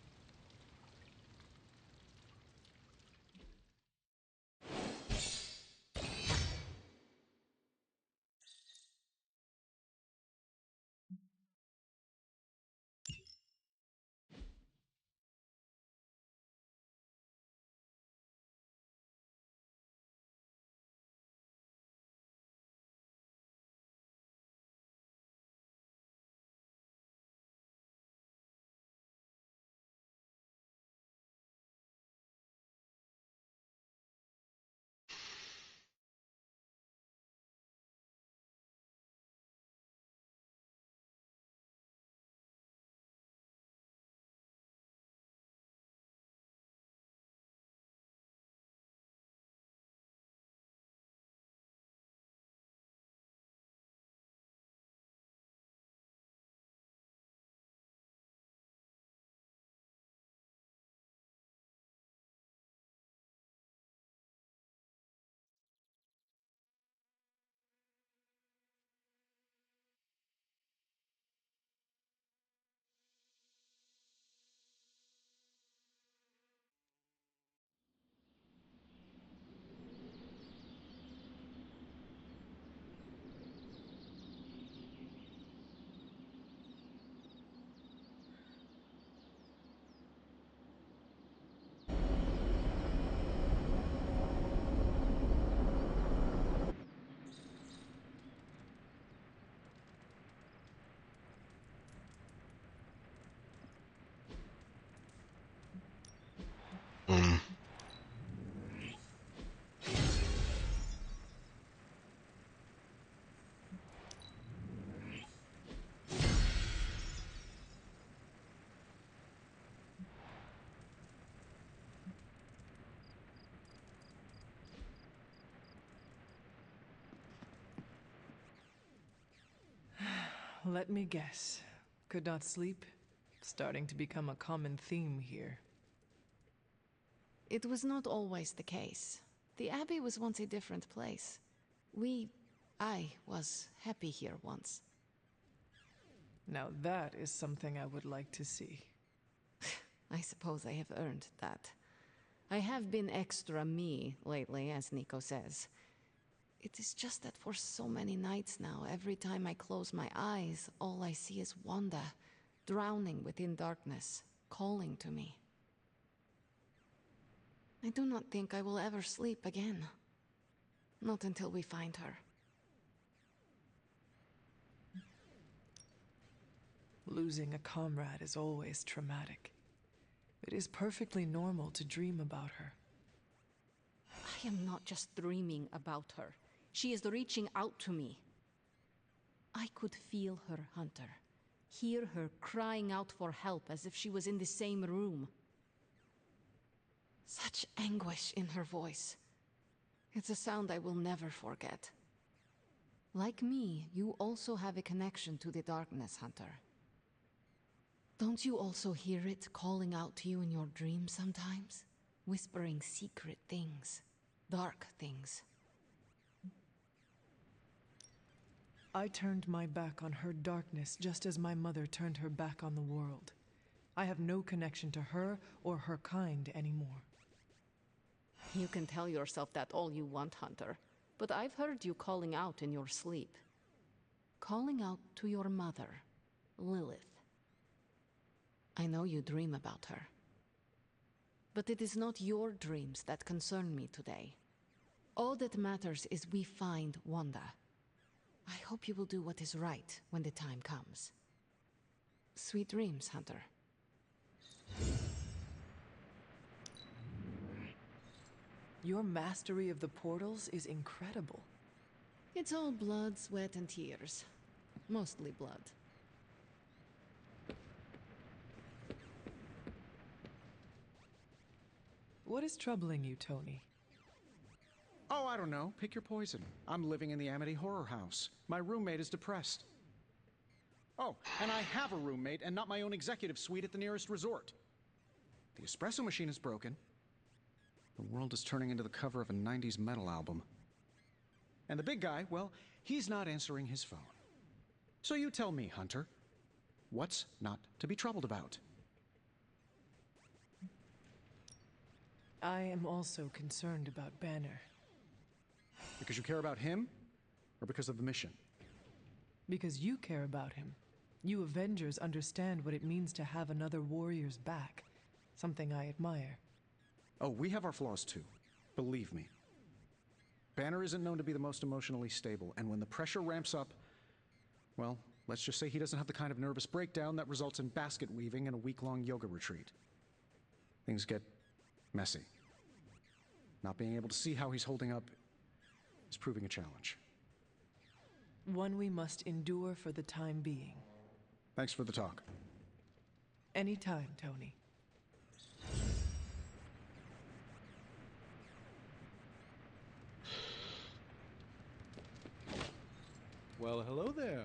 Let me guess. Could not sleep? Starting to become a common theme here. It was not always the case. The Abbey was once a different place. I was happy here once. Now that is something I would like to see. I suppose I have earned that. I have been extra me lately, as Nico says. It is just that for so many nights now, every time I close my eyes, all I see is Wanda, drowning within darkness, calling to me. I do not think I will ever sleep again. Not until we find her. Losing a comrade is always traumatic. It is perfectly normal to dream about her. I am not just dreaming about her. She is reaching out to me. I could feel her, Hunter. Hear her crying out for help as if she was in the same room. Such anguish in her voice. It's a sound I will never forget. Like me, you also have a connection to the darkness, Hunter. Don't you also hear it calling out to you in your dreams sometimes? Whispering secret things, dark things. I turned my back on her darkness just as my mother turned her back on the world. I have no connection to her or her kind anymore. You can tell yourself that all you want, Hunter, but I've heard you calling out in your sleep. Calling out to your mother, Lilith. I know you dream about her. But it is not your dreams that concern me today. All that matters is we find Wanda. I hope you will do what is right when the time comes. Sweet dreams, Hunter. Your mastery of the portals is incredible. It's all blood, sweat, and tears. Mostly blood. What is troubling you, Tony? Oh, I don't know. Pick your poison. I'm living in the Amity Horror House. My roommate is depressed. Oh, and I have a roommate and not my own executive suite at the nearest resort. The espresso machine is broken. The world is turning into the cover of a 90s metal album. And the big guy, well, he's not answering his phone. So you tell me, Hunter, what's not to be troubled about? I am also concerned about Banner. Because you care about him, or because of the mission? Because you care about him. You Avengers understand what it means to have another warrior's back. Something I admire. Oh, we have our flaws too. Believe me. Banner isn't known to be the most emotionally stable, and when the pressure ramps up, well, let's just say he doesn't have the kind of nervous breakdown that results in basket weaving and a week-long yoga retreat. Things get messy. Not being able to see how he's holding up is proving a challenge. One we must endure for the time being. Thanks for the talk. Anytime, Tony. Well, hello there.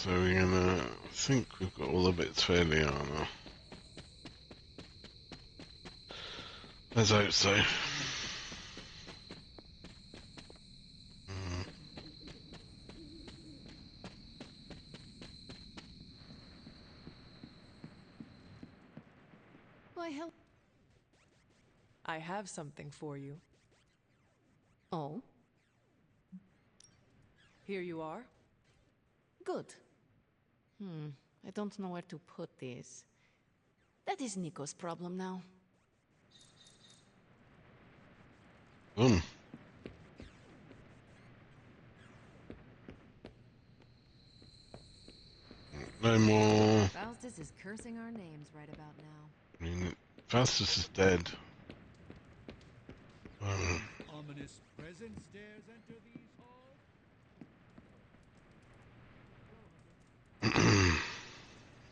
So we're gonna, I think we've got all the bits fairly on now. Let's hope so. Why, hell. I have something for you. Oh? Here you are. Good. I don't know where to put this. That is Nico's problem now. No more. Faustus is cursing our names right about now. I mean, Faustus is dead. Ominous presence dares enter these halls.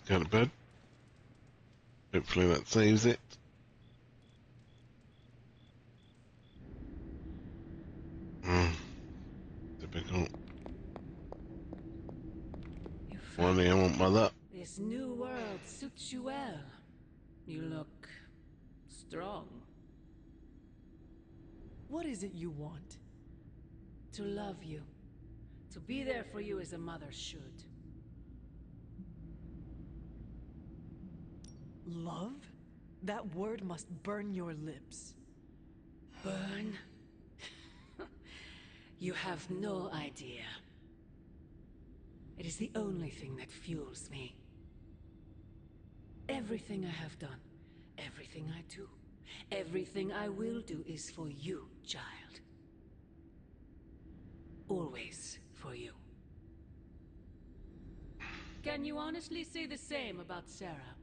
Go to bed. Hopefully that saves it. Typical. Morning, I want mother. This new world suits you well. You look strong. What is it you want? To love you. To be there for you as a mother should. Love? That word must burn your lips. Burn? You have no idea. It is the only thing that fuels me. Everything I have done, everything I do, everything I will do is for you, child. Always for you. Can you honestly say the same about Sarah?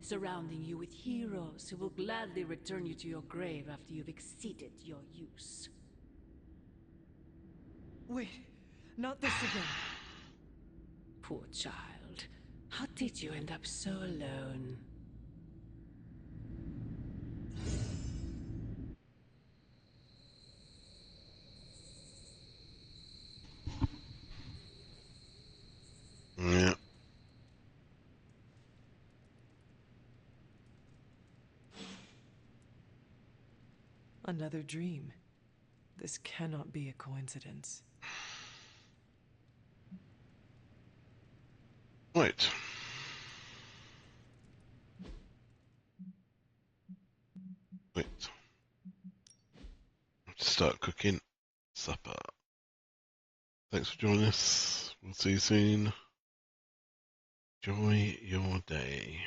Surrounding you with heroes who will gladly return you to your grave after you've exceeded your use. Wait, not this again. Poor child. How did you end up so alone? Yeah. Another dream. This cannot be a coincidence. Right. Wait. Start cooking supper. Thanks for joining us. We'll see you soon. Enjoy your day.